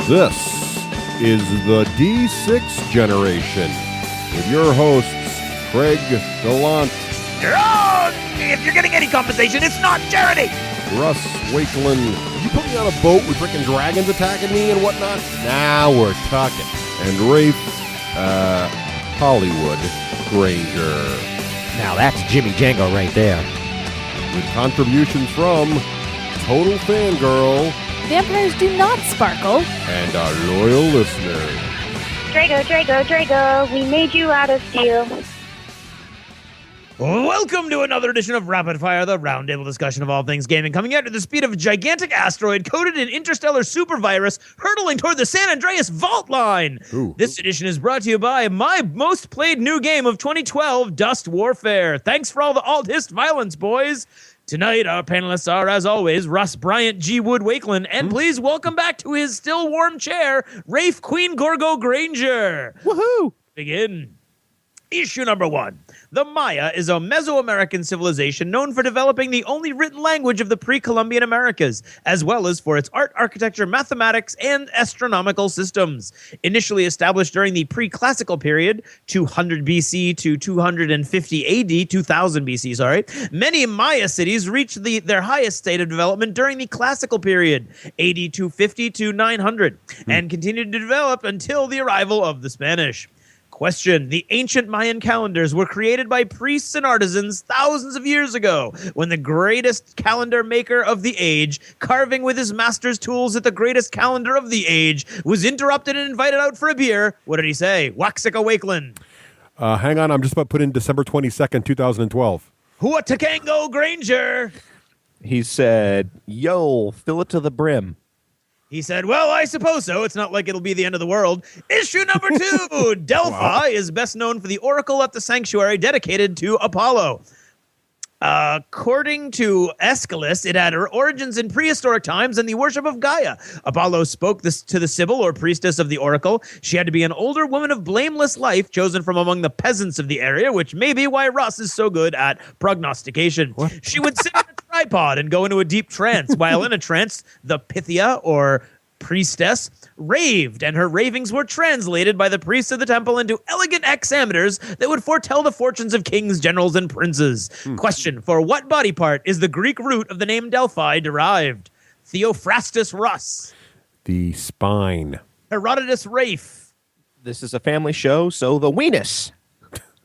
This is the D6 generation with your hosts, Craig Gallant. Wrong! If you're getting any compensation, it's not charity! Russ Wakeland. You put me on a boat with frickin' dragons attacking me and whatnot? Now we're talking. And Raef, Hollywood Granger. Now that's Jimmy Django right there. With contributions from Total Fangirl. Vampires do not sparkle. And our loyal listener. Drago, we made you out of steel. Welcome to another edition of Rapid Fire, the roundtable discussion of all things gaming, coming out at the speed of a gigantic asteroid coated in interstellar supervirus hurtling toward the San Andreas vault line. Ooh. This edition is brought to you by my most played new game of 2012, Dust Warfare. Thanks for all the alt-hist violence, boys. Tonight, our panelists are, as always, Russ Bryant G. Wood Wakeland, and please welcome back to his still warm chair, Raef Queen Gorgo Granger. Woohoo! Begin. Issue number 1. The Maya is a Mesoamerican civilization known for developing the only written language of the pre-Columbian Americas, as well as for its art, architecture, mathematics, and astronomical systems. Initially established during the pre-classical period, 200 BC to 250 AD, 2000 BC, sorry, many Maya cities reached their highest state of development during the classical period, AD 250 to 900, and continued to develop until the arrival of the Spanish. Question. The ancient Mayan calendars were created by priests and artisans thousands of years ago, when the greatest calendar maker of the age, carving with his master's tools at the greatest calendar of the age, was interrupted and invited out for a beer. What did he say? Waxica Wakeland. Hang on, I'm just about to put in December 22nd, 2012. Huatakango Granger. He said, yo, fill it to the brim. He said, well, I suppose so. It's not like it'll be the end of the world. Issue number 2. Delphi is best known for the oracle at the sanctuary dedicated to Apollo. According to Aeschylus, it had her origins in prehistoric times and the worship of Gaia. Apollo spoke to the Sibyl, or priestess of the oracle. She had to be an older woman of blameless life, chosen from among the peasants of the area, which may be why Russ is so good at prognostication. What? She would sit on a tripod and go into a deep trance. While in a trance, the Pythia, or priestess, raved, and her ravings were translated by the priests of the temple into elegant hexameters that would foretell the fortunes of kings, generals, and princes. Question. For what body part is the Greek root of the name Delphi derived? Theophrastus Russ. The spine. Herodotus Raef. This is a family show, so the weenus.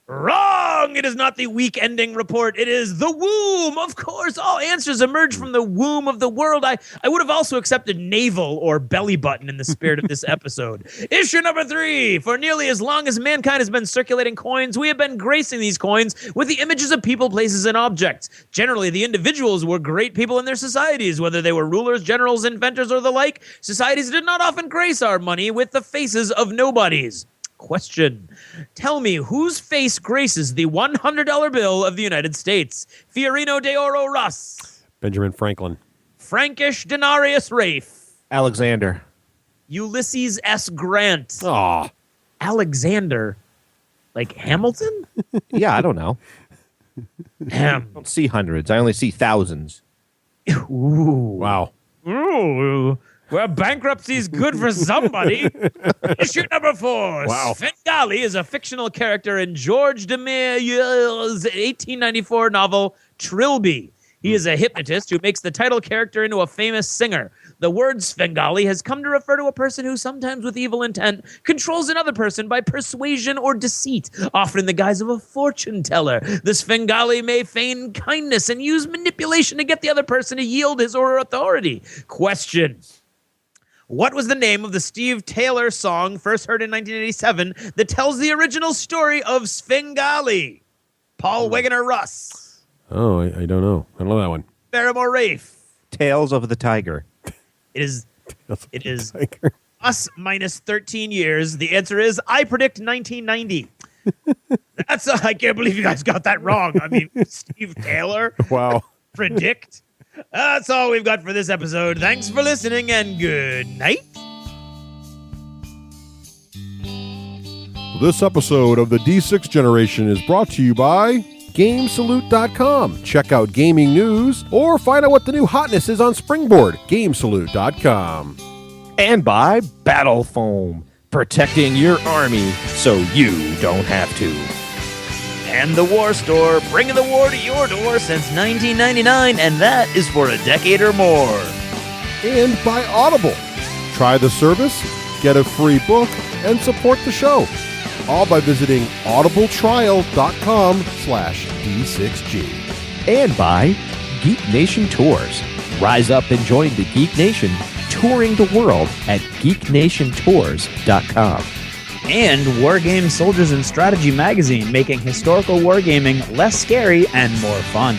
Wrong! It is not the week-ending report. It is the womb. Of course, all answers emerge from the womb of the world. I would have also accepted navel or belly button in the spirit of this episode. Issue number 3. For nearly as long as mankind has been circulating coins, we have been gracing these coins with the images of people, places, and objects. Generally, the individuals were great people in their societies, whether they were rulers, generals, inventors, or the like. Societies did not often grace our money with the faces of nobodies. Question. Tell me, whose face graces the $100 bill of the United States? Fiorino de Oro Russ. Benjamin Franklin. Frankish Denarius Raef. Alexander. Ulysses S. Grant. Aw. Alexander. Like Hamilton? Yeah, I don't know. I don't see hundreds. I only see thousands. Ooh. Wow. Ooh. Well, bankruptcy's good for somebody. Issue number 4. Wow. Svengali is a fictional character in George de Meilles' 1894 novel Trilby. He is a hypnotist who makes the title character into a famous singer. The word Svengali has come to refer to a person who, sometimes with evil intent, controls another person by persuasion or deceit, often in the guise of a fortune teller. The Svengali may feign kindness and use manipulation to get the other person to yield his or her authority. Question. What was the name of the Steve Taylor song first heard in 1987 that tells the original story of Svengali? Paul Wegener Russ. Oh, I don't know. I don't know that one. Barrymore Raef. Tales of the Tiger. It is us minus 13 years. The answer is, I predict 1990. I can't believe you guys got that wrong. I mean, Steve Taylor. Wow. Predict. That's all we've got for this episode. Thanks for listening, and good night. This episode of the D6 Generation is brought to you by GameSalute.com. Check out gaming news or find out what the new hotness is on Springboard. GameSalute.com. And by Battle Foam, protecting your army so you don't have to. And the War Store, bringing the war to your door since 1999, and that is for a decade or more. And by Audible. Try the service, get a free book, and support the show. All by visiting audibletrial.com/D6G. And by Geek Nation Tours. Rise up and join the Geek Nation, touring the world at geeknationtours.com. And Wargame Soldiers and Strategy Magazine, making historical wargaming less scary and more fun.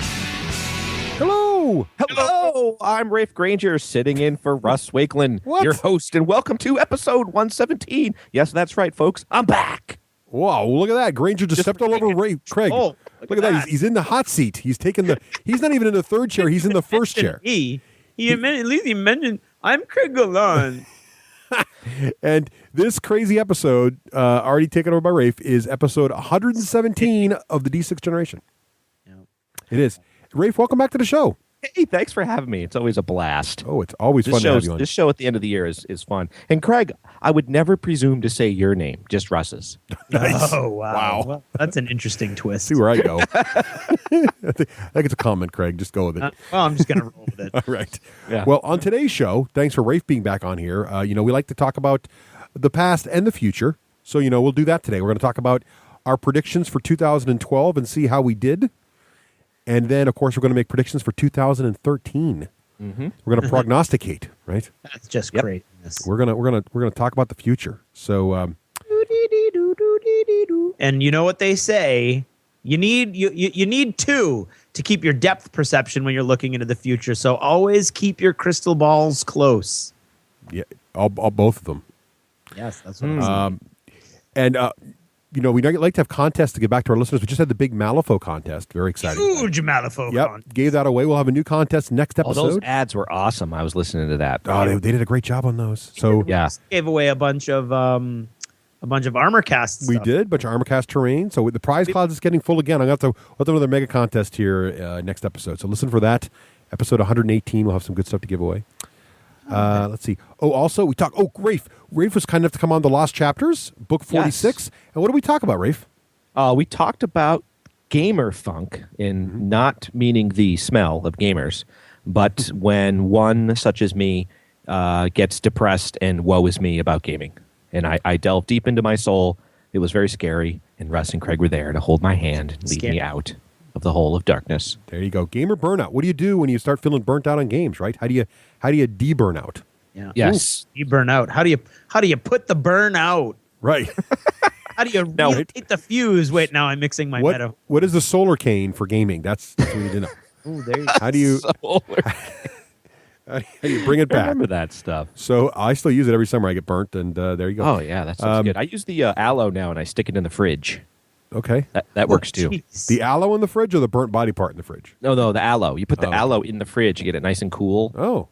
Hello. Hello, I'm Raef Granger, sitting in for Russ Wakelin, your host, and welcome to episode 117. Yes, that's right, folks. I'm back. Wow, look at that. Granger just stepped all over Craig. Oh, look at that. He's in the hot seat. He's not even in the third chair. He's in the first chair. He mentioned, I'm Craig Golan. And this crazy episode, already taken over by Raef, is episode 117 of the D6 generation. Yeah. It is. Raef, welcome back to the show. Hey, thanks for having me. It's always a blast. Oh, it's always fun to have you on. This show at the end of the year is fun. And Craig, I would never presume to say your name, just Russ's. Nice. Oh, wow. Well, that's an interesting twist. See where I go. I think it's a comment, Craig. Just go with it. Well, I'm just going to roll with it. All right. Yeah. Well, on today's show, thanks for Raef being back on here. We like to talk about the past and the future. So, we'll do that today. We're going to talk about our predictions for 2012 and see how we did. And then, of course, we're going to make predictions for 2013. Mm-hmm. We're going to prognosticate, right? That's just great. We're gonna talk about the future. So, and you know what they say? You need two to keep your depth perception when you're looking into the future. So always keep your crystal balls close. Yeah, all both of them. Yes, that's what I'm saying. And we like to have contests to get back to our listeners. We just had the big Malifaux contest. Very exciting. Huge Malifaux contest. Gave that away. We'll have a new contest next episode. Those ads were awesome. I was listening to that. Oh, they did a great job on those. So yeah, gave away a bunch of armor casts. We did a bunch of armor cast terrain. So the prize closet is getting full again. I'm going to have another mega contest here next episode. So listen for that. Episode 118. We'll have some good stuff to give away. Let's see. Oh, also we talk. Oh, Raef. Raef was kind enough to come on the Lost Chapters, book 46. Yes. And what did we talk about, Raef? We talked about gamer funk, in not meaning the smell of gamers, but when one such as me gets depressed and woe is me about gaming. And I delved deep into my soul. It was very scary. And Russ and Craig were there to hold my hand and lead me out of the hole of darkness. There you go. Gamer burnout. What do you do when you start feeling burnt out on games, right? How do you de-burn out? Yeah. Yes. You burn out. How do you put the burn out? Right. How do you hit the fuse? Wait, now I'm mixing my meta. What is the solar cane for gaming? That's what you need to know. Ooh, there you go. How do you bring it back? I remember that stuff. So I still use it every summer. I get burnt, and there you go. Oh yeah, that sounds good. I use the aloe now, and I stick it in the fridge. Okay, that works too. Geez. The aloe in the fridge, or the burnt body part in the fridge? No, the aloe. You put the aloe in the fridge, you get it nice and cool. Oh,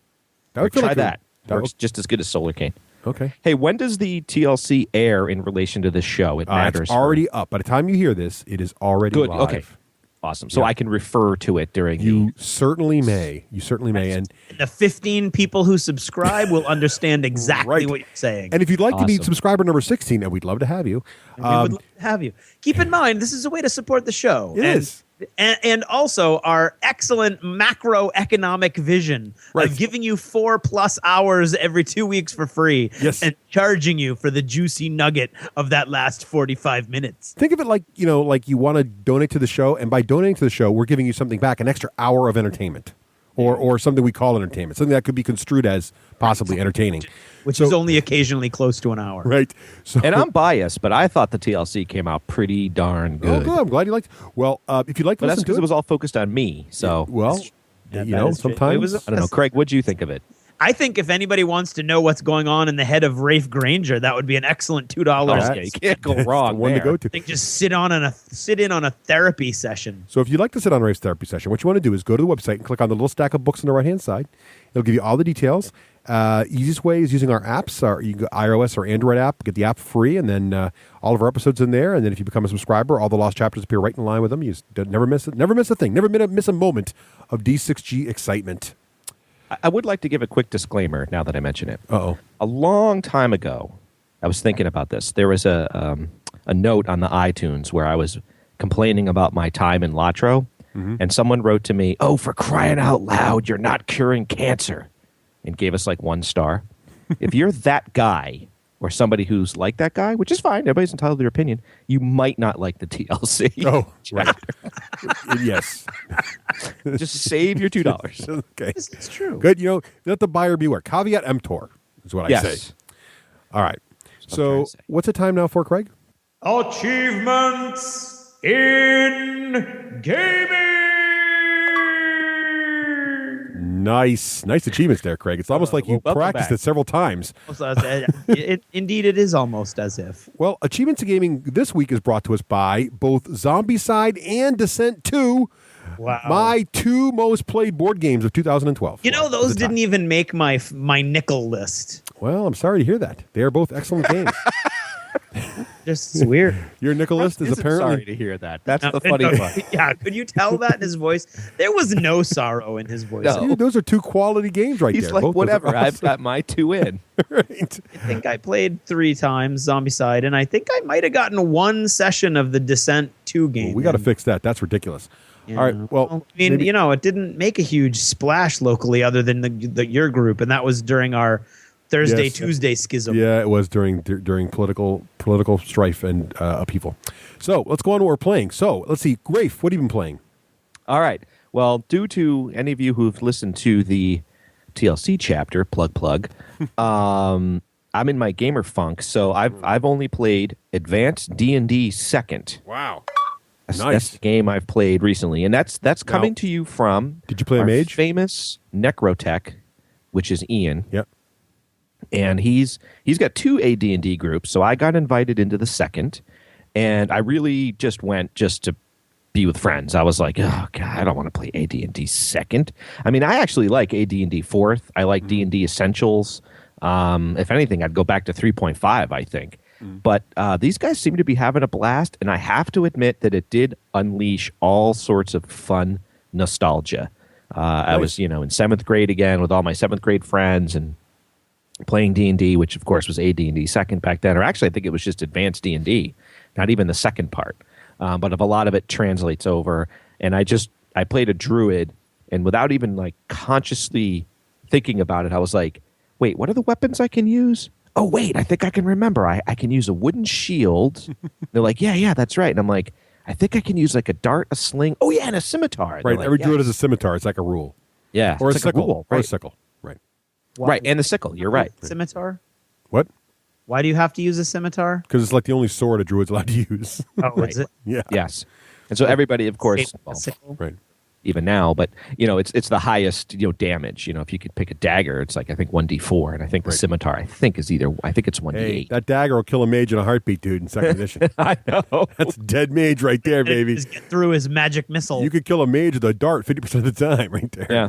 try that. That works just as good as solar cane. Okay. Hey, when does the TLC air in relation to this show? It matters. It's already up. By the time you hear this, it is already good. Live. Okay. Awesome. So I can refer to it during You certainly may. And the 15 people who subscribe will understand exactly what you're saying. And if you'd like to be subscriber number 16, and we'd love to have you. We would love to have you. Keep in mind, this is a way to support the show. It is. And also our excellent macroeconomic vision of giving you 4+ hours every 2 weeks for free and charging you for the juicy nugget of that last 45 minutes. Think of it like you want to donate to the show, and by donating to the show, we're giving you something back, an extra hour of entertainment. Or something we call entertainment, something that could be construed as possibly entertaining. Which is only occasionally close to an hour. Right. So, and I'm biased, but I thought the TLC came out pretty darn good. Oh, good. I'm glad you liked it. Well, if you'd like to listen to it. That's because it was all focused on me. So, sometimes. I don't know. Craig, what'd you think of it? I think if anybody wants to know what's going on in the head of Raef Granger, that would be an excellent $2. You can't go wrong. One to go to. I think just sit in on a therapy session. So if you'd like to sit on Raef's therapy session, what you want to do is go to the website and click on the little stack of books on the right-hand side. It'll give you all the details. Easiest way is using our apps. You can go iOS or Android app, get the app free, and then all of our episodes in there. And then if you become a subscriber, all the lost chapters appear right in line with them. You just never miss it. Never miss a thing. Never miss a moment of D6G excitement. I would like to give a quick disclaimer now that I mention it. Uh-oh. A long time ago, I was thinking about this. There was a note on the iTunes where I was complaining about my time in Latro, and someone wrote to me, "Oh, for crying out loud, you're not curing cancer," and gave us like 1 star. If you're that guy or somebody who's like that guy, which is fine, everybody's entitled to their opinion, you might not like the TLC. Oh, right. Yes. Just save your $2. Okay. It's true. Good. Let the buyer beware. Caveat emptor is what I Yes. say. All right. That's what I'm trying So to say. what's the time now for, Craig? Achievements in gaming. Nice achievements there, Craig. It's almost like you welcome practiced back. it several times. Indeed, it is almost as if. Well, Achievements in Gaming this week is brought to us by both Zombicide and Descent 2, Wow. my 2 most played board games of 2012. Those didn't even make my nickel list. Well, I'm sorry to hear that. They are both excellent games. Just weird. Your nickel list is Isn't apparently... sorry to hear that. That's the funny part. Yeah, could you tell that in his voice? There was no sorrow in his voice. No. Dude, those are 2 quality games right He's there. like, Both those are whatever. I've awesome. got my 2 in. Right. I think I played 3 times Zombicide, and I think I might have gotten 1 session of the Descent 2 game. We got to fix that. That's ridiculous. Yeah. All right. Well, I mean, maybe- it didn't make a huge splash locally other than your group, and that was during our Thursday, Yes. Tuesday schism. Yeah, it was during political strife and upheaval. So let's go on to what we're playing. So let's see, Raef, what have you been playing? All right. Well, due to any of you who've listened to the TLC chapter, plug, I'm in my gamer funk, so I've only played Advanced D&D Second. Wow, That's nice. the game I've played recently, and that's coming Now, to you from. did you play a our mage? Famous Necrotech, which is Ian. Yep. And he's got 2 AD&D groups, so I got invited into the second, and I really just went just to be with friends. I was like, oh god, I don't want to play AD&D second. I mean, I actually like AD&D fourth. I like D&D Essentials. If anything, I'd go back to 3.5, I think. But these guys seem to be having a blast, and I have to admit that it did unleash all sorts of fun nostalgia. I was, in 7th grade again with all my 7th grade friends and playing D&D, which of course was AD&D second back then, or actually I think it was just advanced D&D, not even the second part. But a lot of it translates over, and I played a druid, and without even like consciously thinking about it, I was like, wait, what are the weapons I can use? Oh wait, I think I can remember. I can use a wooden shield. They're like, yeah, that's right. And I'm like, I think I can use like a dart, a sling. Oh yeah, and a scimitar. Right. Like, Every druid yes. has a scimitar. It's like a rule. Yeah, Or a it's like sickle. rule, Or a right? sickle. Right. Right, and the sickle. You're right. Scimitar? What? Why do you have to use a scimitar? Because it's like the only sword a druid's allowed to use. Oh, Right. is it? Yeah. Yes, and so everybody, of course, A well, sickle? Right. even now, but it's the highest damage. If you could pick a dagger, it's like I think 1d4, and I think the Right. scimitar I think it's 1d8. Hey, that dagger will kill a mage in a heartbeat, dude, in second edition. I know. That's dead mage right there, baby. Just get through his magic missile. You could kill a mage with a dart 50% of the time right there. Yeah.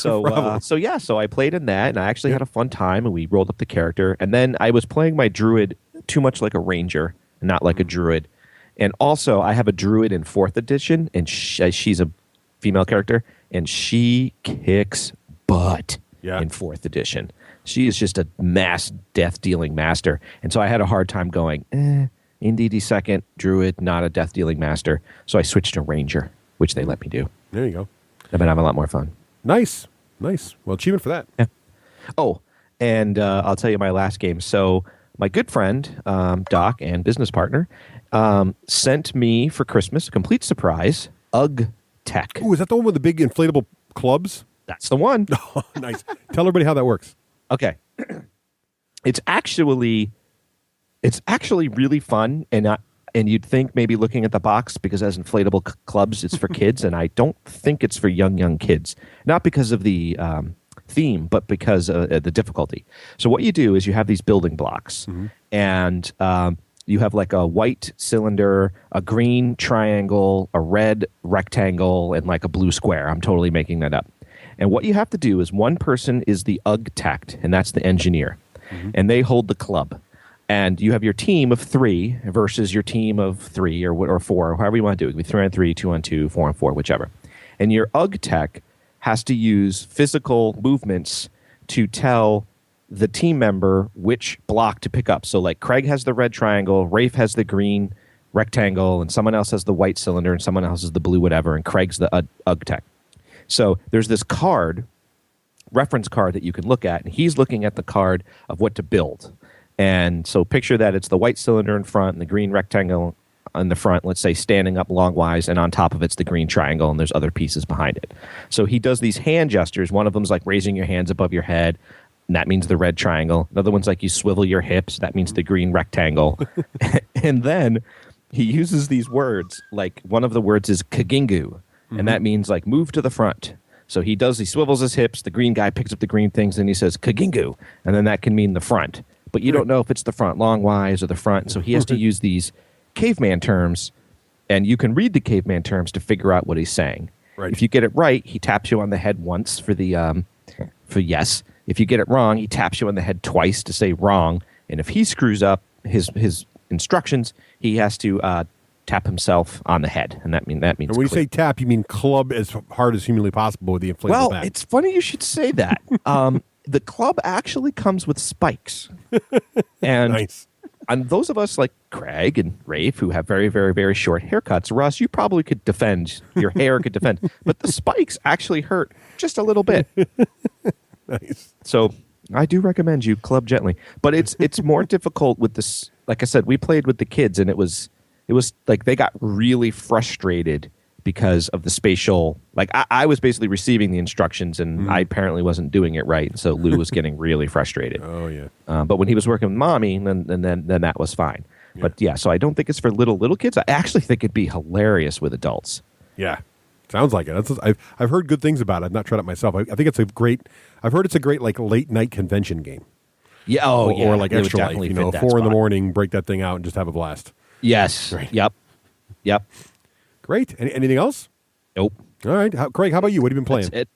problem. So I played in that, and I actually had a fun time, and we rolled up the character, and then I was playing my druid too much like a ranger, not like a druid, and also I have a druid in 4th edition, and she's a female character, and she kicks butt Yeah. in 4th edition. She is just a mass death dealing master, and so I had a hard time going. In DD second, druid, not a death dealing master, so I switched to ranger, which they let me do. There you go. I've been having a lot more fun. Nice. Well, achievement for that. Yeah. Oh, and I'll tell you my last game. So my good friend, Doc, and business partner, sent me for Christmas a complete surprise, UGG Tech. Ooh, is that the one with the big inflatable clubs? That's the one. Oh, nice. Tell everybody how that works. Okay. It's actually really fun, and you'd think maybe looking at the box, because as inflatable clubs, it's for kids, and I don't think it's for young kids. Not because of the theme, but because of the difficulty. So what you do is you have these building blocks, and you have like a white cylinder, a green triangle, a red rectangle, and like a blue square. I'm totally making that up. And what you have to do is one person is the UGG tech, and that's the engineer, and they hold the club. And you have your team of 3 versus your team of 3 or 4, or however you want to do it. It could be 3 on 3, 2 on 2, 4 on 4, whichever. And your UGG tech has to use physical movements to tell the team member which block to pick up. So like Craig has the red triangle, Raef has the green rectangle, and someone else has the white cylinder, and someone else has the blue whatever, and Craig's the UGTech. So there's this reference card that you can look at, and he's looking at the card of what to build. And so picture that it's the white cylinder in front and the green rectangle on the front, let's say standing up longwise, and on top of it's the green triangle, and there's other pieces behind it. So he does these hand gestures. One of them's like raising your hands above your head, and that means the red triangle. Another one's like you swivel your hips. That means the green rectangle. And then he uses these words. Like one of the words is kagingu, and that means like move to the front. So he swivels his hips. The green guy picks up the green things, and he says kagingu, and then that can mean the front. But you don't know if it's the front longwise or the front. So he has to use these caveman terms, and you can read the caveman terms to figure out what he's saying. Right. If you get it right, he taps you on the head once for yes. If you get it wrong, he taps you on the head twice to say wrong. And if he screws up his instructions, he has to tap himself on the head, and that means. And when you say tap, you mean club as hard as humanly possible with the inflatable bat. Well, it's funny you should say that. The club actually comes with spikes, and nice. And those of us like Craig and Raef who have very, very, very short haircuts, Russ, you probably could defend. Your hair could defend, but the spikes actually hurt just a little bit. Nice. So I do recommend you club gently, but it's more difficult with this. Like I said, we played with the kids, and it was like they got really frustrated because of the spatial. Like I was basically receiving the instructions, and I apparently wasn't doing it right, and so Lou was getting really frustrated. Oh yeah. But when he was working with Mommy, then that was fine. Yeah. But yeah, so I don't think it's for little kids. I actually think it'd be hilarious with adults. Yeah. Sounds like it. I've heard good things about it. I've not tried it myself. I think it's a great. I've heard it's a great like late night convention game. Yeah. Oh, yeah. Or like It would Extra Life. definitely You fit know, that 4 spot. a.m, break that thing out and just have a blast. Yes. Right. Yep. Great. Anything else? Nope. All right. Craig, how about you? What have you been playing? That's it.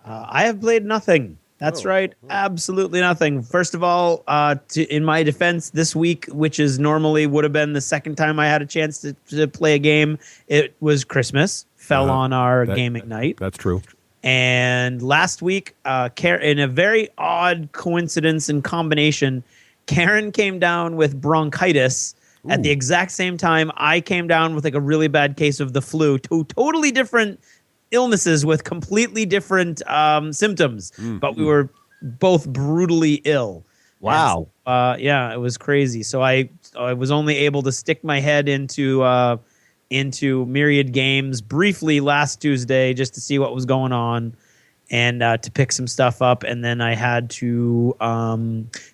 I have played nothing. That's right. Absolutely nothing. First of all, in my defense, this week, which is normally would have been the second time I had a chance to play a game, it was Christmas. Fell on our gaming night. That's true. And last week, in a very odd coincidence and combination, Karen came down with bronchitis at the exact same time I came down with like a really bad case of the flu. Two totally different illnesses with completely different symptoms, but we were both brutally ill. Wow. And, yeah, it was crazy. So I was only able to stick my head into Myriad Games briefly last Tuesday just to see what was going on and to pick some stuff up, and then I had to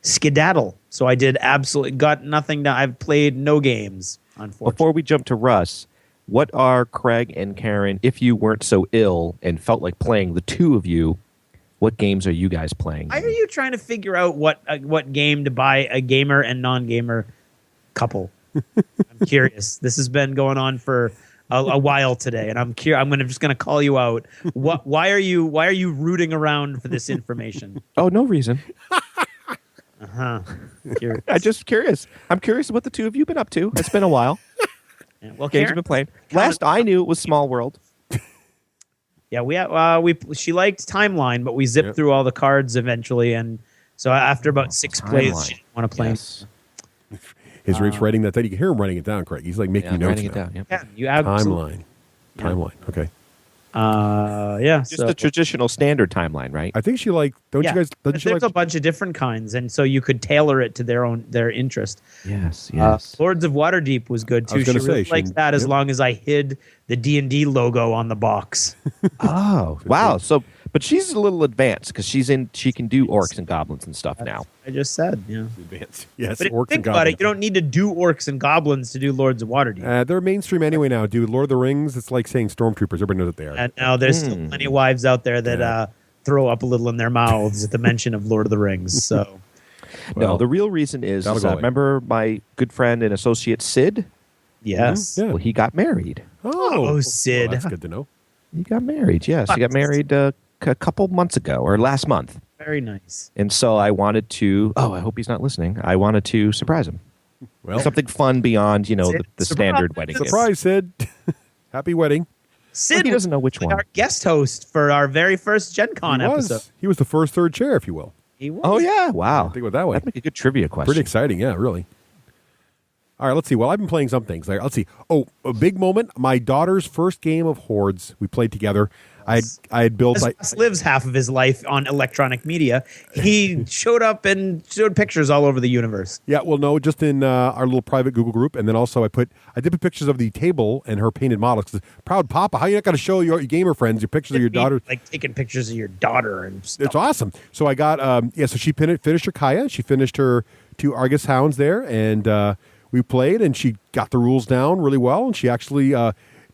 skedaddle. So I got nothing done. I've played no games, unfortunately. Before we jump to Russ, what are Craig and Karen, if you weren't so ill and felt like playing the two of you, what games are you guys playing? Why are you trying to figure out what game to buy a gamer and non-gamer couple? I'm curious. This has been going on for a while today, and I'm just going to call you out. Why are you rooting around for this information? Oh, no reason. I'm just curious. I'm curious what the two of you been up to. It's been a while. Yeah, well, Games Karen, you've been playing. Last I knew, it was Small World. Yeah, she liked Timeline, but we zipped through all the cards eventually, and so after about 6 plays, she didn't want to play. Yes. His Raef's writing that. You can hear him writing it down, Craig. He's like making notes writing it now. down. Yep. Yeah, you absolutely. Timeline. Okay. Just the traditional standard timeline, right? I think she like. Don't you guys? Doesn't she there's like? a bunch of different kinds, and so you could tailor it to their interest. Yes. Lords of Waterdeep was good too. I was gonna She really say, liked that as long as I hid the D&D logo on the box. Oh, wow. So, but she's a little advanced because she can do orcs and goblins and stuff now. I just said, Advanced. Yes, But if you orcs think and about goblins. it, you don't need to do orcs and goblins to do Lords of Waterdeep. They're mainstream anyway now, dude. Lord of the Rings. It's like saying stormtroopers. Everybody knows what they are. And now there's still plenty of wives out there that throw up a little in their mouths at the mention of Lord of the Rings. So, No, the real reason is remember my good friend and associate Sid? yes. Yeah. Well, he got married. Oh, Sid. Well, that's good to know. He got married, yes. He got married a couple months ago, or last month. Very nice. And so I wanted to, I hope he's not listening. I wanted to surprise him. Well, Something fun beyond, the Surprise. standard wedding gift. surprise, Sid. Happy wedding. Sid he doesn't know which was one. our guest host for our very first Gen Con episode. He was the first third chair, if you will. He was. Oh, yeah. Wow. Think of it that way. That'd make a good trivia question. Pretty exciting, yeah, really. All right, let's see. Well, I've been playing some things. Let's see. Oh, a big moment. My daughter's first game of Hordes. We played together. I had built. Wes lives half of his life on electronic media. He showed up and showed pictures all over the universe. Yeah, well, no, just in our little private Google group, and then also I did put pictures of the table and her painted models. 'Cause proud Papa, how you not going to show your gamer friends your pictures of your daughter? Like taking pictures of your daughter and stuff. It's awesome. So I got so she finished her Kaya. She finished her 2 Argus Hounds there, and we played, and she got the rules down really well, and she actually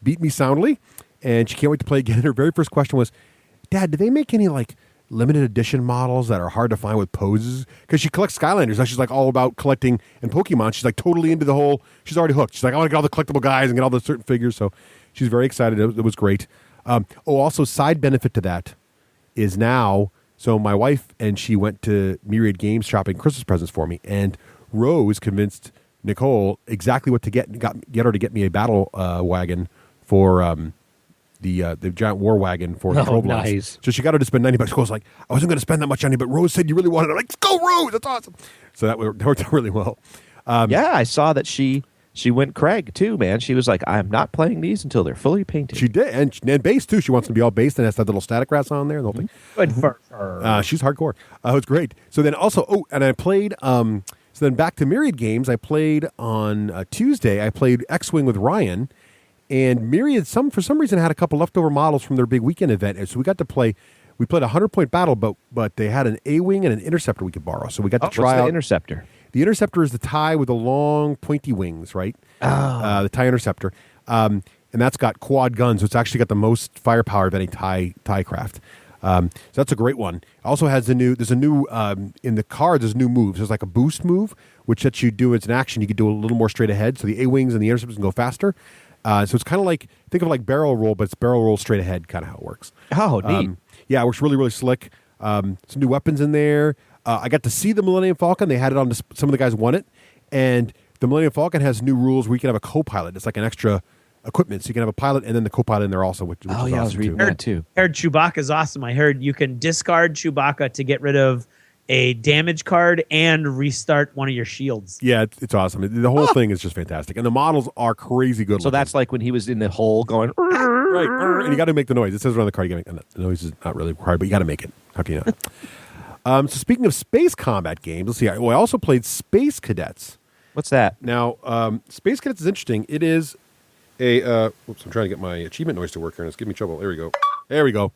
beat me soundly, and she can't wait to play again. Her very first question was, Dad, do they make any like limited edition models that are hard to find with poses? Because she collects Skylanders. Now she's like all about collecting and Pokemon. She's like totally into the whole, she's already hooked. She's like, I want to get all the collectible guys and get all the certain figures. So she's very excited. It was great. Also side benefit to that is now, so my wife and she went to Myriad Games shopping Christmas presents for me, and Rose convinced Nicole exactly what to get her to get me a battle wagon for the giant war wagon for the Trove Loss. Nice. So she got her to spend $90. Cole's like, I wasn't going to spend that much on you, but Rose said you really wanted it. I'm like, let's go, Rose. That's awesome. So that worked out really well. Yeah, I saw that she went Craig too, man. She was like, I'm not playing these until they're fully painted. She did, and based too. She wants them to be all based and has that little static rats on there and the whole thing. Good for her. She's hardcore. It's great. So then also, and I played. So then back to Myriad Games. I played on Tuesday. I played X-Wing with Ryan, and Myriad for some reason had a couple leftover models from their big weekend event. And so we got to play. We played a 100-point battle, but they had an A-Wing and an Interceptor we could borrow. So we got to try what's out the Interceptor. The Interceptor is the TIE with the long pointy wings, right? Oh. The TIE Interceptor. And that's got quad guns, so it's actually got the most firepower of any TIE craft. So that's a great one. Also has there's a new in the cards, there's new moves. There's like a boost move, which lets you do as an action. You can do a little more straight ahead. So the A-Wings and the Interceptors can go faster. So it's kind of like, think of like barrel roll, but it's barrel roll straight ahead, kind of how it works. Oh, neat. Yeah, it works really, really slick. Some new weapons in there. I got to see the Millennium Falcon. They had it on some of the guys won it. And the Millennium Falcon has new rules where you can have a co-pilot. It's like an extra equipment. So you can have a pilot and then the co-pilot in there also, which is awesome, I was reading that too. I heard Chewbacca's awesome. I heard you can discard Chewbacca to get rid of a damage card and restart one of your shields. Yeah, it's awesome. The whole thing is just fantastic. And the models are crazy good So looking. that's like when he was in the hole going, right. And you got to make the noise. It says around the card, you got to make the noise is not really required, but you got to make it. How can you not? So speaking of space combat games, let's see. I also played Space Cadets. what's that? Now, Space Cadets is interesting. It is a whoops, I'm trying to get my achievement noise to work here, and it's giving me trouble. There we go. There we go.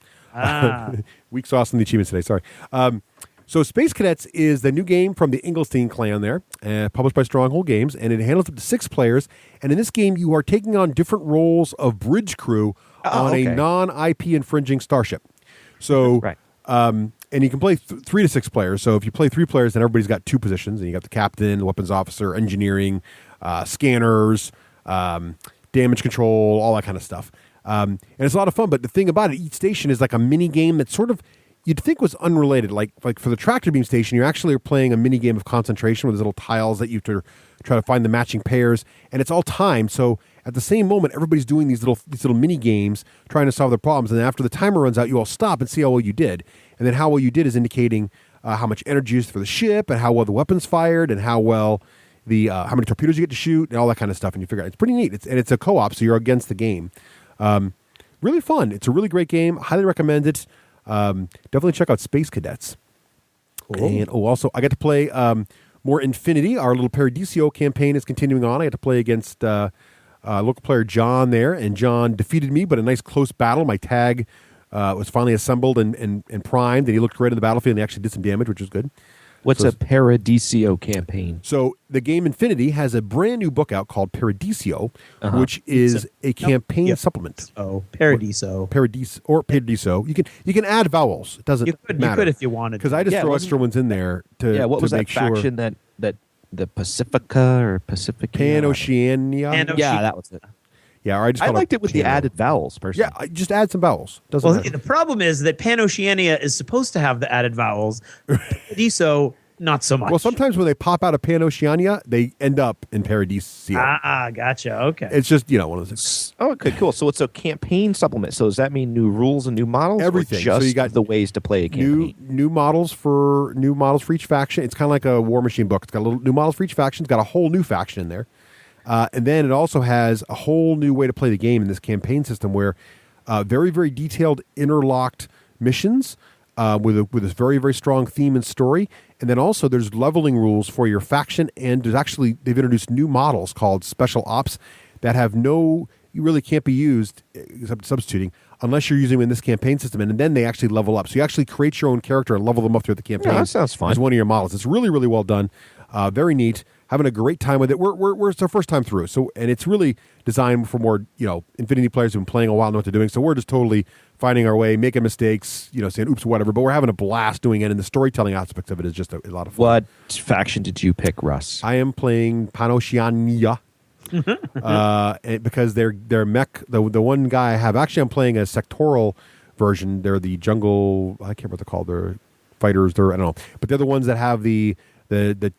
Weak sauce in the achievements today. Sorry. So Space Cadets is the new game from the Inglestein clan there, published by Stronghold Games, and it handles up to 6 players. And in this game, you are taking on different roles of bridge crew on a non-IP infringing starship. So, Right. And you can play 3 to 6 players. So if you play 3 players, then everybody's got 2 positions, and you got the captain, weapons officer, engineering, scanners, damage control, all that kind of stuff. And it's a lot of fun. But the thing about it, each station is like a mini game that's sort of you'd think was unrelated. Like for the tractor beam station, you actually are playing a mini game of concentration with these little tiles that you have to try to find the matching pairs, and it's all timed. So at the same moment, everybody's doing these little mini games trying to solve their problems. And then after the timer runs out, you all stop and see how well you did. And then how well you did is indicating how much energy is for the ship, and how well the weapons fired, and how well how many torpedoes you get to shoot, and all that kind of stuff. And you figure out it's pretty neat. It's a co-op, so you're against the game. Really fun. It's a really great game. Highly recommend it. Definitely check out Space Cadets. Cool. And also I got to play more Infinity. Our little Paradiso campaign is continuing on. I got to play against local player John there, and John defeated me, but a nice close battle. My tag was finally assembled and primed, and he looked great in the battlefield, and he actually did some damage, which was good. What's a Paradiso campaign? So the game Infinity has a brand new book out called Paradiso, which is a campaign supplement. Oh, Paradiso. Paradiso. You can add vowels. It doesn't matter. You could if you wanted. Because I just throw extra ones in there to what was to that make sure. faction that the Pacifica or Pacifica? Pan-Oceania. Yeah, that was it. Yeah, or I liked it with the added vowels, personally. Yeah, just add some vowels. Doesn't Well, matter. the problem is that Pan-Oceania is supposed to have the added vowels. Paradiso not so much. Well, sometimes when they pop out of Pan Oceania, they end up in Paradiso. Gotcha. Okay. It's just, one of those things. Oh, okay, cool. So it's a campaign supplement. So does that mean new rules and new models? Everything. Or just So you got the ways to play a campaign. New models for each faction. It's kind of like a War Machine book. It's got new models for each faction. It's got a whole new faction in there. And then it also has a whole new way to play the game in this campaign system where very, very detailed interlocked missions with a very, very strong theme and story. And then also there's leveling rules for your faction. And they've introduced new models called Special Ops that you really can't be used except substituting unless you're using them in this campaign system. And then they actually level up. So you actually create your own character and level them up through the campaign. Yeah, that sounds fun. As one of your models. It's really, really well done. Very neat. Having a great time with it. It's our first time through. And it's really designed for more, Infinity players who've been playing a while, know what they're doing. So we're just totally finding our way, making mistakes, saying oops, whatever. But we're having a blast doing it. And the storytelling aspects of it is just a lot of fun. What faction did you pick, Russ? I am playing Pan Oceania. Because they're mech. The one guy I have, actually I'm playing a sectoral version. They're the jungle, I can't remember what they're called. They're fighters. I don't know. But they're the ones that have the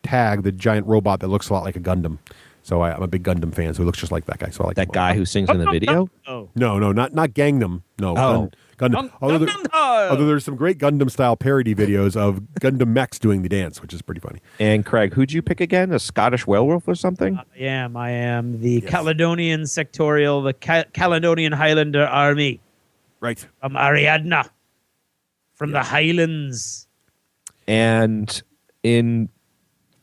tag, the giant robot that looks a lot like a Gundam. So I'm a big Gundam fan, so he looks just like that guy. So I like that guy who sings in the video? Oh. No, not Gangnam. No, Gundam. Although there's some great Gundam style parody videos of Gundam mechs doing the dance, which is pretty funny. And Craig, who'd you pick again? A Scottish werewolf or something? I am the Caledonian Sectorial, the Caledonian Highlander Army. Right. From Ariadne. From the Highlands. And in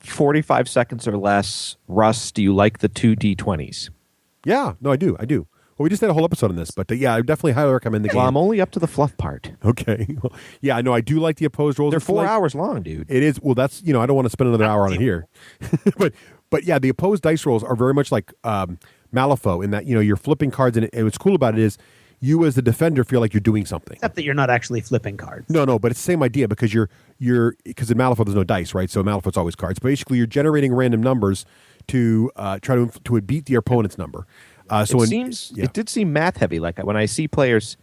45 seconds or less, Russ, do you like the 2D20s? Yeah, no, I do. Well, we just did a whole episode on this, but I definitely highly recommend the game. Well, I'm only up to the fluff part. Okay. Well, yeah, I know. I do like the opposed rolls. They're 4 hours long, dude. It is. Well, that's, I don't want to spend another hour on it here. but yeah, the opposed dice rolls are very much like Malifaux in that, you're flipping cards, and what's cool about it is you as the defender feel like you're doing something. Except that you're not actually flipping cards. No, but it's the same idea because because in Malifaux there's no dice, right? So Malifaux's always cards. Basically, you're generating random numbers to try to beat the opponent's number. It did seem math heavy. Like when I see players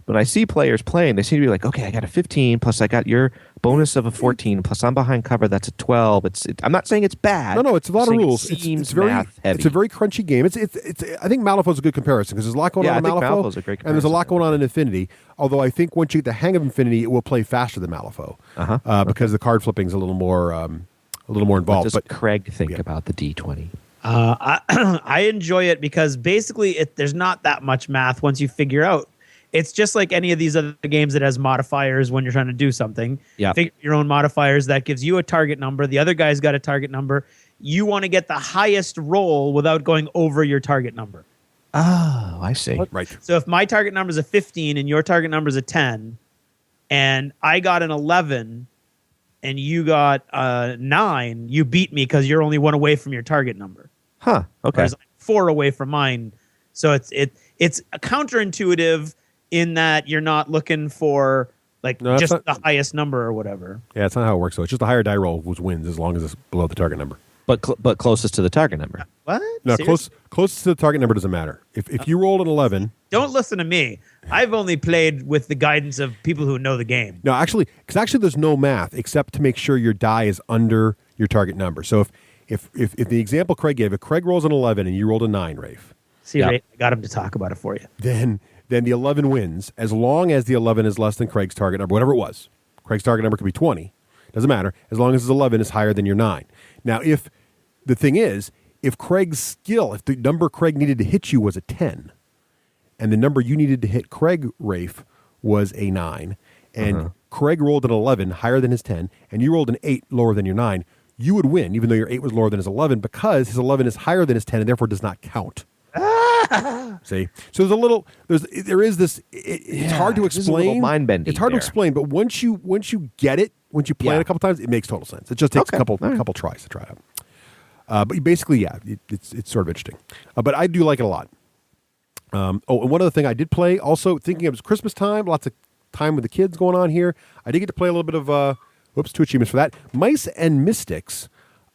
playing, they seem to be like, okay, I got a 15 plus I got your bonus of a 14 plus I'm behind cover. That's a 12. I'm not saying it's bad. No, it's a lot of rules. It's very math heavy. It's a very crunchy game. It's I think Malifaux's a good comparison because there's a lot going on in Malifaux. Malifaux's a great comparison. And there's a lot going on in Infinity. Although I think once you get the hang of Infinity, it will play faster than Malifaux because the card flipping is a little more involved. What does Craig think about the D20? I enjoy it because basically there's not that much math once you figure out. It's just like any of these other games that has modifiers when you're trying to do something. Yeah. Figure your own modifiers. That gives you a target number. The other guy's got a target number. You want to get the highest roll without going over your target number. Oh, I see. Right. So if my target number is a 15 and your target number is a 10, and I got an 11 and you got a 9, you beat me because you're only one away from your target number. Huh. Okay. Whereas I'm 4 away from mine. So it's counterintuitive in that you're not looking for the highest number or whatever. Yeah, it's not how it works. So it's just the higher die roll wins as long as it's below the target number. But closest to the target number. What? No, closest to the target number doesn't matter. If you rolled an 11... Don't listen to me. I've only played with the guidance of people who know the game. No, actually there's no math except to make sure your die is under your target number. So if the example Craig gave, if Craig rolls an 11 and you rolled a 9, Raef. See, Raef, I got him to talk about it for you. Then the 11 wins as long as the 11 is less than Craig's target number, whatever it was. Craig's target number could be 20. Doesn't matter, as long as his 11 is higher than your 9. Now, if Craig's skill, if the number Craig needed to hit you was a 10, and the number you needed to hit Craig, Raef, was a 9, and Craig rolled an 11 higher than his 10, and you rolled an 8 lower than your 9, you would win, even though your 8 was lower than his 11, because his 11 is higher than his 10 and therefore does not count. See, so there is this. It's hard to explain. Mind bending. It's hard to explain, but once you get it, once you play it a couple times, it makes total sense. It just takes a couple tries to try it out. But basically, it's sort of interesting. But I do like it a lot. And one other thing I did play, also thinking it was Christmas time, lots of time with the kids going on here. I did get to play a little bit of. 2 achievements for that. Mice and Mystics.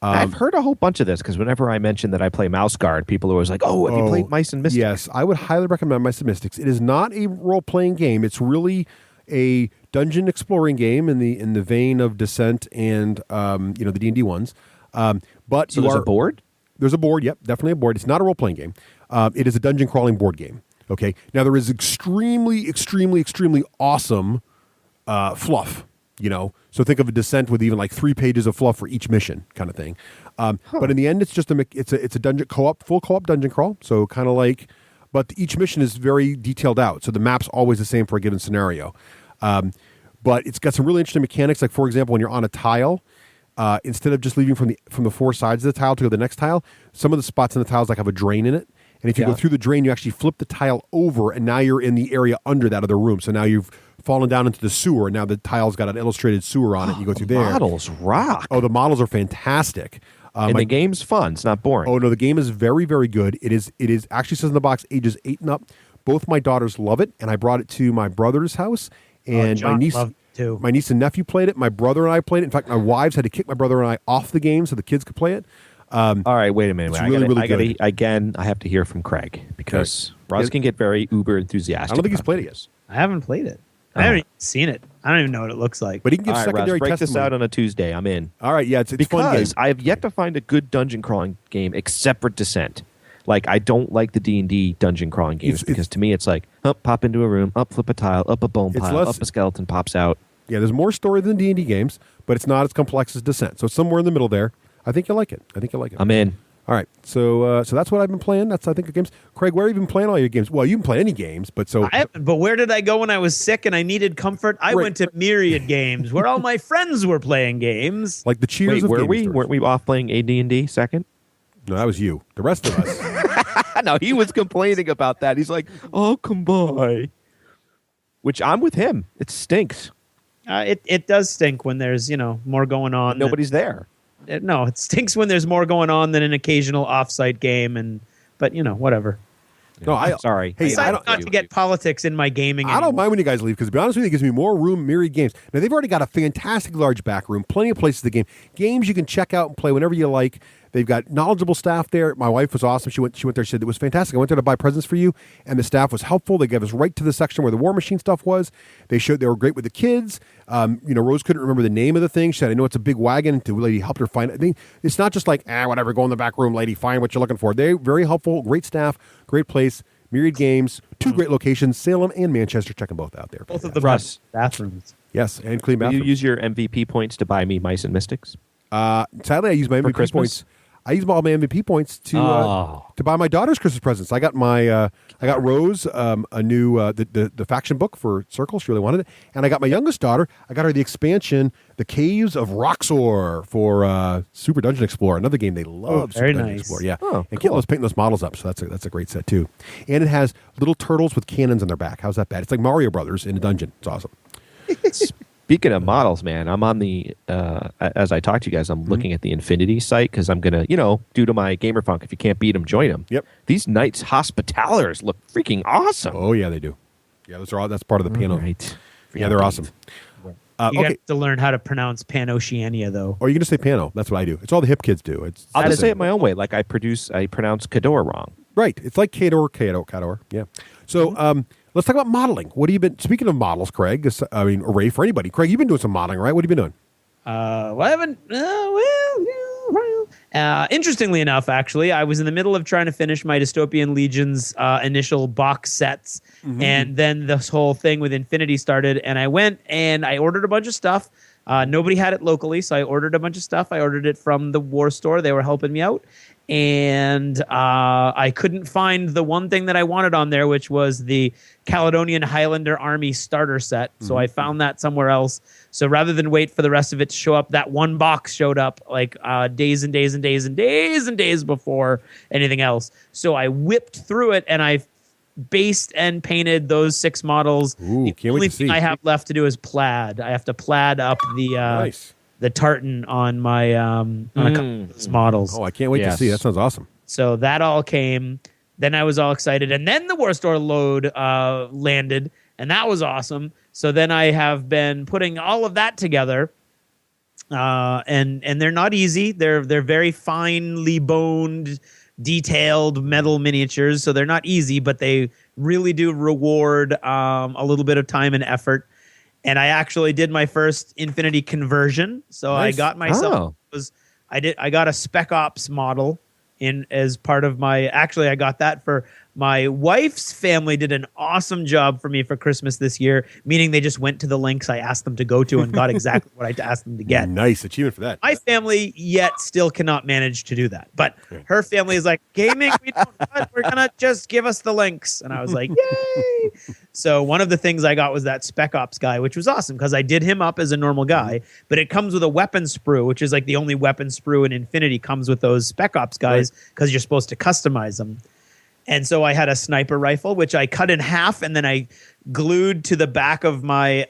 I've heard a whole bunch of this because whenever I mention that I play Mouse Guard, people are always like, "Oh, have you played Mice and Mystics?" Yes, I would highly recommend Mice and Mystics. It is not a role-playing game. It's really a dungeon exploring game in the vein of Descent and the D&D ones. But So there's a board? There's a board. Yep, definitely a board. It's not a role playing game. It is a dungeon crawling board game. Okay. Now there is extremely, extremely, extremely awesome fluff. So think of a Descent with even like 3 pages of fluff for each mission, kind of thing. But in the end, it's just it's a dungeon full co-op dungeon crawl. So kind of like, but each mission is very detailed out. So the map's always the same for a given scenario. But it's got some really interesting mechanics. Like for example, when you're on a tile, instead of just leaving from the 4 sides of the tile to the next tile, some of the spots in the tiles like have a drain in it. And if you go through the drain, you actually flip the tile over, and now you're in the area under that other room. So now you've fallen down into the sewer, and now the tile's got an illustrated sewer on it. And you go through there. Models rock. Oh, the models are fantastic. And the game's fun. It's not boring. Oh no, the game is very, very good. It is actually says in the box ages 8 and up. Both my daughters love it, and I brought it to my brother's house, and John my niece loved it too. My niece and nephew played it. My brother and I played it. In fact, my wives had to kick my brother and I off the game so the kids could play it. All right, wait a minute. It's really good. I have to hear from Craig because Ross can get very uber enthusiastic. I don't think he's played it yet. I haven't played it. I haven't even seen it. I don't even know what it looks like. But he can give All right, secondary Ross, break testimony. this out on a Tuesday. I'm in. All right, yeah, it's fun game. Because I have yet to find a good dungeon crawling game except for Descent. Like, I don't like the D&D dungeon crawling games because to me it's like, pop into a room, flip a tile, up a bone pile, up a skeleton pops out. Yeah, there's more story than D&D games, but it's not as complex as Descent. So it's somewhere in the middle there. I think you'll like it. I'm in. All right, so that's what I've been playing. That's, I think, the games. Craig, where have you been playing all your games? Well, you can play any games, but I haven't, but where did I go when I was sick and I needed comfort? I went to Myriad Games, where all my friends were playing games. Like the cheers Wait, of were game we? stores. Weren't we off playing AD&D second? No, that was you. The rest of us. No, he was complaining about that. He's like, "Oh, come by," which I'm with him. It stinks. It does stink when there's more going on. Nobody's there. No, it stinks when there's more going on than an occasional off-site game. But whatever. No, sorry. Hey, I don't not to get politics in my gaming. I don't mind when you guys leave because, to be honest with you, it gives me more room. Myriad Games. Now they've already got a fantastic large back room, plenty of places to game. Games you can check out and play whenever you like. They've got knowledgeable staff there. My wife was awesome. She went there. She said it was fantastic. I went there to buy presents for you, and the staff was helpful. They gave us right to the section where the War Machine stuff was. They were great with the kids. Rose couldn't remember the name of the thing. She said, "I know it's a big wagon." The lady helped her find it. It's not just like whatever. Go in the back room, lady. Find what you're looking for. They're very helpful. Great staff. Great place. Myriad Games. 2 great locations, Salem and Manchester. Check them both out there. Both of them Russ. have bathrooms. Yes, and clean Will bathrooms. you use your MVP points to buy me Mice and Mystics? Sadly, I use my For MVP Christmas? points. I use all my MVP points to buy my daughter's Christmas presents. I got Rose a new the faction book for Circle. She really wanted it, and I got my youngest daughter. I got her the expansion, The Caves of Roxor for Super Dungeon Explorer, another game they love. very Super Dungeon nice. Explorer, yeah. Oh, and cool. Kit loves painting those models up, so that's a great set too. And it has little turtles with cannons on their back. How's that bad? It's like Mario Brothers in a dungeon. It's awesome. Speaking of models, man, I'm on the as I talk to you guys, I'm looking at the Infinity site because I'm gonna, due to my gamer funk, if you can't beat them, join them. Yep. These Knights Hospitalers look freaking awesome. Oh yeah, they do. Yeah, that's part of the panel. Right. Yeah, they're awesome. You Okay. have to learn how to pronounce Pan-Oceania, though. Or you can just say pano. That's what I do. It's all the hip kids do. I'll just say it my own way. Like I pronounce Cador wrong. Right. It's like Cador. Yeah. So let's talk about modeling. What have you been, speaking of models, Craig, or Raef, or anybody. Craig, you've been doing some modeling, right? What have you been doing? Well, I haven't. Interestingly enough, actually, I was in the middle of trying to finish my Dystopian Legions initial box sets, and then this whole thing with Infinity started, and I went and I ordered a bunch of stuff. Nobody had it locally, so I ordered a bunch of stuff. I ordered it from the War Store. They were helping me out. And I couldn't find the one thing that I wanted on there, which was the Caledonian Highlander Army starter set. So I found that somewhere else. So rather than wait for the rest of it to show up, that one box showed up like days and days and days and days and days before anything else. So I whipped through it and I based and painted those 6 models. Ooh, The can't wait only to see. thing I have left to do is plaid. I have to plaid up the Nice. the tartan on my on a couple of those models. Oh, I can't wait to Yes. see. That sounds awesome. So that all came. Then I was all excited, and then the War Store load landed, and that was awesome. So then I have been putting all of that together, and they're not easy. They're very finely boned, detailed metal miniatures, so they're not easy, but they really do reward a little bit of time and effort. and I actually did my first Infinity conversion. So Nice. I got myself Oh. I got a Spec Ops model in as part of my. Actually, I got that for my wife's family. Did an awesome job for me for Christmas this year. Meaning they just went to the links I asked them to go to and got exactly what I asked them to get. Nice achievement for that. My family yet still cannot manage to do that, but her family is like, gaming, we don't want, we're gonna just give us the links. And I was like, yay. So one of the things I got was that Spec Ops guy, which was awesome because I did him up as a normal guy, but it comes with a weapon sprue, which is like the only weapon sprue in Infinity comes with those Spec Ops guys because you're supposed to customize them. And so I had a sniper rifle, which I cut in half and then I glued to the back of my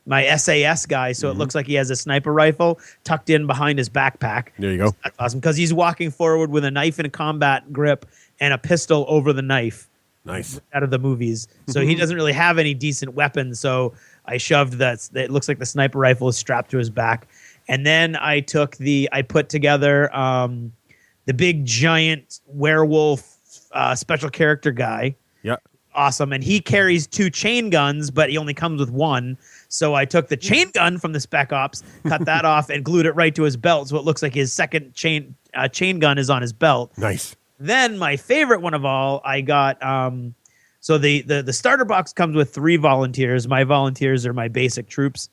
my SAS guy, so it looks like he has a sniper rifle tucked in behind his backpack. There you go. That's awesome because he's walking forward with a knife in a combat grip and a pistol over the knife. Nice. Out of the movies, so he doesn't really have any decent weapons. So I shoved that. It looks like the sniper rifle is strapped to his back, and then I put together the big giant werewolf special character guy. Yeah. Awesome. And he carries 2 chain guns, but he only comes with 1. So I took the chain gun from the Spec Ops, cut that off, and glued it right to his belt. So it looks like his second chain gun is on his belt. Nice. Then my favorite one of all, I got so the starter box comes with 3 volunteers. My volunteers are my basic troops.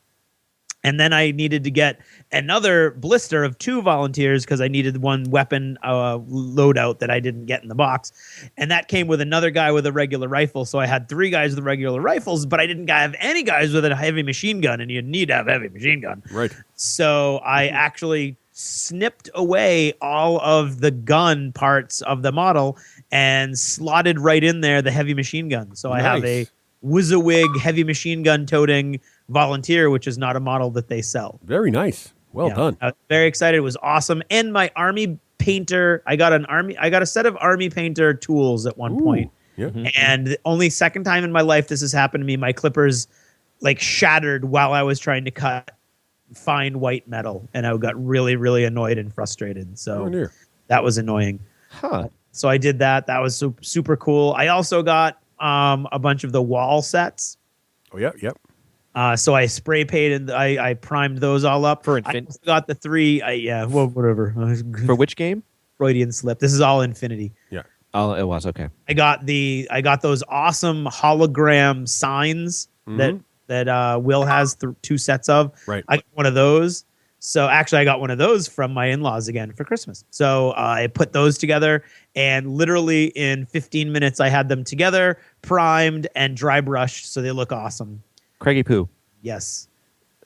And then I needed to get another blister of 2 volunteers because I needed one weapon loadout that I didn't get in the box. And that came with another guy with a regular rifle. So I had 3 guys with regular rifles, but I didn't have any guys with a heavy machine gun. And you need to have a heavy machine gun. Right. So I actually snipped away all of the gun parts of the model and slotted right in there the heavy machine gun. So I have a WYSIWYG heavy machine gun toting volunteer, which is not a model that they sell. Very nice. Well done. I was very excited. It was awesome. And my army painter, I got a set of army painter tools at one point. Yeah. And the only second time in my life this has happened to me, my clippers like shattered while I was trying to cut fine white metal, and I got really, really annoyed and frustrated. So that was annoying. Huh. So I did that. That was super cool. I also got a bunch of the wall sets. Oh, yeah. Yep. So I spray painted. I primed those all up. For I also got the 3. Whatever. For which game? Freudian slip. This is all Infinity. Yeah. Oh, it was okay. I got those awesome hologram signs that Will has 2 sets of. Right. I got one of those. So actually, I got one of those from my in-laws again for Christmas. So I put those together, and literally in 15 minutes, I had them together, primed, and dry brushed, so they look awesome. Craigie Poo. Yes.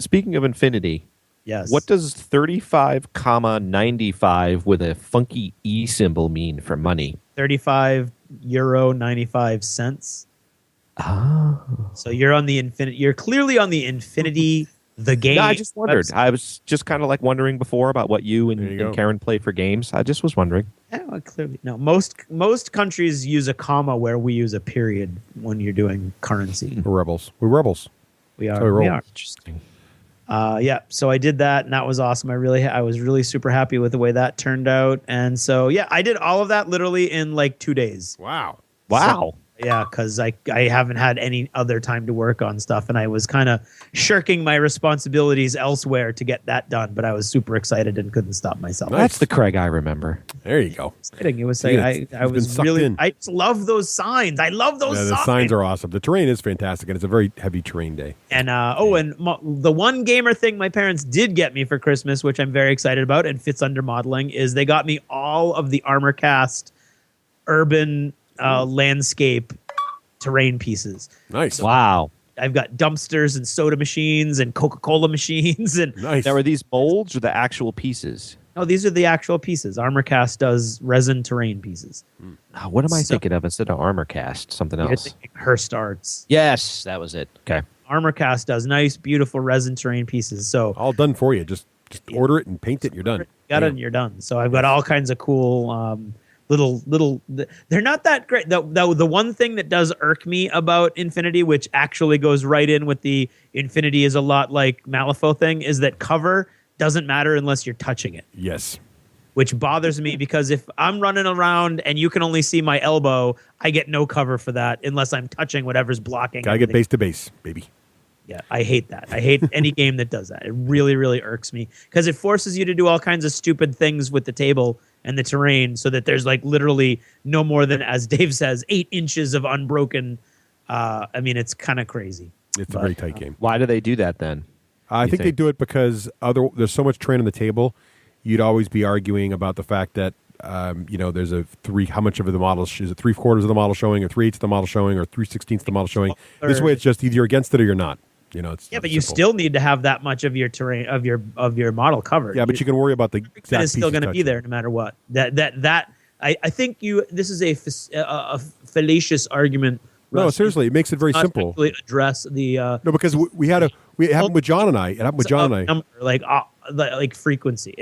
Speaking of Infinity, Yes. what does 35,95 with a funky E symbol mean for money? €35.95. Oh. So you're on the Infinity. You're clearly on the Infinity. The game. No, I just wondered. website. I was just kind of like wondering before about what you There you and go. Karen play for games. I just was wondering. Yeah, well, clearly no. Most countries use a comma where we use a period when you're doing currency. We're rebels. We're rebels. We That's are. how we roll. We are. Interesting. Yeah. So I did that, and that was awesome. I was really super happy with the way that turned out. And so yeah, I did all of that literally in like 2 days. Wow. Wow. Yeah, because I haven't had any other time to work on stuff, and I was kind of shirking my responsibilities elsewhere to get that done. But I was super excited and couldn't stop myself. Nice. That's the Craig I remember. There you go. Exciting. It was See, I it's been was sucked really in. I just love those signs. I love those Yeah, signs. the signs are awesome. The terrain is fantastic, and it's a very heavy terrain day. And the one gamer thing my parents did get me for Christmas, which I'm very excited about and fits under modeling, is they got me all of the Armor Cast urban landscape terrain pieces. Nice. Wow. I've got dumpsters and soda machines and Coca-Cola machines and Nice. Now, are these molds or the actual pieces? no, these are the actual pieces. Armor Cast does resin terrain pieces. Oh, what am I So- thinking of instead of Armor Cast? Something You're else. thinking Hearst Arts. Yes, that was it. Okay. Armor Cast does nice, beautiful resin terrain pieces. So All done for you. Just order it and paint it. You're done. got it and you're done. So I've got all kinds of cool little. They're not that great. The one thing that does irk me about Infinity, which actually goes right in with the Infinity is a lot like Malifaux thing, is that cover doesn't matter unless you're touching it, Yes. which bothers me because if I'm running around and you can only see my elbow, I get no cover for that unless I'm touching whatever's blocking. Gotta get everything. base to base, baby. Yeah, I hate that. I hate any game that does that. It really, really irks me because it forces you to do all kinds of stupid things with the table and the terrain so that there's like literally no more than, as Dave says, 8 inches of unbroken. I mean, it's kind of crazy. It's a very tight game. Why do they do that then? I think they do it because there's so much terrain on the table. You'd always be arguing about the fact that there's how much of the model is it 3/4 of the model showing, or 3/8 of the model showing, or 3/16 of the model showing. This way, it's just either you're against it or you're not. It's but you still need to have that much of your terrain of your model covered. Yeah, but you can worry about the exact is still going to be there no matter what. I think this is a fallacious argument. No, seriously, it makes it very simple. Actually address the no, because it happened with John and I. It happened with John and I. Number, like frequency.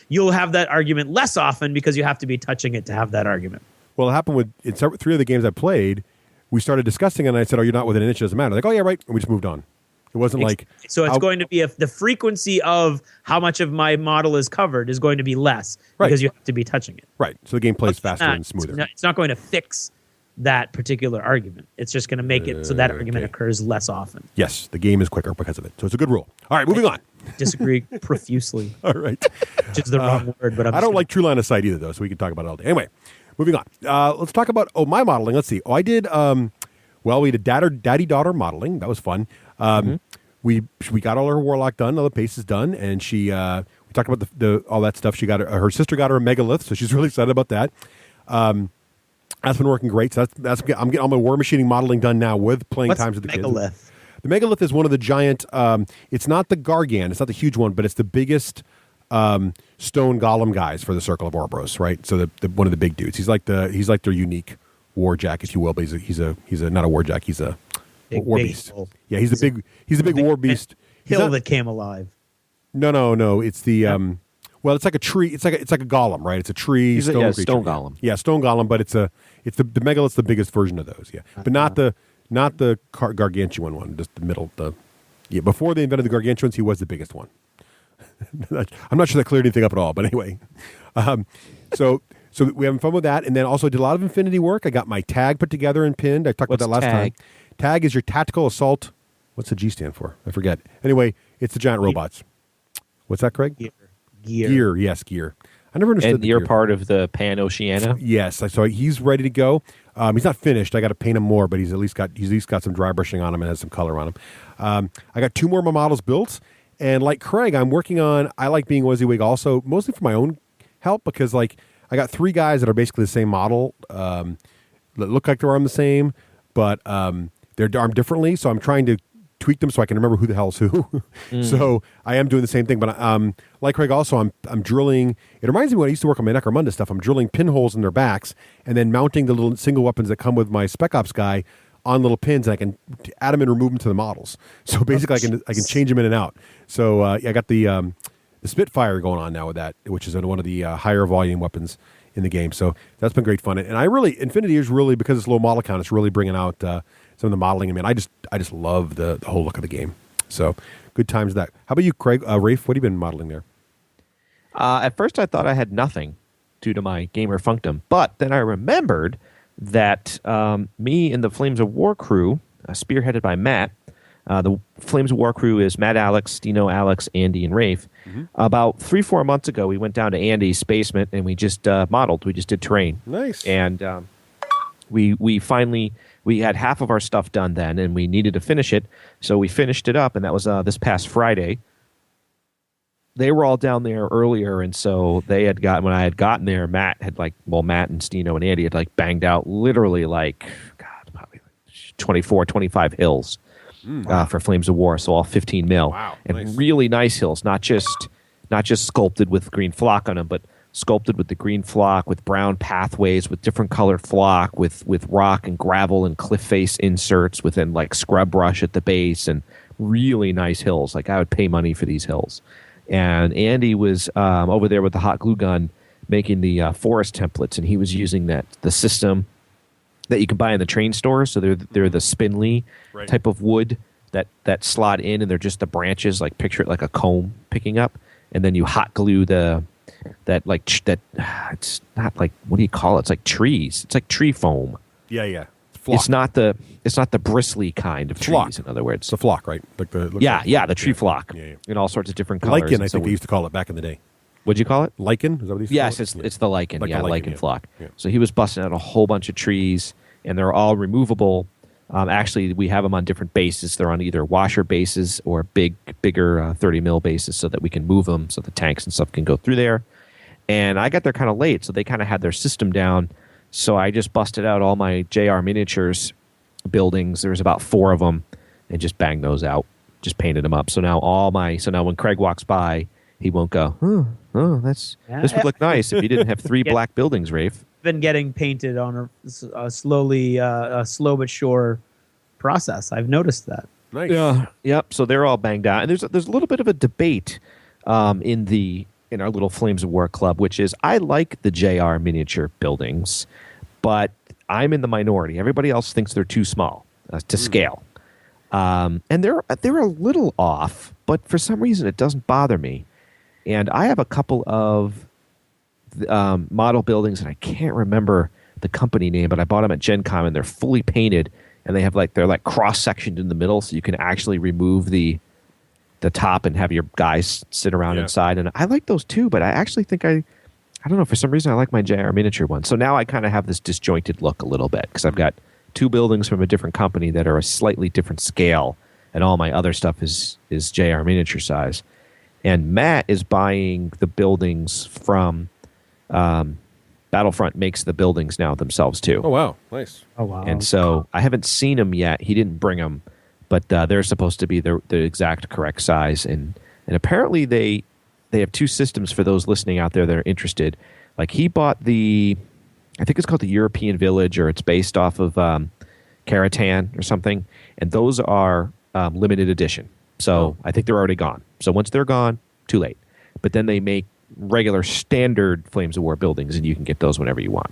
You'll have that argument less often because you have to be touching it to have that argument. Well, it happened in 3 of the games I played. We started discussing it, and I said, "Oh, you're not within an inch. It doesn't matter." Like, "Oh, yeah, right." And we just moved on. It wasn't like so. It's going to be the frequency of how much of my model is covered is going to be less because you have to be touching it. Right. So the game plays faster and smoother. It's not going to fix that particular argument. It's just going to make it so that argument occurs less often. Yes, the game is quicker because of it. So it's a good rule. All right, moving on. Disagree profusely. All right. Which is the wrong word, but I don't like true line of sight either, though, so we can talk about it all day. Anyway, moving on. Let's talk about my modeling. Let's see. I did. We did daddy-daughter modeling. That was fun. We got all her warlock done, all the paces done, and we talked about the all that stuff. She got her sister got her a megalith, so she's really excited about that. That's been working great. So I'm getting all my war machining modeling done now with playing times with the megalith? Kids. The megalith is one of the giant. It's not the Gargan. It's not the huge one, but it's the biggest stone golem guys for the Circle of Orboros, right? So the one of the big dudes. He's like their unique warjack, if you will. But he's a not a warjack. He's a war beast. Yeah, he's the big war beast. Hill that came alive. No. It's the well, it's like a tree. It's like a golem, right? It's a tree stone creature. Stone golem. Yeah, stone golem, but it's the megalith's the biggest version of those. Yeah, but not the gargantuan one. Just the middle. Before they invented the gargantuans, he was the biggest one. I'm not sure that cleared anything up at all, but anyway. So we having fun with that, and then also did a lot of Infinity work. I got my tag put together and pinned. I talked about that last time. Tag is your tactical assault. What's the G stand for? I forget. Anyway, it's the giant robots. What's that, Craig? Gear. Yes, gear. I never understood. And you're part of the Pan Oceania? Yes. So he's ready to go. He's not finished. I got to paint him more, but he's at least got some dry brushing on him and has some color on him. I got 2 more of my models built, and like Craig, I'm working on. I like being WYSIWYG also, mostly for my own help because I got 3 guys that are basically the same model. That look like they're armed the same, but they're armed differently. So I'm trying to tweak them so I can remember who the hell's who. So I am doing the same thing, but like Craig also, I'm drilling. It reminds me when I used to work on my Necromunda stuff. I'm drilling pinholes in their backs and then mounting the little single weapons that come with my Spec Ops guy on little pins, and I can add them and remove them to the models. So basically, I can change them in and out. So I got the Spitfire going on now with that, which is one of the higher volume weapons in the game. So that's been great fun. And Infinity is really, because it's low model count, it's really bringing out some of the modeling. I mean, I just love the whole look of the game. So good times that. How about you, Craig? Raef, what have you been modeling there? At first, I thought I had nothing due to my gamer functum, but then I remembered that me and the Flames of War crew, spearheaded by Matt, the Flames of War crew is Matt, Alex, Dino, Alex, Andy, and Raef. About 3-4 months ago, we went down to Andy's basement and we just modeled. We just did terrain. Nice. And we finally. We had half of our stuff done then, and we needed to finish it, so we finished it up, and that was this past Friday. They were all down there earlier, and so when I had gotten there, Matt and Stino and Andy had banged out literally probably 24, 25 hills for Flames of War, so all 15 mil. Wow, and nice. Really nice hills, not just sculpted with green flock on them, but sculpted with the green flock, with brown pathways, with different colored flock, with rock and gravel and cliff face inserts, within scrub brush at the base, and really nice hills. I would pay money for these hills. And Andy was over there with the hot glue gun making the forest templates, and he was using the system that you can buy in the train stores. So they're the spindly type of wood that slot in, and they're just the branches, picture it like a comb picking up, and then you hot glue it's not what do you call it? It's like trees. It's like tree foam. Yeah. Flock. It's not the bristly kind of Flock. trees. In other words, It's a flock, right? Like the the tree flock Yeah, yeah. in all sorts of different colors. lichen. I And so think they used to call it back in the day. what'd you call it? Lichen? Is that what they used to Yes, call it? it's the lichen. Like Yeah, the lichen, lichen yeah. flock. Yeah. So he was busting out a whole bunch of trees, and they're all removable. Actually, we have them on different bases. They're on either washer bases or bigger 30 mil bases, so that we can move them, so the tanks and stuff can go through there. And I got there kind of late, so they kind of had their system down. So I just busted out all my JR miniatures buildings. There was about 4 of them, and just banged those out. Just painted them up. So now when Craig walks by, he won't go, this would look nice if you didn't have 3 black buildings, Raef. Been getting painted on a slow but sure process. I've noticed that. Nice. Yeah. Yep. So they're all banged out, and there's a little bit of a debate in our little Flames of War club, which is I like the JR miniature buildings, but I'm in the minority. Everybody else thinks they're too small to scale, and they're a little off, but for some reason it doesn't bother me. And I have a couple of model buildings, and I can't remember the company name, but I bought them at Gen Con, and they're fully painted, and they're cross-sectioned in the middle, so you can actually remove the top and have your guys sit around inside. And I like those too, but I actually think I don't know, for some reason I like my JR miniature one. So now I kind of have this disjointed look a little bit, because I've got 2 buildings from a different company that are a slightly different scale, and all my other stuff is JR miniature size. And Matt is buying the buildings from Battlefront makes the buildings now themselves too. Oh, wow. Nice. Oh wow! And so I haven't seen them yet. He didn't bring them, but they're supposed to be the exact correct size. And apparently they have 2 systems for those listening out there that are interested. Like he bought I think it's called the European Village, or it's based off of Caratan or something. And those are limited edition. So I think they're already gone. So once they're gone, too late. But then they make regular standard Flames of War buildings, and you can get those whenever you want.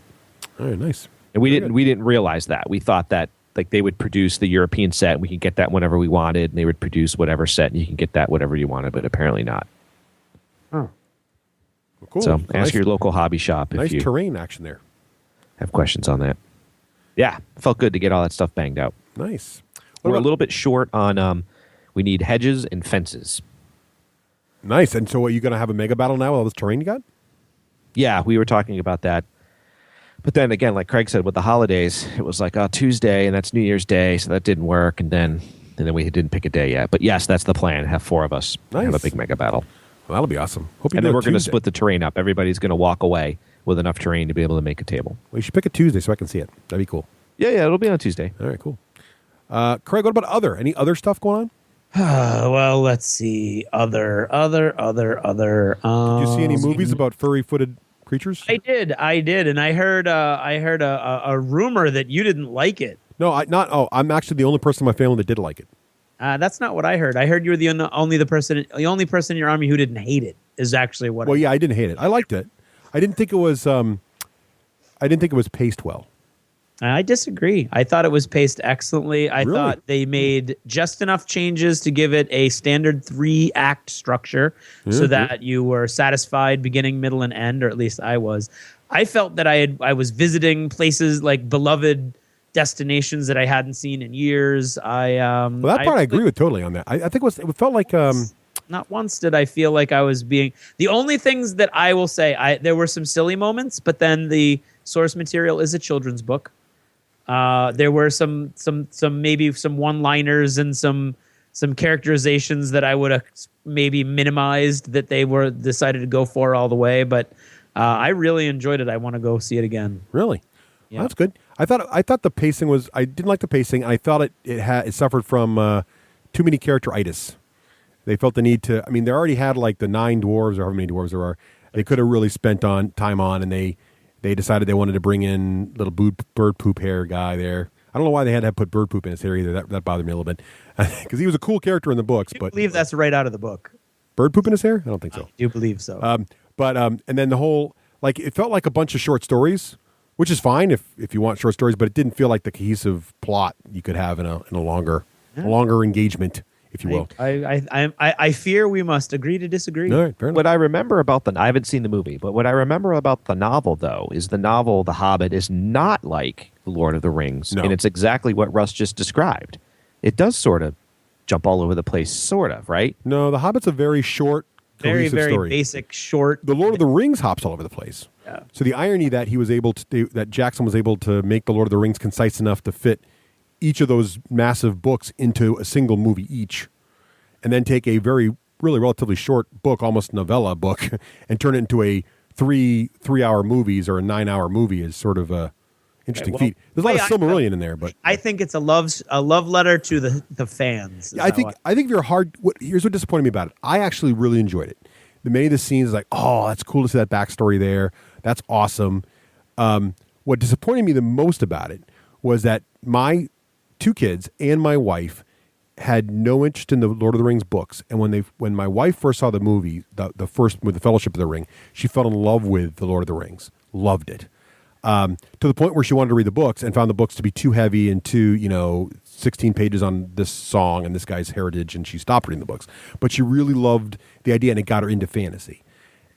All right, nice. And we didn't realize that. We thought that like they would produce the European set, and we could get that whenever we wanted, and they would produce whatever set, and you can get that whatever you wanted, but apparently not. Oh. Well, cool. So Nice- ask your local hobby shop if nice you terrain action there. have questions on that. Yeah, felt good to get all that stuff banged out. Nice. What We're a about- little bit short on we need hedges and fences. Nice. And so, are you going to have a mega battle now with all this terrain you got? Yeah, we were talking about that. But then again, like Craig said, with the holidays, it was like Tuesday, and that's New Year's Day, so that didn't work. And then we didn't pick a day yet. But yes, that's the plan. Have 4 of us have a Nice. big mega battle. Well, that'll be awesome. Hope you And do then it we're going to Tuesday. split the terrain up. Everybody's going to walk away with enough terrain to be able to make a table. Well, you should pick a Tuesday so I can see it. That'd be cool. Yeah, it'll be on Tuesday. All right, cool. Craig, what about any other stuff going on? Well, let's see. Other. Did you see any movies about furry-footed creatures? I did, and I heard a rumor that you didn't like it. No, I'm actually the only person in my family that did like it. That's not what I heard. I heard you were the only person in your army who didn't hate it. Is actually what. Well, yeah, I didn't hate it. I liked it. I didn't think it was. I didn't think it was paced well. I disagree. I thought it was paced excellently. I Really? thought they made just enough changes to give it a standard 3-act structure so that you were satisfied beginning, middle, and end, or at least I was. I felt that I was visiting places like beloved destinations that I hadn't seen in years. Well, that part I agree with totally on that. I think it felt like. Not once did I feel like I was being the only things that I will say. There were some silly moments, but then the source material is a children's book. There were some maybe some one-liners and some characterizations that I would have maybe minimized that they were decided to go for all the way. But I really enjoyed it. I want to go see it again. Really? Yeah. Well, that's good. I thought the pacing was. I didn't like the pacing. I thought it suffered from too many characteritis. They felt the need to. I mean, they already had like the 9 dwarves or however many dwarves there are. They could have really spent time on, and they decided they wanted to bring in little bird poop hair guy there. I don't know why they had to put bird poop in his hair either. That bothered me a little bit because he was a cool character in the books. I But believe that's right out of the book. bird poop in his hair? I don't think so. I do believe so. And then the whole it felt like a bunch of short stories, which is fine if you want short stories, but it didn't feel like the cohesive plot you could have in a longer engagement if you will. I fear we must agree to disagree. All right, fair enough. What I remember about I haven't seen the movie, but what I remember about the novel, though, is the novel The Hobbit is not like The Lord of the Rings, No. and it's exactly what Russ just described. It does sort of jump all over the place, sort of, right? No, The Hobbit's a very short, Very, cohesive very story. basic, short. The Lord of the Rings hops all over the place. Yeah. So the irony that he was able to do, that Jackson was able to make the Lord of the Rings concise enough to fit each of those massive books into a single movie each, and then take a really relatively short book, almost novella book, and turn it into a three-hour movies or a 9-hour movie is sort of a interesting feat. There's a lot of Silmarillion in there, but I think it's a love letter to the fans. I think if you're here's what disappointed me about it. I actually really enjoyed it. Many of the scenes, like, oh, that's cool to see that backstory there. That's awesome. What disappointed me the most about it was that my 2 kids and my wife had no interest in the Lord of the Rings books, and when my wife first saw the movie, the first with the Fellowship of the Ring, she fell in love with the Lord of the Rings, loved it, to the point where she wanted to read the books and found the books to be too heavy and too 16 pages on this song and this guy's heritage, and she stopped reading the books. But she really loved the idea, and it got her into fantasy.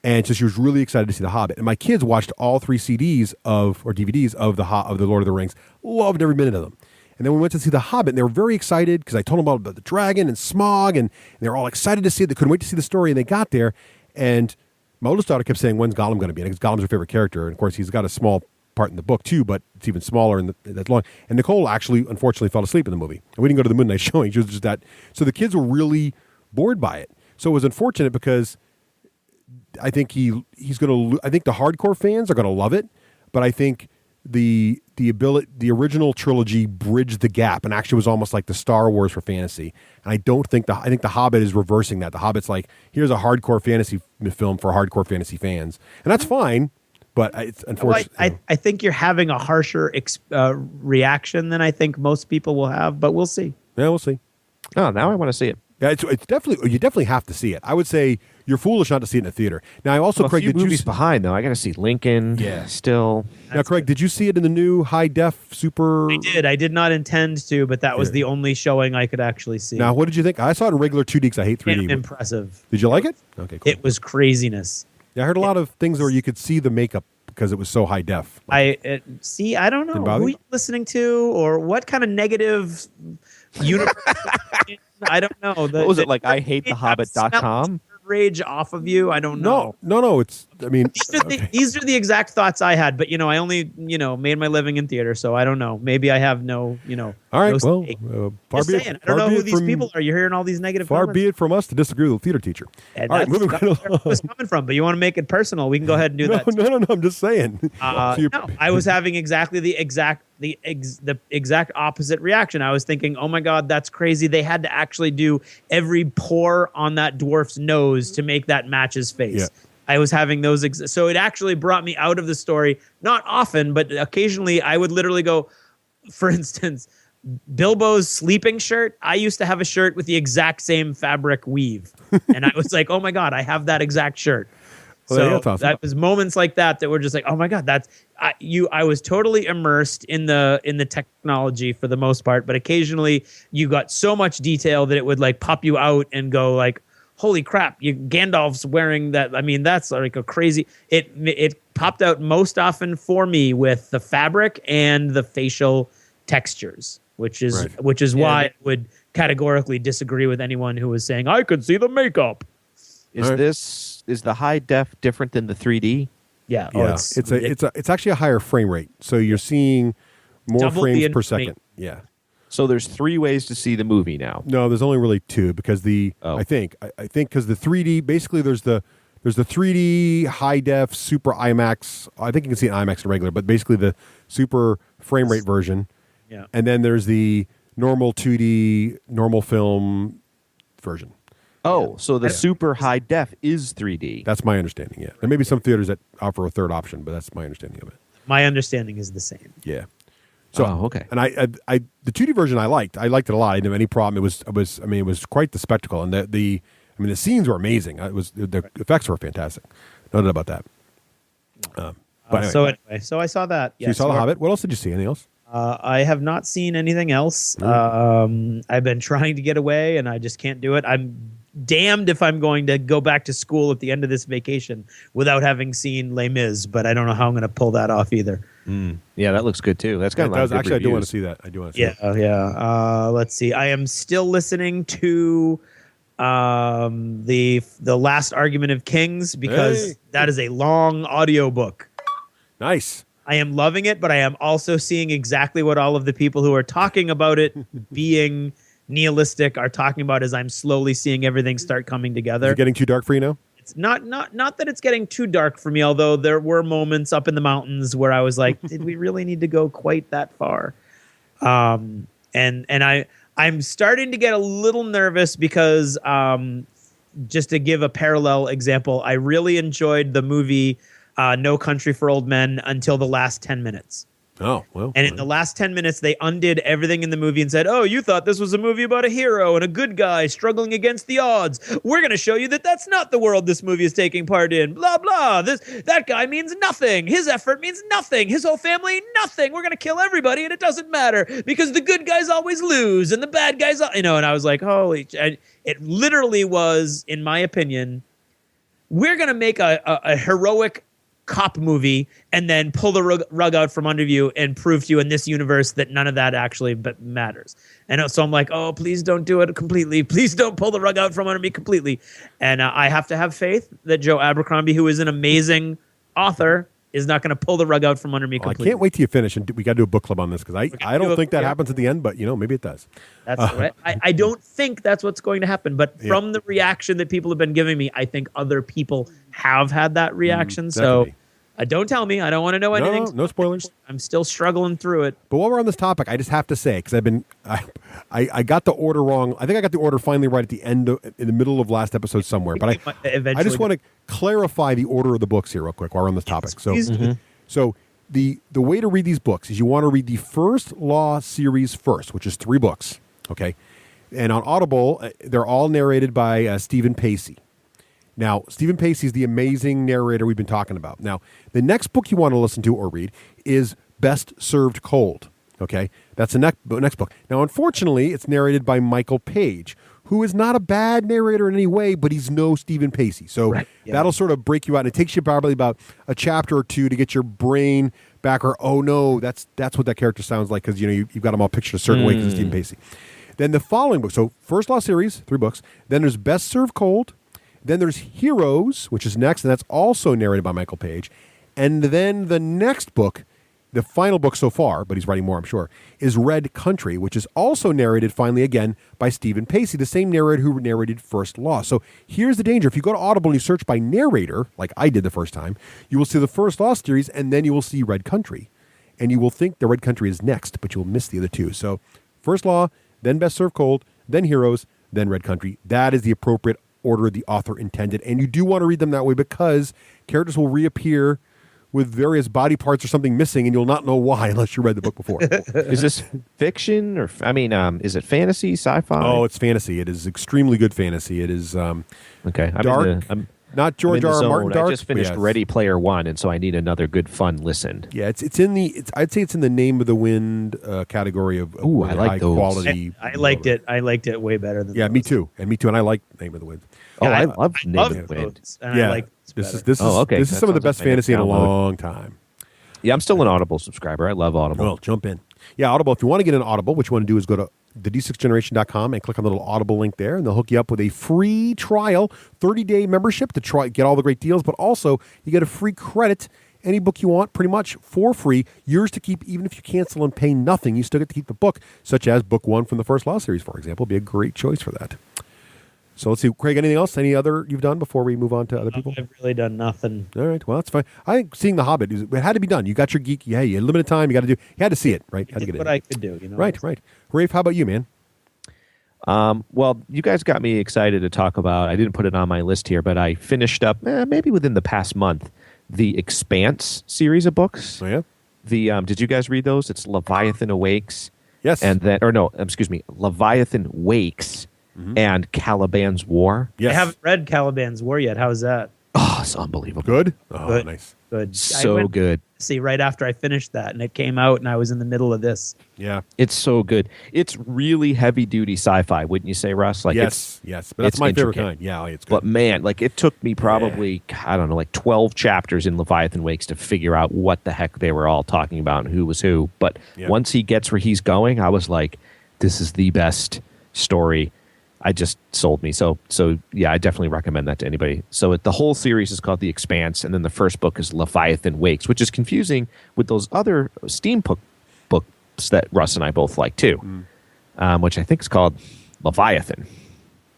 And so she was really excited to see The Hobbit. And my kids watched all 3 CDs or DVDs of the Lord of the Rings, loved every minute of them. And then we went to see The Hobbit, and they were very excited because I told them about the dragon and Smaug, and they were all excited to see it. They couldn't wait to see the story, and they got there. And my oldest daughter kept saying, "When's Gollum going to be?" Because Gollum's her favorite character, and of course he's got a small part in the book too, but it's even smaller and that's long. And Nicole actually, unfortunately, fell asleep in the movie, and we didn't go to the midnight showing. She was just that. So the kids were really bored by it. So it was unfortunate because I think he's going to. I think the hardcore fans are going to love it, but I think the original trilogy bridged the gap and actually was almost like the Star Wars for fantasy. And I think the Hobbit is reversing that. The Hobbit's like, here's a hardcore fantasy film for hardcore fantasy fans, and that's fine. But it's unfortunate. I think you're having a harsher reaction than I think most people will have, but we'll see. Yeah, we'll see. Oh, now I want to see it. Yeah, it's definitely, you definitely have to see it. I would say you're foolish not to see it in a theater. Now, I also, Well, Craig, a few did you movies behind though. I got to see Lincoln. Yeah. Still. Now, Craig, did you see it in the new high def super? I did. I did not intend to, but that was the only showing I could actually see. Now, what did you think? I saw it in regular 2D because I hate 3D. Impressive. Did you like it? Okay, cool. It was craziness. Yeah, I heard a lot of things where you could see the makeup because it was so high def. I don't know Didn't bother who you? you're listening to or what kind of negative universe. I don't know. What was it like? I hate thehobbit.com. Rage off of you. I don't know. No. It's. I mean, These are the exact thoughts I had, but I only made my living in theater, so I don't know. Maybe I have no all right. no Well, stake. far Just be saying, it. I don't know far be who it these from- people are. You're hearing all these negative. Far comments. be it from us to disagree with the theater teacher. And All right, moving that's right where it was coming from, but you want to make it personal. We can go ahead and do that. No. I'm just saying. So you're- No, I was having exactly the exact opposite reaction. I was thinking, oh my God, that's crazy. They had to actually do every pore on that dwarf's nose to make that match his face. Yeah. I was having those. So it actually brought me out of the story. Not often, but occasionally I would literally go, for instance, Bilbo's sleeping shirt. I used to have a shirt with the exact same fabric weave. And I was like, oh my God, I have that exact shirt. Well, So that's awesome. that was moments like that were just like, oh my God, I was totally immersed in the technology for the most part, but occasionally you got so much detail that it would like pop you out and go like, holy crap, Gandalf's wearing that. I mean, that's like a crazy. It popped out most often for me with the fabric and the facial textures, which is why I would categorically disagree with anyone who was saying I could see the makeup. Is the high def different than the 3D? Yeah, Yeah, it's actually a higher frame rate, so you're seeing more Double frames the per information. second. Yeah. So there's 3 ways to see the movie now. No, there's only really 2 because I think because the 3D basically there's the 3D high def super IMAX. I think you can see an IMAX and regular, but basically the super frame rate version. Yeah. And then there's the normal 2D normal film version. Oh, so the super high def is 3D. That's my understanding. Yeah. There may be some theaters that offer a third option, but that's my understanding of it. My understanding is the same. Yeah. So okay. And I the 2D version I liked it a lot. I didn't have any problem. It was quite the spectacle, and the scenes were amazing. The effects were fantastic. No doubt about that. But anyway. So I saw that. So you saw The Hobbit. What else did you see? Anything else? I have not seen anything else. I've been trying to get away, and I just can't do it. I'm damned if I'm going to go back to school at the end of this vacation without having seen Les Mis, but I don't know how I'm going to pull that off either. Yeah, that looks good too. That's got a lot of good actually. I do want to reviews. see that. I do want to see that. Yeah. Let's see. I am still listening to the Last Argument of Kings because that is a long audiobook. Nice. I am loving it, but I am also seeing exactly what all of the people who are talking about it being nihilistic are talking about as I'm slowly seeing everything start coming together. Is it getting too dark for you now? It's not that it's getting too dark for me, although there were moments up in the mountains where I was like, did we really need to go quite that far? And I'm starting to get a little nervous because just to give a parallel example, I really enjoyed the movie No Country for Old Men until the last 10 minutes. Oh, well. And in the last 10 minutes, they undid everything in the movie and said, oh, you thought this was a movie about a hero and a good guy struggling against the odds. We're going to show you that that's not the world this movie is taking part in. Blah, blah. That guy means nothing. His effort means nothing. His whole family, nothing. We're going to kill everybody, and it doesn't matter because the good guys always lose and the bad guys, and I was like, holy, it literally was, in my opinion, we're going to make a heroic cop movie and then pull the rug out from under you and prove to you in this universe that none of that actually matters. And so I'm like, oh, please don't do it completely. Please don't pull the rug out from under me completely. And I have to have faith that Joe Abercrombie, who is an amazing author, is not going to pull the rug out from under me completely. I can't wait till you finish, and we got to do a book club on this because I don't think that happens at the end, but maybe it does. That's right. I don't think that's what's going to happen, but from the reaction that people have been giving me, I think other people have had that reaction. So don't tell me. I don't want to know anything. No spoilers. I'm still struggling through it. But while we're on this topic, I just have to say, because I got the order wrong. I think I got the order finally right at the end, in the middle of last episode somewhere. But I just want to clarify the order of the books here real quick while we're on this topic. So the way to read these books is you want to read the First Law series first, which is 3 books. Okay. And on Audible, they're all narrated by Stephen Pacey. Now, Stephen Pacey is the amazing narrator we've been talking about. Now, the next book you want to listen to or read is Best Served Cold. Okay, that's the next book. Now, unfortunately, it's narrated by Michael Page, who is not a bad narrator in any way, but he's no Stephen Pacey. So that'll sort of break you out. And it takes you probably about a chapter or 2 to get your brain back. Or oh no, that's what that character sounds like because you've got them all pictured a certain way because it's Stephen Pacey. Then the following book. So First Law series, 3 books. Then there's Best Served Cold. Then there's Heroes, which is next, and that's also narrated by Michael Page. And then the next book, the final book so far, but he's writing more, I'm sure, is Red Country, which is also narrated, finally, again, by Stephen Pacey, the same narrator who narrated First Law. So here's the danger. If you go to Audible and you search by narrator, like I did the first time, you will see the First Law series, and then you will see Red Country. And you will think the Red Country is next, but you'll miss the other 2. So First Law, then Best Served Cold, then Heroes, then Red Country. That is the appropriate order the author intended, and you do want to read them that way because characters will reappear with various body parts or something missing, and you'll not know why unless you read the book before. Is this fiction or is it fantasy, sci-fi? Oh, it's fantasy. It is extremely good fantasy. It is okay. Dark. Not George R. R. Martin dark. I just finished Ready Player One, and so I need another good, fun listen. Yeah, I'd say it's in the Name of the Wind category of Ooh, I like high those. quality. I liked it. I liked it way better than me too. And I like Name of the Wind. Yeah, I love Name of the Wind. And I like this is that some of the best like my fantasy in a download. long time. Yeah, I'm still an Audible subscriber. I love Audible. Well, jump in. Yeah, Audible. If you want to get an Audible, what you want to do is go to the d6generation.com and click on the little Audible link there, and they'll hook you up with a free trial, 30-day membership to get all the great deals, but also you get a free credit. Any book you want, pretty much for free, yours to keep. Even if you cancel and pay nothing, you still get to keep the book, such as book 1 from the First Law series, for example. Be a great choice for that. So let's see, Craig, anything else? Any other you've done before we move on to other people? I've really done nothing. All right, well, that's fine. I think seeing The Hobbit, it had to be done. You got your geek. Yeah, you had limited time. You had to see it, right? Had to get what it. I could do, Right. Raef, how about you, man? Well, you guys got me excited to talk about. I didn't put it on my list here, but I finished up maybe within the past month the Expanse series of books. Oh yeah. Did you guys read those? It's Leviathan Awakes. Yes. And then, Leviathan Wakes and Caliban's War. Yes. I haven't read Caliban's War yet. How's that? Oh, it's unbelievable. Good? Oh, Good. nice. Good. So good. See, right after I finished that, and it came out, and I was in the middle of this. Yeah. It's so good. It's really heavy duty sci-fi, wouldn't you say, Russ? Like Yes. But that's it's my favorite intricate. kind. Yeah, it's good. But man, like it took me probably, I don't know, like 12 chapters in Leviathan Wakes to figure out what the heck they were all talking about and who was who. But once he gets where he's going, I was like, this is the best story. I just sold me. So yeah, I definitely recommend that to anybody. So the whole series is called The Expanse, and then the first book is Leviathan Wakes, which is confusing with those other steampunk books that Russ and I both like too, which I think is called Leviathan.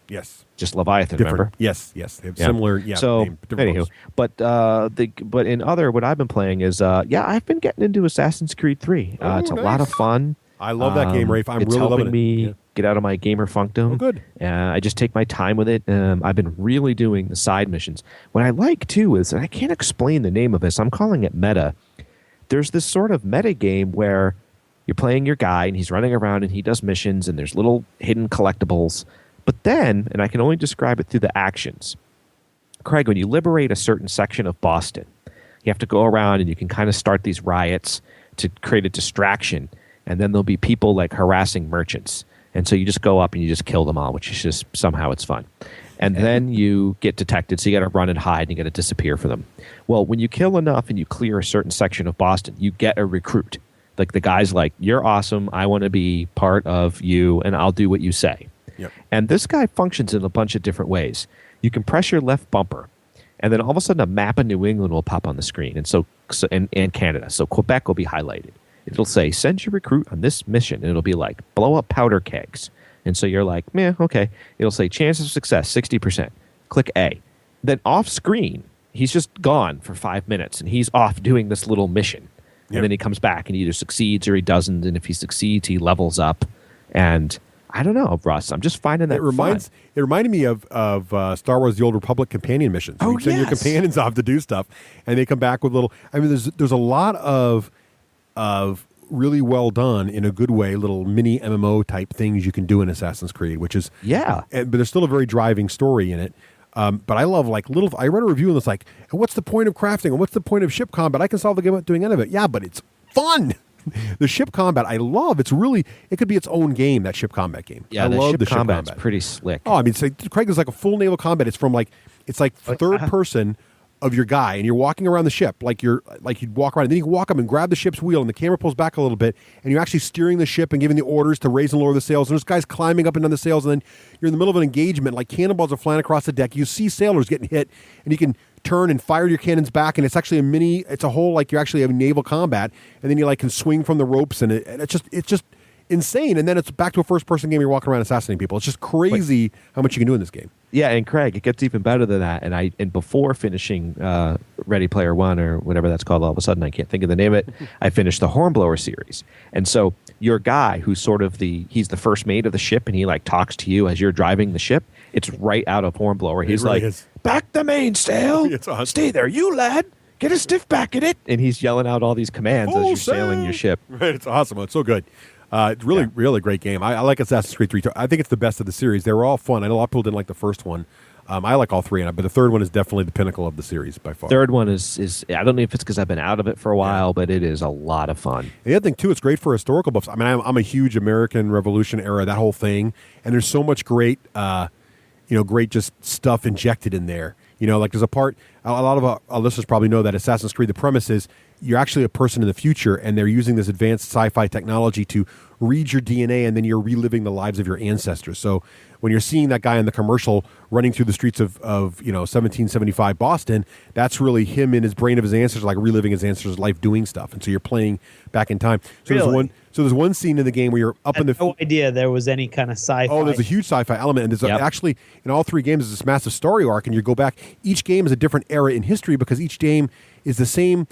Yes. Just Leviathan, Different. remember? Yes. They have similar. Yeah. So name, different anywho, books. but in other, what I've been playing is I've been getting into Assassin's Creed 3. It's a lot of fun. I love that game, Raef. I'm it's really helping loving it. me Yeah. get out of my gamer functum. Oh, good. I just take my time with it. I've been really doing the side missions. What I like too is, and I can't explain the name of this, I'm calling it meta. There's this sort of meta game where you're playing your guy and he's running around and he does missions and there's little hidden collectibles. But then, and I can only describe it through the actions, Craig, when you liberate a certain section of Boston, you have to go around and you can kind of start these riots to create a distraction. And then there'll be people like harassing merchants. And so you just go up and you just kill them all, which is just somehow it's fun. And then you get detected, so you got to run and hide and you got to disappear for them. Well, when you kill enough and you clear a certain section of Boston, you get a recruit. Like the guy's like, you're awesome. I want to be part of you and I'll do what you say. Yep. And this guy functions in a bunch of different ways. You can press your left bumper, and then all of a sudden a map of New England will pop on the screen, and Canada. So Quebec will be highlighted. It'll say, send your recruit on this mission, and it'll be like, blow up powder kegs. And so you're like, meh, okay. It'll say, chance of success, 60%. Click A. Then off screen, he's just gone for 5 minutes, and he's off doing this little mission. Yep. And then he comes back, and he either succeeds or he doesn't, and if he succeeds, he levels up. And I don't know, Russ. I'm just finding that It reminded me of Star Wars: The Old Republic companion missions. Oh, You send your yes. companions off to do stuff, and they come back with little. I mean, there's a lot of really well done in a good way, little mini MMO type things you can do in Assassin's Creed, which is but there's still a very driving story in it. But I love like little. I read a review and it's like, and what's the point of crafting? And what's the point of ship combat? I can solve the game without doing any of it. Yeah, but it's fun. The ship combat I love. It could be its own game. That ship combat game. Yeah, I the love ship the ship combat's combat. pretty slick. Oh, I mean, Craig is like a full naval combat. It's from it's like third person of your guy, and you're walking around the ship like you'd walk around. And then you can walk up and grab the ship's wheel, and the camera pulls back a little bit, and you're actually steering the ship and giving the orders to raise and lower the sails. And there's guys climbing up and down the sails, and then you're in the middle of an engagement, like cannonballs are flying across the deck. You see sailors getting hit, and you can turn and fire your cannons back, and it's actually it's a whole like you're actually having naval combat, and then you like can swing from the ropes, and it's just insane. And then it's back to a first person game. You're walking around assassinating people. It's just crazy how much you can do in this game. Yeah, and Craig, it gets even better than that. And before finishing Ready Player One or whatever that's called, all of a sudden I can't think of the name of it. I finished the Hornblower series, and so your guy, who's sort of he's the first mate of the ship, and he like talks to you as you're driving the ship. It's right out of Hornblower. He's really like, is. "Back the mainsail, It's awesome. stay there, you lad, get a stiff back in it," and he's yelling out all these commands as you're sailing your ship. Right, it's awesome. It's so good. It's really great game. I like Assassin's Creed 3 too. I think it's the best of the series. They were all fun. I know a lot of people didn't like the first one. I like all three, but the third one is definitely the pinnacle of the series by far. Third one is I don't know if it's because I've been out of it for a while, but it is a lot of fun. The other thing too, it's great for historical buffs. I mean, I'm a huge American Revolution era, that whole thing, and there's so much great, great just stuff injected in there. Like there's a part. A lot of our listeners probably know that Assassin's Creed. The premise is you're actually a person in the future, and they're using this advanced sci-fi technology to read your DNA, and then you're reliving the lives of your ancestors. So when you're seeing that guy in the commercial running through the streets of 1775 Boston, that's really him in his brain of his ancestors, like reliving his ancestors' life doing stuff. And so you're playing back in time. So Really? there's one scene in the game where you're up in the no idea there was any kind of sci-fi. Oh, there's a huge sci-fi element, and there's actually in all three games there's this massive story arc, and you go back. Each game is a different era in history because each game is the same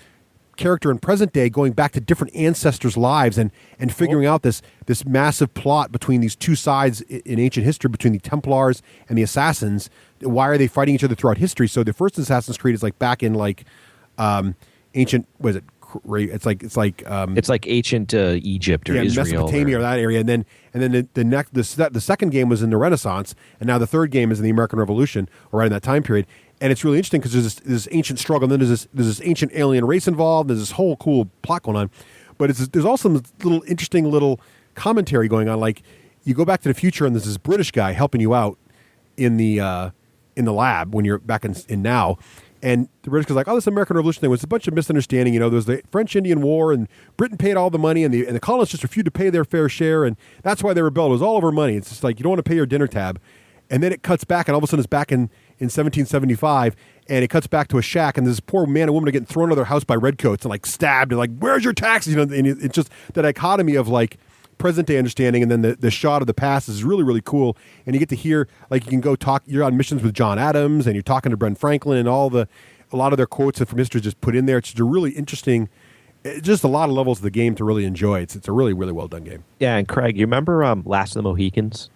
character in present day going back to different ancestors' lives and figuring out this massive plot between these two sides in ancient history, between the Templars and the Assassins. Why are they fighting each other throughout history? So the first Assassin's Creed is like back in like ancient, what is it? It's like ancient Egypt or Israel, Mesopotamia or that area, and then the second game was in the Renaissance, and now the third game is in the American Revolution, or right in that time period. And it's really interesting because there's this ancient struggle, and then there's this ancient alien race involved. There's this whole cool plot going on. But there's also some little interesting little commentary going on. Like, you go back to the future, and there's this British guy helping you out in the lab when you're back in now. And the British guy's like, oh, this American Revolution thing was a bunch of misunderstanding. There was the French-Indian War, and Britain paid all the money, and the colonists just refused to pay their fair share, and that's why they rebelled. It was all over money. It's just like, you don't want to pay your dinner tab. And then it cuts back, and all of a sudden it's back in 1775, and it cuts back to a shack, and this poor man and woman are getting thrown out of their house by redcoats and like stabbed, and like, where's your taxes? And it's just the dichotomy of like present day understanding, and then the shot of the past is really, really cool. And you get to hear, like, you can go talk, you're on missions with John Adams, and you're talking to Ben Franklin, and a lot of their quotes from history just put in there. It's just a really interesting, just a lot of levels of the game to really enjoy. It's a really, really well done game. Yeah, and Craig, you remember Last of the Mohicans?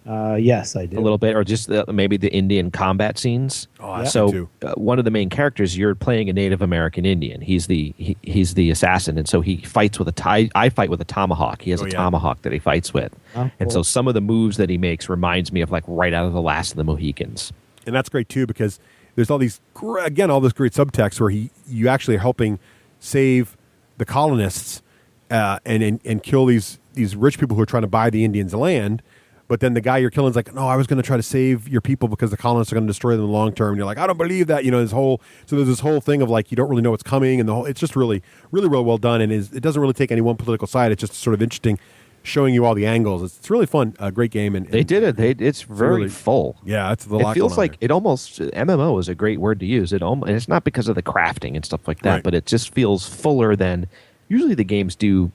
Yes, I do. A little bit, or just maybe the Indian combat scenes. Oh, that's so too. One of the main characters, you're playing a Native American Indian. He's the assassin, and so he fights with I fight with a tomahawk. He has a tomahawk that he fights with, and so some of the moves that he makes reminds me of like right out of the Last of the Mohicans. And that's great too, because there's all this great subtext where you actually are helping save the colonists and kill these rich people who are trying to buy the Indians' land. But then the guy you're killing is like, no, I was going to try to save your people because the colonists are going to destroy them in the long term. And you're like, I don't believe that. So there's this whole thing of like, you don't really know what's coming, and it's just really, really, really well done. And it doesn't really take any one political side. It's just sort of interesting, showing you all the angles. It's really fun, a great game. And they did it. It's very really full. Yeah, it's a lot. It feels like it almost MMO is a great word to use. And it's not because of the crafting and stuff like that, right. But it just feels fuller than usually the games do.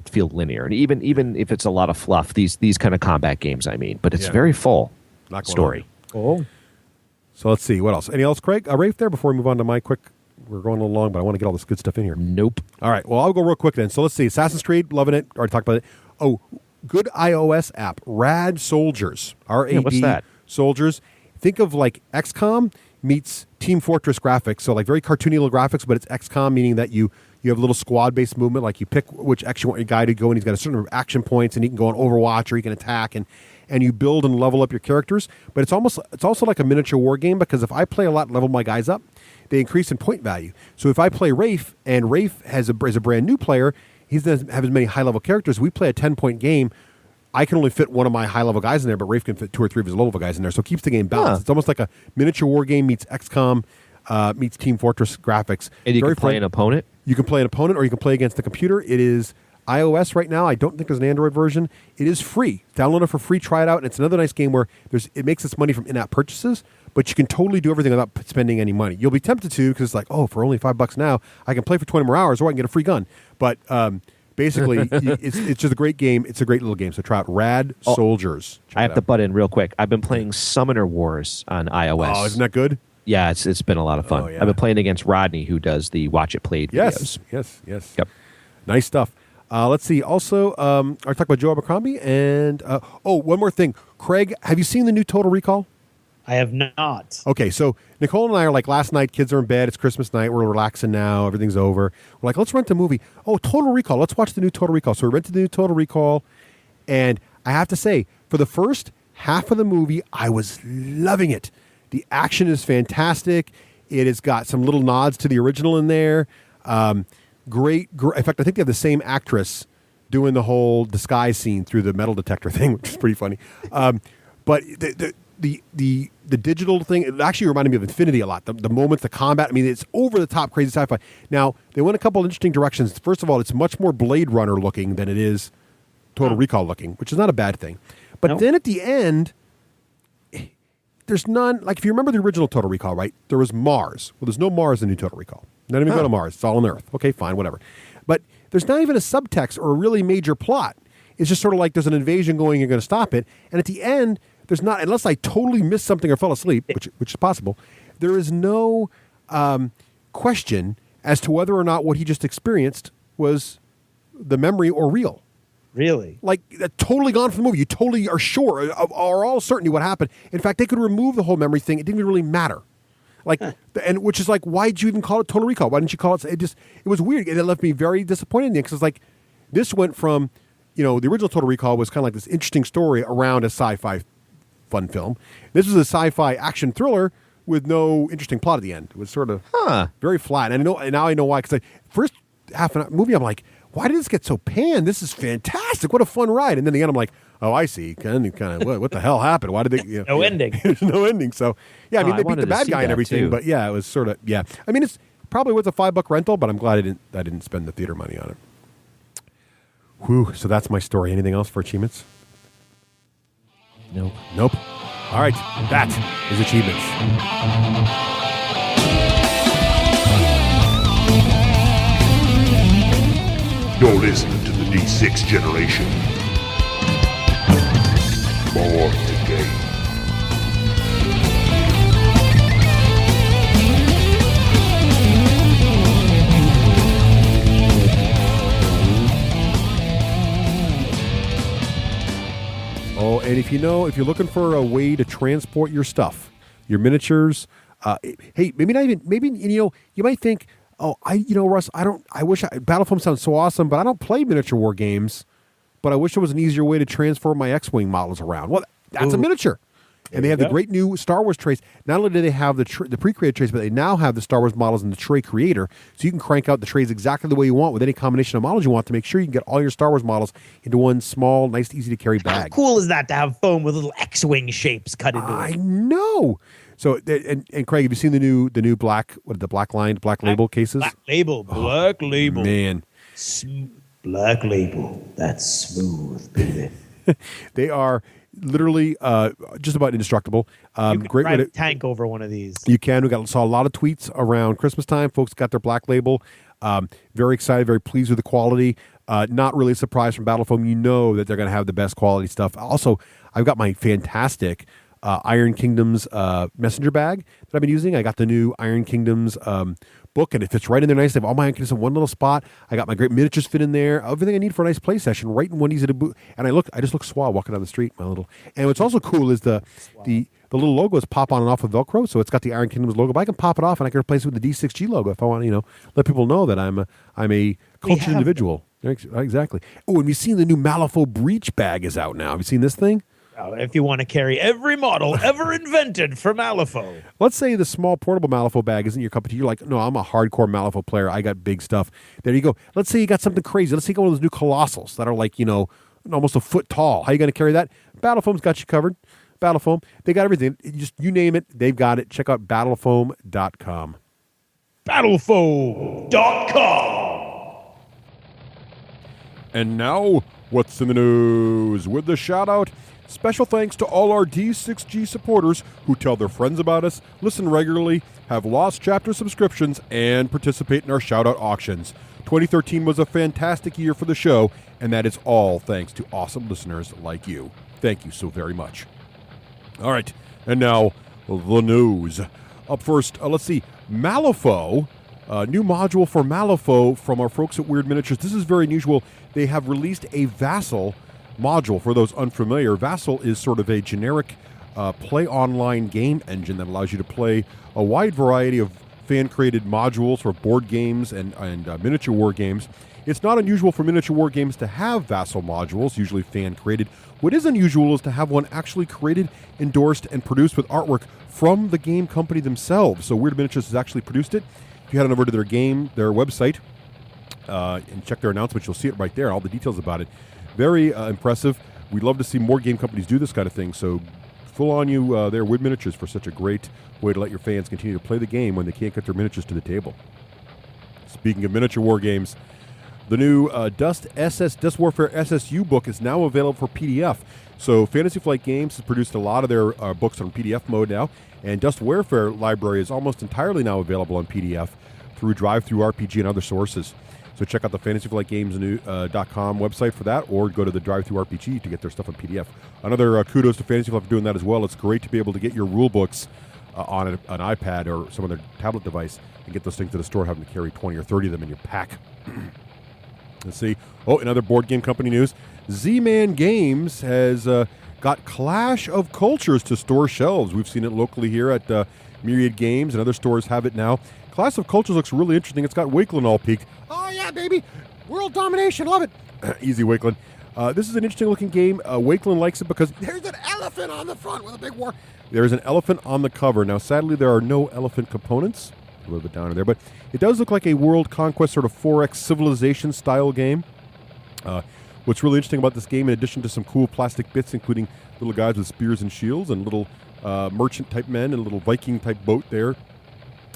Feel linear, and even if it's a lot of fluff, these kind of combat games, but it's very full story. Oh, so let's see what else. Any else, Craig? Raef there before we move on to my quick. We're going a little long, but I want to get all this good stuff in here. Nope. All right. Well, I'll go real quick then. So let's see. Assassin's Creed, loving it. Already talked about it. Oh, good iOS app, Rad Soldiers. RAD. Yeah, what's that? Soldiers. Think of like XCOM meets Team Fortress graphics. So like very cartoony little graphics, but it's XCOM, meaning that you have a little squad-based movement. Like you pick which X you want your guy to go, and he's got a certain number of action points, and he can go on Overwatch or he can attack, and you build and level up your characters. But it's also like a miniature war game, because if I play a lot and level my guys up, they increase in point value. So if I play Raef, and Raef is a brand new player, he doesn't have as many high-level characters. We play a 10-point game. I can only fit one of my high-level guys in there, but Raef can fit 2 or 3 of his low-level guys in there. So it keeps the game balanced. It's almost like a miniature war game meets XCOM, meets Team Fortress graphics. And you can play an opponent? You can play an opponent, or you can play against the computer. It is iOS right now. I don't think there's an Android version. It is free. Download it for free. Try it out. And it's another nice game where it makes its money from in-app purchases, but you can totally do everything without spending any money. You'll be tempted to, because it's like, oh, for only $5 now, I can play for 20 more hours, or I can get a free gun. But basically, it's just a great game. It's a great little game. So try out Rad Soldiers. I have to butt in real quick. I've been playing Summoner Wars on iOS. Oh, isn't that good? Yeah, it's been a lot of fun. Oh, yeah. I've been playing against Rodney, who does the Watch It Played videos. Yes. Yep. Nice stuff. Let's see. Also, I talked about Joe Abercrombie, and one more thing. Craig, have you seen the new Total Recall? I have not. Okay, so Nicole and I are like, last night, kids are in bed, it's Christmas night, we're relaxing now, everything's over. We're like, let's rent a movie. Oh, Total Recall, let's watch the new Total Recall. So we rented the new Total Recall, and I have to say, for the first half of the movie, I was loving it. The action is fantastic. It has got some little nods to the original in there. Great. In fact, I think they have the same actress doing the whole disguise scene through the metal detector thing, which is pretty funny. But the digital thing, it actually reminded me of Infinity a lot. The moments, the combat, I mean, it's over the top crazy sci-fi. Now, they went a couple of interesting directions. First of all, it's much more Blade Runner looking than it is Total Recall looking, which is not a bad thing. But then at the end, there's none, like if you remember the original Total Recall, right? There was Mars. Well, there's no Mars in the new Total Recall. Not even go to Mars. It's all on Earth. Okay, fine, whatever. But there's not even a subtext or a really major plot. It's just sort of like there's an invasion going, you're going to stop it. And at the end, there's not, unless I totally missed something or fell asleep, which is possible, there is no question as to whether or not what he just experienced was the memory or real. Really? Like, totally gone from the movie. You totally are sure, are all certainty what happened. In fact, they could remove the whole memory thing. It didn't even really matter. Like, and which is like, why did you even call it Total Recall? Why didn't you call it? It was weird. And it left me very disappointed because it's like, this went from, the original Total Recall was kind of like this interesting story around a sci-fi fun film. This was a sci-fi action thriller with no interesting plot at the end. It was sort of very flat. And now I know why. Because first half an hour movie, I'm like, why did this get so panned? This is fantastic. What a fun ride. And then the end, I'm like, oh, I see. Kind of what the hell happened? Why did they? No ending. There's no ending. So yeah, I mean, they beat the bad guy and everything, too. but yeah, it was sort of I mean, it's probably worth a $5 rental, but I'm glad I didn't spend the theater money on it. Whew. So that's my story. Anything else for achievements? Nope. All right, that is achievements. You're listening to the D6 generation. More to gain. Oh, and if you're looking for a way to transport your stuff, your miniatures, hey, maybe you might think, oh, Russ, Battlefoam sounds so awesome, but I don't play miniature war games, but I wish there was an easier way to transfer my X-Wing models around. Well, that's a miniature. And they have the great new Star Wars trays. Not only do they have the pre-created trays, but they now have the Star Wars models in the tray creator, so you can crank out the trays exactly the way you want with any combination of models you want to make sure you can get all your Star Wars models into one small, nice, easy-to-carry bag. How cool is that to have foam with little X-Wing shapes cut into it? I know. So, and Craig, have you seen the new black label cases? Black label. Man. Black label. That's smooth, baby. They are literally just about indestructible. You can Great drive way a tank over one of these. You can. Saw a lot of tweets around Christmas time. Folks got their black label. Very excited, very pleased with the quality. Not really a surprise from Battlefoam. You know that they're going to have the best quality stuff. Also, I've got my fantastic Iron Kingdoms messenger bag that I've been using. I got the new Iron Kingdoms book, and it fits right in there nice. They have all my Iron Kingdoms in one little spot. I got my great miniatures fit in there. Everything I need for a nice play session right in one easy to boot. And I just look suave walking down the street. And what's also cool is the little logos pop on and off of Velcro. So it's got the Iron Kingdoms logo, but I can pop it off and I can replace it with the D6G logo if I want to, let people know that I'm a cultured individual. Exactly. Oh, and we've seen the new Malifaux breach bag is out now. Have you seen this thing? If you want to carry every model ever invented for Malifaux. Let's say the small portable Malifaux bag isn't your cup of tea. You're like, no, I'm a hardcore Malifaux player. I got big stuff. There you go. Let's say you got something crazy. Let's say you got one of those new Colossals that are like, almost a foot tall. How are you going to carry that? Battlefoam's got you covered. Battlefoam. They got everything. You name it, they've got it. Check out battlefoam.com. Battlefoam.com. And now, what's in the news? With the shout-out, special thanks to all our D6G supporters who tell their friends about us, listen regularly, have Lost Chapter subscriptions, and participate in our shout-out auctions. 2013 was a fantastic year for the show, and that is all thanks to awesome listeners like you. Thank you so very much. All right, and now, the news. Up first, let's see, Malifaux. New module for Malifaux from our folks at Weird Miniatures. This is very unusual. They have released a Vassal module. For those unfamiliar, Vassal is sort of a generic play online game engine that allows you to play a wide variety of fan-created modules for board games and miniature war games. It's not unusual for miniature war games to have Vassal modules, usually fan-created. What is unusual is to have one actually created, endorsed, and produced with artwork from the game company themselves. So Weird Miniatures has actually produced it. If you head on over to their website, and check their announcement, you'll see it right there, all the details about it. Very impressive. We'd love to see more game companies do this kind of thing, so full on you there, Wood Miniatures, for such a great way to let your fans continue to play the game when they can't get their miniatures to the table. Speaking of miniature war games, the new Dust Warfare SSU book is now available for PDF. So Fantasy Flight Games has produced a lot of their books on PDF mode now, and Dust Warfare library is almost entirely now available on PDF through DriveThruRPG and other sources. So check out the fantasyflightgames.com website for that, or go to the DriveThruRPG to get their stuff on PDF. Another kudos to Fantasy Flight for doing that as well. It's great to be able to get your rule books on an iPad or some other tablet device and get those things to the store, having to carry 20 or 30 of them in your pack. Let's see. Oh, another board game company news. Z-Man Games has got Clash of Cultures to store shelves. We've seen it locally here at Myriad Games, and other stores have it now. Clash of Cultures looks really interesting. It's got Wakeland all peaked. Oh, yeah, baby. World domination. Love it. Easy, Wakeland. This is an interesting looking game. Wakeland likes it because there's an elephant on the front with a big war. There's an elephant on the cover. Now, sadly, there are no elephant components. A little bit down in there, but it does look like a World Conquest sort of 4X Civilization style game. What's really interesting about this game, in addition to some cool plastic bits, including little guys with spears and shields and little merchant type men and a little Viking type boat there,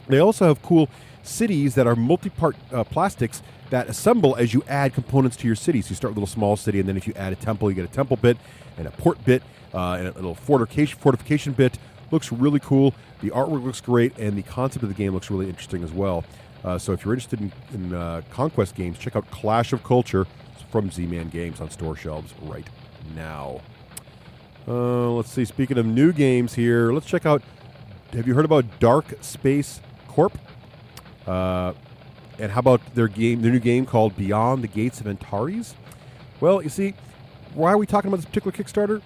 they also have cool cities that are multi-part plastics that assemble as you add components to your city. So you start with a little small city, and then if you add a temple, you get a temple bit and a port bit and a little fortification bit. Looks really cool. The artwork looks great, and the concept of the game looks really interesting as well. So if you're interested in Conquest games, check out Clash of Culture from Z-Man Games on store shelves right now. Let's see. Speaking of new games here, let's check out. Have you heard about Dark Space Corp? And how about their new game called Beyond the Gates of Antares? Well, you see, why are we talking about this particular Kickstarter?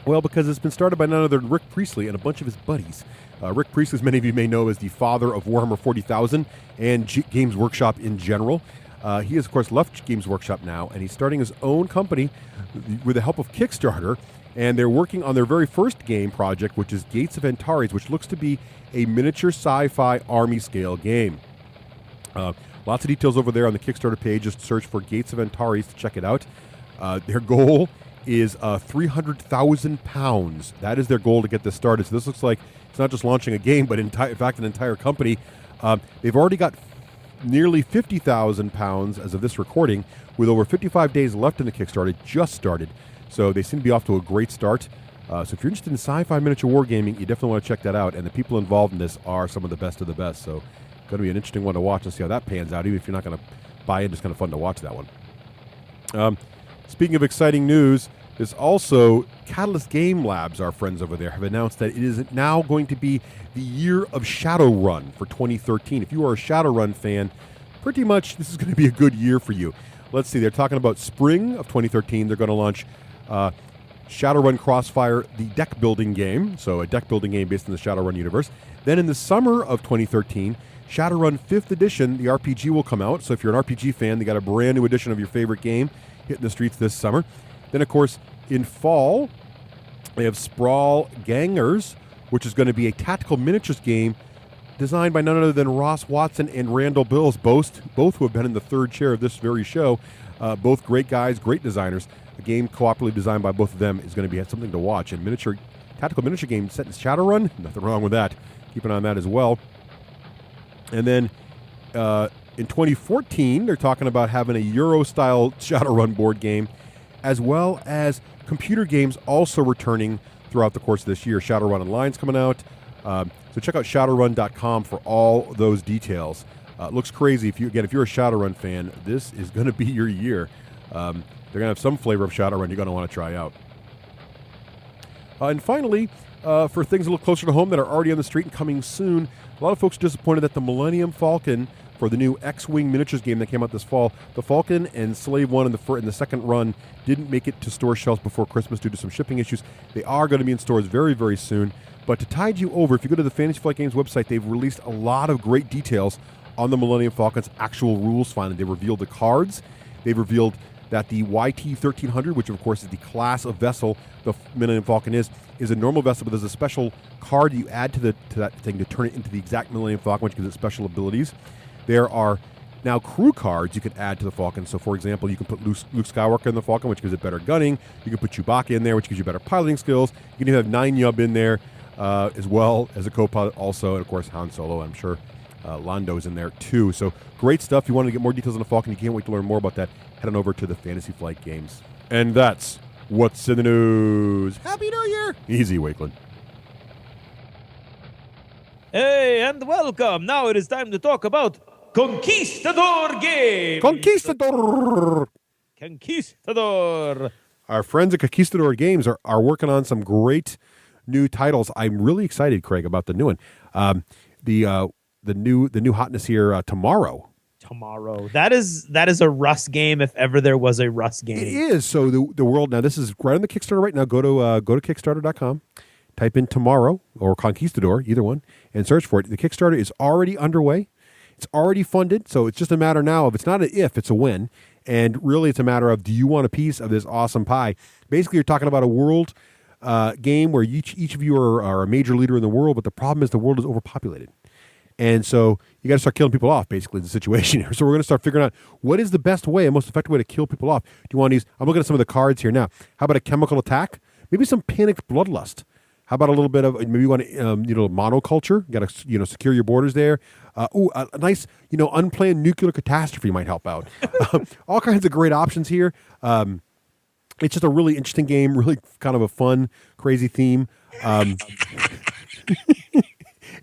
Well, because it's been started by none other than Rick Priestley and a bunch of his buddies. Rick Priestley, as many of you may know, is the father of Warhammer 40,000 and Games Workshop in general. He has, of course, left Games Workshop now, and he's starting his own company with the help of Kickstarter, and they're working on their very first game project, which is Gates of Antares, which looks to be a miniature sci-fi army-scale game. Lots of details over there on the Kickstarter page. Just search for Gates of Antares to check it out. Their goal is £300,000. That is their goal to get this started. So this looks like it's not just launching a game, but in fact an entire company. They've already got nearly £50,000 as of this recording, with over 55 days left in the Kickstarter. It just started, so they seem to be off to a great start. So if you're interested in sci-fi miniature wargaming, you definitely want to check that out. And the people involved in this are some of the best of the best. So going to be an interesting one to watch and see how that pans out. Even if you're not going to buy in, it's kind of fun to watch that one. Speaking of exciting news, there's also Catalyst Game Labs, our friends over there, have announced that it is now going to be the year of Shadowrun for 2013. If you are a Shadowrun fan, pretty much this is going to be a good year for you. Let's see, they're talking about spring of 2013. They're going to launch Shadowrun Crossfire, the deck building game, so a deck building game based in the Shadowrun universe. Then in the summer of 2013, Shadowrun 5th edition, the RPG, will come out. So if you're an RPG fan, they got a brand new edition of your favorite game hitting the streets this summer. Then, of course, in fall, they have Sprawl Gangers, which is going to be a tactical miniatures game designed by none other than Ross Watson and Randall Bills, both who have been in the third chair of this very show. Both great guys, great designers. A game cooperatively designed by both of them is going to be something to watch. And tactical miniature game set in Shadowrun, nothing wrong with that. Keep an eye on that as well. And then in 2014, they're talking about having a Euro-style Shadowrun board game, as well as computer games also returning throughout the course of this year. Shadowrun Online's coming out. So check out Shadowrun.com for all those details. It looks crazy. If you're a Shadowrun fan, this is going to be your year. They're going to have some flavor of Shadowrun you're going to want to try out. And finally, for things a little closer to home that are already on the street and coming soon, a lot of folks are disappointed that the Millennium Falcon, for the new X-Wing miniatures game that came out this fall, the Falcon and Slave One in the second run didn't make it to store shelves before Christmas due to some shipping issues. They are going to be in stores very, very soon. But to tide you over, if you go to the Fantasy Flight Games website, they've released a lot of great details on the Millennium Falcon's actual rules finally. They revealed the cards. They've revealed that the YT-1300, which of course is the class of vessel the Millennium Falcon is a normal vessel, but there's a special card you add to that thing to turn it into the exact Millennium Falcon, which gives it special abilities. There are now crew cards you can add to the Falcon. So, for example, you can put Luke Skywalker in the Falcon, which gives it better gunning. You can put Chewbacca in there, which gives you better piloting skills. You can even have 9-Yub in there as well as a co-pilot also. And, of course, Han Solo. I'm sure Lando's in there, too. So, great stuff. If you want to get more details on the Falcon, you can't wait to learn more about that, head on over to the Fantasy Flight Games. And that's what's in the news. Happy New Year! Easy, Wakeland. Hey, and welcome. Now it is time to talk about Conquistador Games. Conquistador! Our friends at Conquistador Games are working on some great new titles. I'm really excited, Craig, about the new one. The new hotness here tomorrow. That is a Rust game if ever there was a Rust game. It is. So the world now. This is right on the Kickstarter right now. Go to Kickstarter.com. Type in Tomorrow or Conquistador, either one, and search for it. The Kickstarter is already underway. It's already funded, so it's just a matter now of it's not an if, it's a when. And really, it's a matter of, do you want a piece of this awesome pie? Basically, you're talking about a world game where each of you are a major leader in the world, but the problem is the world is overpopulated. And so you got to start killing people off, basically, is the situation here. So we're going to start figuring out what is the best way, a most effective way to kill people off. Do you want these? I'm looking at some of the cards here now. How about a chemical attack? Maybe some panicked bloodlust. How about a little bit of, maybe you want monoculture? You got to, secure your borders there. A nice, unplanned nuclear catastrophe might help out. All kinds of great options here. It's just a really interesting game, really kind of a fun, crazy theme.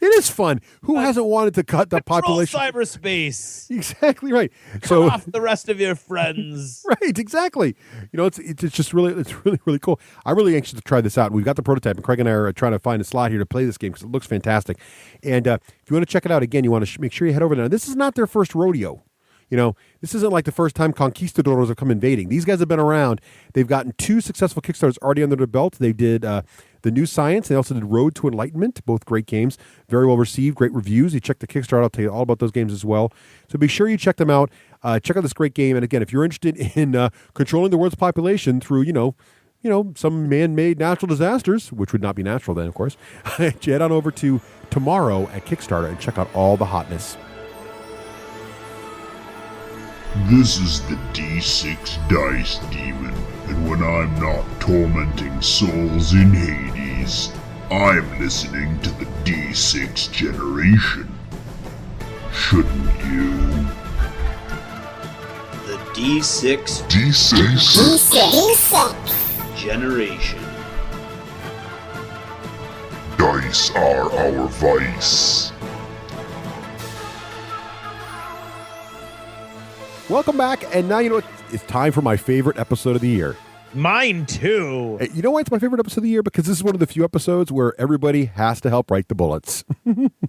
It is fun. Who hasn't wanted to cut the population? Cyberspace. Exactly right. Cut off the rest of your friends. Right, exactly. It's just really, it's really, really cool. I'm really anxious to try this out. We've got the prototype, and Craig and I are trying to find a slot here to play this game because it looks fantastic. And if you want to check it out again, you want to make sure you head over there. This is not their first rodeo. This isn't like the first time conquistadors have come invading. These guys have been around. They've gotten 2 successful Kickstarters already under their belt. They did The New Science. They also did Road to Enlightenment, both great games. Very well received, great reviews. You check the Kickstarter. I'll tell you all about those games as well. So be sure you check them out. Check out this great game. And again, if you're interested in controlling the world's population through, some man-made natural disasters, which would not be natural then, of course, head on over to Tomorrow at Kickstarter and check out all the hotness. This is the D6 Dice Demon, and when I'm not tormenting souls in Hades, I'm listening to the D6 Generation. Shouldn't you? The D6 Generation. Dice are our vice. Welcome back, and now it's time for my favorite episode of the year. Mine too. You know why it's my favorite episode of the year? Because this is one of the few episodes where everybody has to help write the bullets.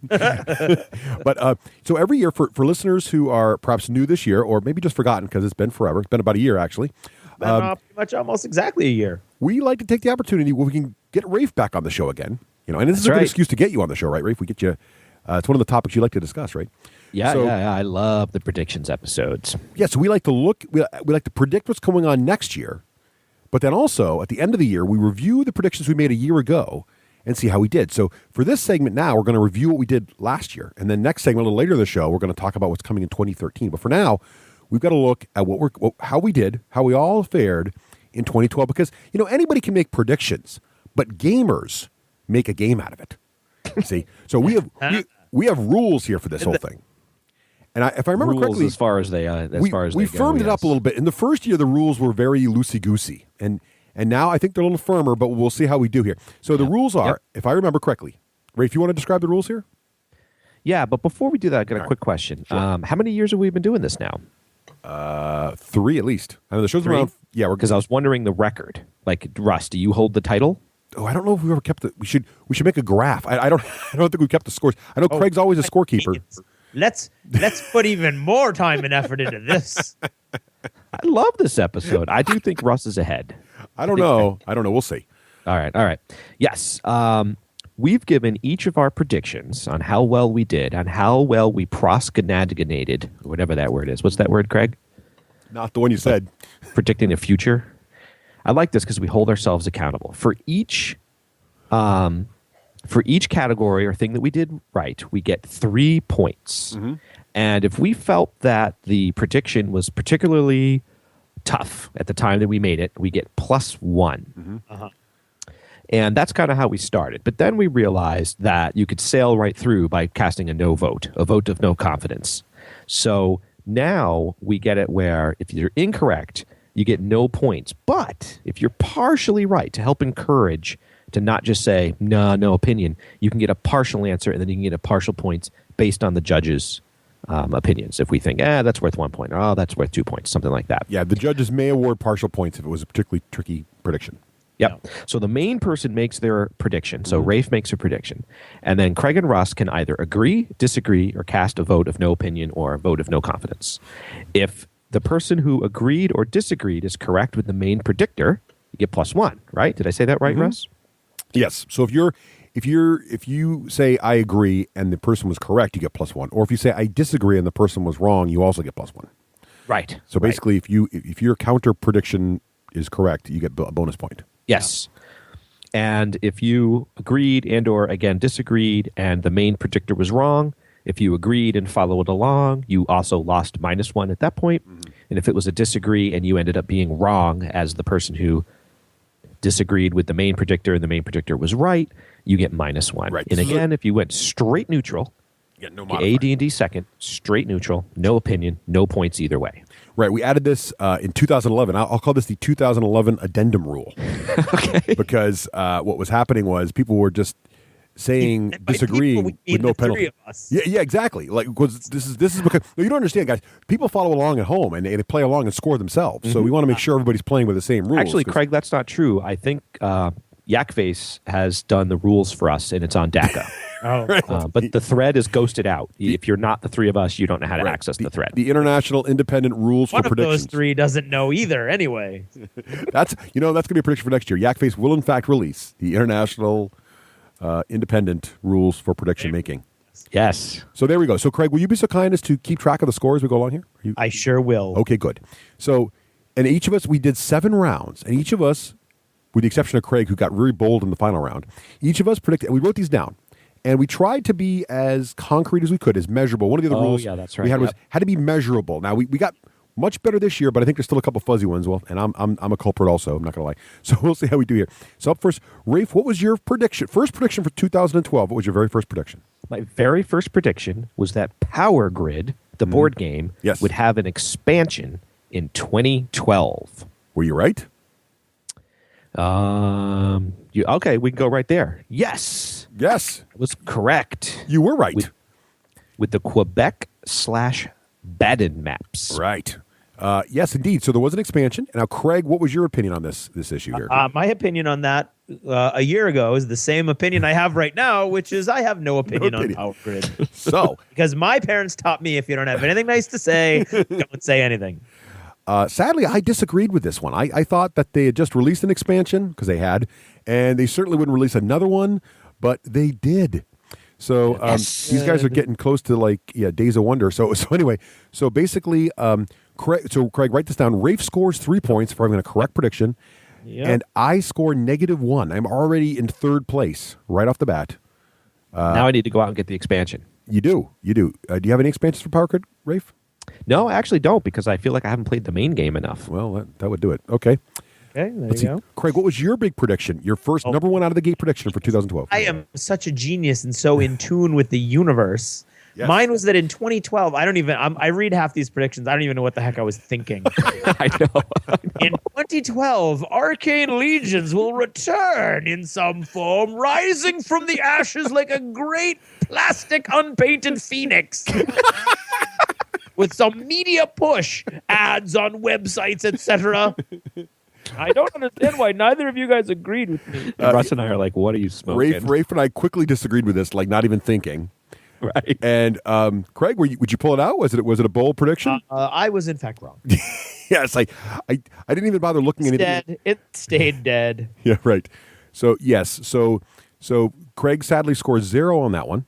But so every year, for listeners who are perhaps new this year, or maybe just forgotten because it's been forever, it's been about a year actually. Pretty much almost exactly a year. We like to take the opportunity where we can get Raef back on the show again. And this is a good excuse to get you on the show, right, Raef? We get you. It's one of the topics you like to discuss, right? Yeah, I love the predictions episodes. Yeah, so we like to we like to predict what's going on next year, but then also at the end of the year we review the predictions we made a year ago and see how we did. So for this segment now, we're going to review what we did last year, and then next segment a little later in the show we're going to talk about what's coming in 2013. But for now, we've got to look at how we did, how we all fared in 2012, because anybody can make predictions, but gamers make a game out of it. See, so we have rules here for this whole thing. And if I remember correctly, as far as they we firmed it up a little bit. In the first year, the rules were very loosey-goosey, and now I think they're a little firmer. But we'll see how we do here. So the rules are, if I remember correctly, Ray, if you want to describe the rules here. Yeah, but before we do that, I got a quick question. Sure. How many years have we been doing this now? 3 at least. I know the show's around. Yeah, because I was wondering the record. Like, Russ, do you hold the title? Oh, I don't know if we ever kept it. We should make a graph. I don't think we kept the scores. I know Craig's always a scorekeeper. Let's put even more time and effort into this. I love this episode. I do think Russ is ahead. I don't know. We'll see. All right. Yes. We've given each of our predictions on how well we did, on how well we proskenadganated, whatever that word is. What's that word, Craig? Not the one you said. Predicting the future. I like this because we hold ourselves accountable. For each category or thing that we did right, we get 3 points. Mm-hmm. And if we felt that the prediction was particularly tough at the time that we made it, we get +1. Mm-hmm. Uh-huh. And that's kind of how we started. But then we realized that you could sail right through by casting a no vote, a vote of no confidence. So now we get it where if you're incorrect, you get no points. But if you're partially right, to help encourage, to not just say, no opinion, you can get a partial answer, and then you can get a partial points based on the judges' opinions. If we think, that's worth 1 point, or that's worth 2 points, something like that. Yeah, the judges may award partial points if it was a particularly tricky prediction. Yep. No. So the main person makes their prediction. So Raef makes a prediction. And then Craig and Russ can either agree, disagree, or cast a vote of no opinion or a vote of no confidence. If the person who agreed or disagreed is correct with the main predictor, you get +1, right? Did I say that right, Russ? Yes. So if you say I agree and the person was correct, you get +1. Or if you say I disagree and the person was wrong, you also get +1. Right. So basically, if your counter prediction is correct, you get a bonus point. Yes. And if you agreed and or, again, disagreed and the main predictor was wrong, if you agreed and followed along, you also lost -1 at that point. Mm-hmm. And if it was a disagree and you ended up being wrong as the person who disagreed with the main predictor and the main predictor was right, you get -1. Right. And again, if you went straight neutral, no AD&D second, straight neutral, no opinion, no points either way. Right. We added this in 2011. I'll call this the 2011 addendum rule. Okay. Because what was happening was people were just saying, disagreeing with no penalty. Yeah, exactly. Like, because this is because you don't understand, guys. People follow along at home and they play along and score themselves. Mm-hmm. So we want to make sure everybody's playing with the same rules. Actually, Craig, that's not true. I think Yakface has done the rules for us, and it's on DACA. But the thread is ghosted out. If you're not the three of us, you don't know how to access the thread. The International Independent Rules for Predictions. One of those three doesn't know either, anyway. That's going to be a prediction for next year. Yakface will, in fact, release the International Independent Rules for Prediction Making. Yes. So there we go. So, Craig, will you be so kind as to keep track of the score as we go along here? I sure will. Okay, good. So, and each of us, we did 7 rounds, and each of us, with the exception of Craig, who got really bold in the final round, each of us predicted, we wrote these down, and we tried to be as concrete as we could, as measurable. One of the other rules that's right. we had was had to be measurable. Now, we got much better this year, but I think there's still a couple fuzzy ones. Well, and I'm a culprit also, I'm not going to lie. So we'll see how we do here. So up first, Raef, what was your prediction? First prediction for 2012. What was your very first prediction? My very first prediction was that Power Grid, the board game, would have an expansion in 2012. Were you right? Okay, we can go right there. Yes. Yes. I was correct. You were right. With the Quebec/Baden maps. Right. Yes, indeed. So there was an expansion. Now, Craig, what was your opinion on this issue here? My opinion on that a year ago is the same opinion I have right now, which is I have no opinion on Power Grid. So, because my parents taught me if you don't have anything nice to say, don't say anything. Sadly, I disagreed with this one. I thought that they had just released an expansion, because they had, and they certainly wouldn't release another one, but they did. So these guys are getting close to Days of Wonder. So anyway, so basically, Craig, write this down. Raef scores 3 points for having a correct prediction, and I score -1. I'm already in third place right off the bat. Now I need to go out and get the expansion. You do. Do you have any expansions for Power Grid, Raef? No, I actually don't, because I feel like I haven't played the main game enough. Well, that would do it. Okay. Okay, there you go. Craig, what was your big prediction? Your first number one out of the gate prediction for 2012? I am such a genius and so in tune with the universe. Yes. Mine was that in 2012, I read half these predictions. I don't even know what the heck I was thinking. I know. In 2012, arcane legions will return in some form, rising from the ashes like a great plastic unpainted phoenix. With some media push, ads on websites, etc. I don't understand why neither of you guys agreed with me. Russ and I are like, what are you smoking? Raef and I quickly disagreed with this, like not even thinking. Right. And Craig, would you pull it out? Was it a bold prediction? I was in fact wrong. Yes, I didn't even bother looking at anything. It stayed dead. Yeah, right. So yes, so Craig sadly scores 0 on that one.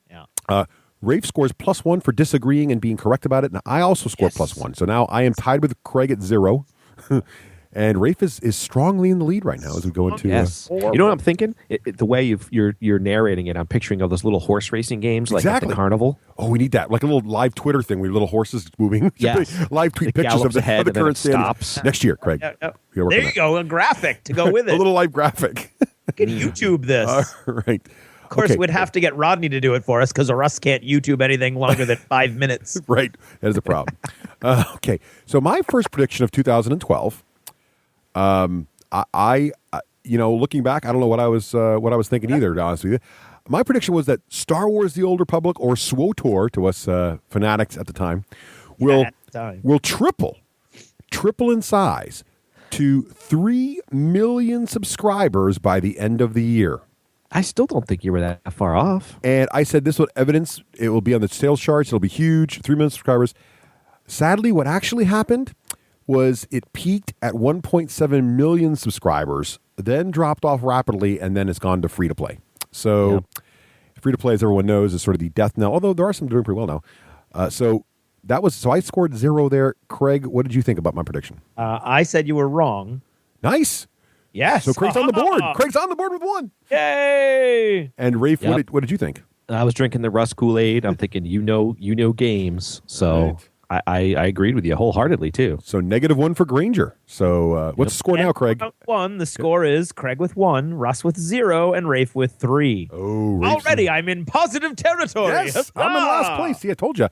Yeah. Raef scores +1 for disagreeing and being correct about it, and I also score +1. So now I am tied with Craig at 0. And Raef is strongly in the lead right now as we go into. Yes. You know what I'm thinking? The way you're narrating it, I'm picturing all those little horse racing games, like at the carnival. Oh, we need that, like a little live Twitter thing where little horses moving. Yes. Live tweet pictures of the current stops next year, Craig. There you go, a graphic to go with it. A little live graphic. You can YouTube this. All right. Of course, we'd have to get Rodney to do it for us because Russ can't YouTube anything longer than 5 minutes. Right. That is a problem. Okay. So my first prediction of 2012. I looking back, I don't know what I was thinking either, to be honest with you. My prediction was that Star Wars: The Old Republic, or SWOTOR to us fanatics at the time, will triple in size to 3 million subscribers by the end of the year. I still don't think you were that far off. And I said this will evidence, it will be on the sales charts, it'll be huge, 3 million subscribers. Sadly, what actually happened was it peaked at 1.7 million subscribers, then dropped off rapidly, and then it's gone to free-to-play. So free-to-play, as everyone knows, is sort of the death knell, although there are some doing pretty well now. So that was so I scored 0 there. Craig, what did you think about my prediction? I said you were wrong. Nice. Yes. So Craig's on the board. Craig's on the board with 1. Yay! And Raef, Yep. what did you think? I was drinking the Russ Kool-Aid. I'm thinking, you know games. So I agreed with you wholeheartedly, too. So -1 for Granger. So what's the score now, Craig? Round 1, the score is Craig with 1, Russ with 0, and Rafe with 3. Oh, Rafe's Already, I'm in positive territory. Yes, I'm in last place. See, I told you.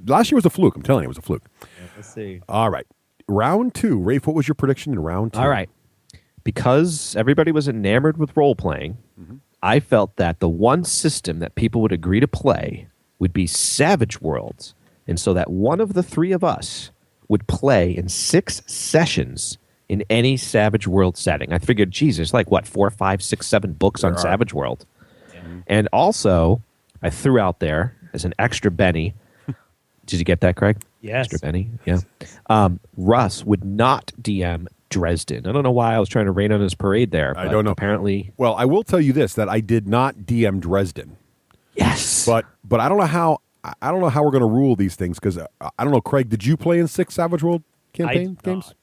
Last year was a fluke. I'm telling you, it was a fluke. Let's see. All right. Round 2. Rafe, what was your prediction in round 2? All right. Because everybody was enamored with role-playing, I felt that the one system that people would agree to play would be Savage Worlds. And so that one of the 3 of us would play in 6 sessions in any Savage World setting. I figured, geez, there's like, 4, 5, 6, 7 books on Savage World. And also, I threw out there as an extra Benny. Did you get that, Craig? Yes. Extra Benny, yeah. Russ would not DM Dresden. I don't know why I was trying to rain on his parade there. I don't know. Apparently, Well, I will tell you this, that I did not DM Dresden. yes. But I don't know how we're going to rule these things because I don't know. Craig, did you play in 6 Savage World campaign games?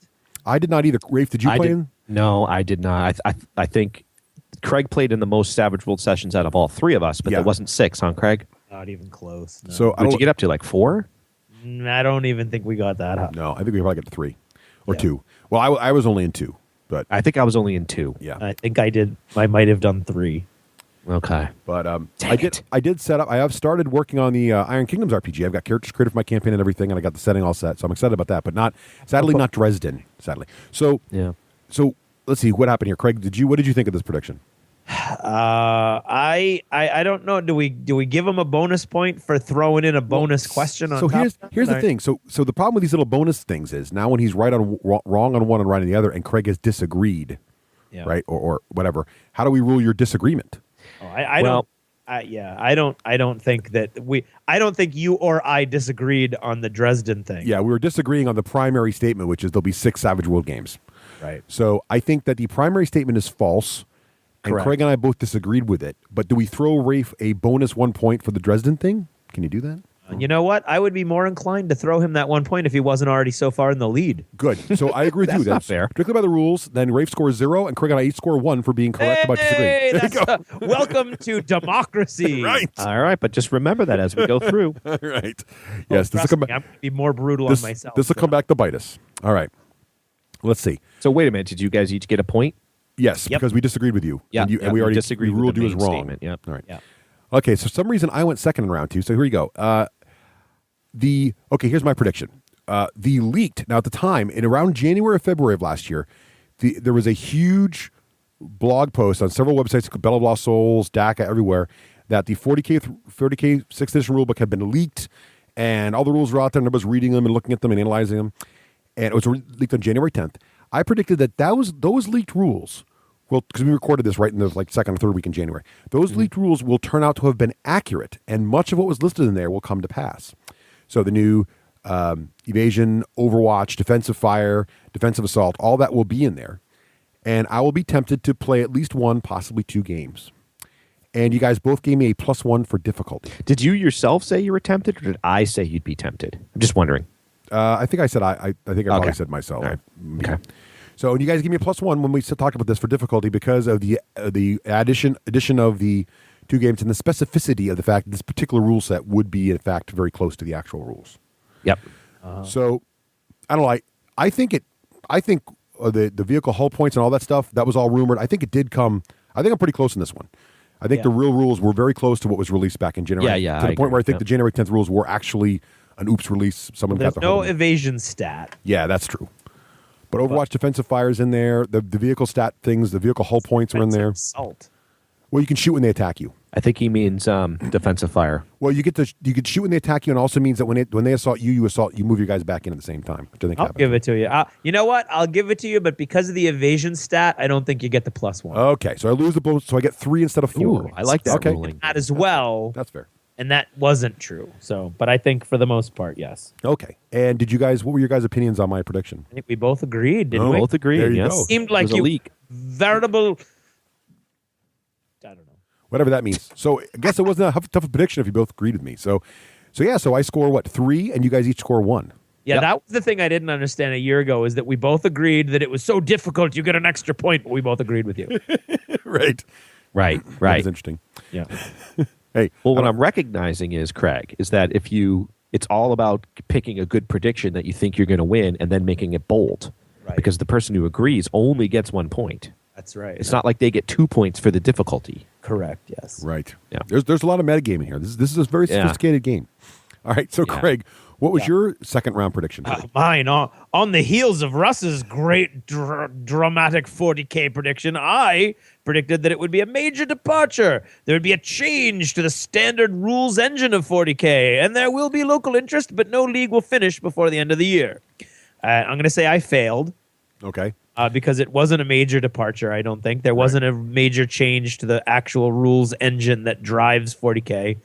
I did not either. Rafe, did you play in? No, I did not. I think Craig played in the most Savage World sessions out of all 3 of us, but there wasn't 6, huh, Craig? Not even close. No. So Did you get up to 4? I don't even think we got that high. No, I think we probably got to 3 or 2. Well, I was only in 2, but I think I was only in 2. yeah. I think I did. I might have done 3. Okay. But Dang it. I did set up. I have started working on the Iron Kingdoms RPG. I've got characters created for my campaign and everything, and I got the setting all set. So I'm excited about that. But sadly, not Dresden. Sadly. So Yeah. So let's see what happened here. Craig, what did you think of this prediction? I don't know. Do we give him a bonus point for throwing in a bonus question on So top? here's the thing. So the problem with these little bonus things is now when he's wrong on one and right on the other, and Craig has disagreed, right, or whatever. How do we rule your disagreement? I don't think that I don't think you or I disagreed on the Dresden thing. Yeah, we were disagreeing on the primary statement, which is there'll be 6 Savage World games. Right. So I think that the primary statement is false, and Correct. Craig and I both disagreed with it. But do we throw Rafe a bonus 1 point for the Dresden thing? Can you do that? You know what? I would be more inclined to throw him that 1 point if he wasn't already so far in the lead. Good. So I agree with you. That's not fair. Strictly by the rules, then Rafe scores 0, and Craig and I each score 1 for being correct about disagreeing. There you go. Welcome to democracy. Right. All right, but just remember that as we go through. Right. Yes, this will Trust come me, back. I'm going to be more brutal on myself. This will come back to bite us. All right. Let's see. So wait a minute. Did you guys each get a point? Yes, Yep. because we disagreed with you. Yeah, and, yeah, and we we already disagreed we with ruled the you as main wrong. statement, yep. All right. Yeah. Okay, so for some reason I went second in round 2. So here we go. Here's my prediction. The leaked, now at the time, in around January or February of last year, there was a huge blog post on several websites, Bella Blah Souls, DACA, everywhere, that the 40K 6th edition rulebook had been leaked, and all the rules were out there, and everybody was reading them and looking at them and analyzing them, and it was leaked on January 10th. I predicted that those leaked rules, well, because we recorded this right in the second or third week in January, those leaked rules will turn out to have been accurate, and much of what was listed in there will come to pass. So the new evasion, Overwatch, defensive fire, defensive assault, all that will be in there. And I will be tempted to play at least 1, possibly 2 games. And you guys both gave me a +1 for difficulty. Did you yourself say you were tempted, or did I say you'd be tempted? I'm just wondering. I think I said I think I probably Okay. said myself. All right. Okay. So you guys give me a +1 when we talked about this for difficulty because of the addition of the 2 games and the specificity of the fact that this particular rule set would be in fact very close to the actual rules. Yep. So I don't know. I think the vehicle hull points and all that stuff, that was all rumored. I think it did come. I think I'm pretty close in this one. I think the real rules were very close to what was released back in January. Yeah, to the I point where I agree. think the January 10th rules were actually an oops release. Someone There's got the no hold of it. evasion stat. Yeah, that's true. But Overwatch defensive fires in there. The vehicle stat things, the vehicle hull points are in there. Assault. Well, you can shoot when they attack you. I think he means defensive fire. Well, you could shoot when they attack you, and also means that when they assault you, you move your guys back in at the same time, which I think I'll happens. give it to you. You know what? I'll give it to you, but because of the evasion stat, I don't think you get the +1. Okay, so I lose the bonus, so I get 3 instead of 4. Ooh, I like that Okay. ruling. That as well, That's fair. and that wasn't true. So, but I think for the most part, yes. Okay, and what were your guys' opinions on my prediction? I think we both agreed, didn't we? Both agree. There you yes. go. Seemed It like was a you leak. veritable. I don't know. Whatever that means. So I guess it wasn't a tough prediction if you both agreed with me. So So I score what, 3, and you guys each score 1. Yeah, Yep. that was the thing I didn't understand a year ago, is that we both agreed that it was so difficult you get an extra point, but we both agreed with you. Right. Right. That Right. is interesting. Yeah. Hey, Well, what I'm recognizing is, Craig, is that it's all about picking a good prediction that you think you're going to win and then making it bold. Right. Because the person who agrees only gets 1 point. That's right. It's not like they get 2 points for the difficulty. correct. Yes. right. Yeah. There's a lot of metagaming here. This is a very Yeah. sophisticated game. All right. So, Yeah. Craig, what was your second round prediction? Mine on the heels of Russ's great dramatic 40K prediction, I predicted that it would be a major departure. There would be a change to the standard rules engine of 40K, and there will be local interest, but no league will finish before the end of the year. I'm going to say I failed Okay. because it wasn't a major departure. I don't think there wasn't a major change to the actual rules engine that drives 40K.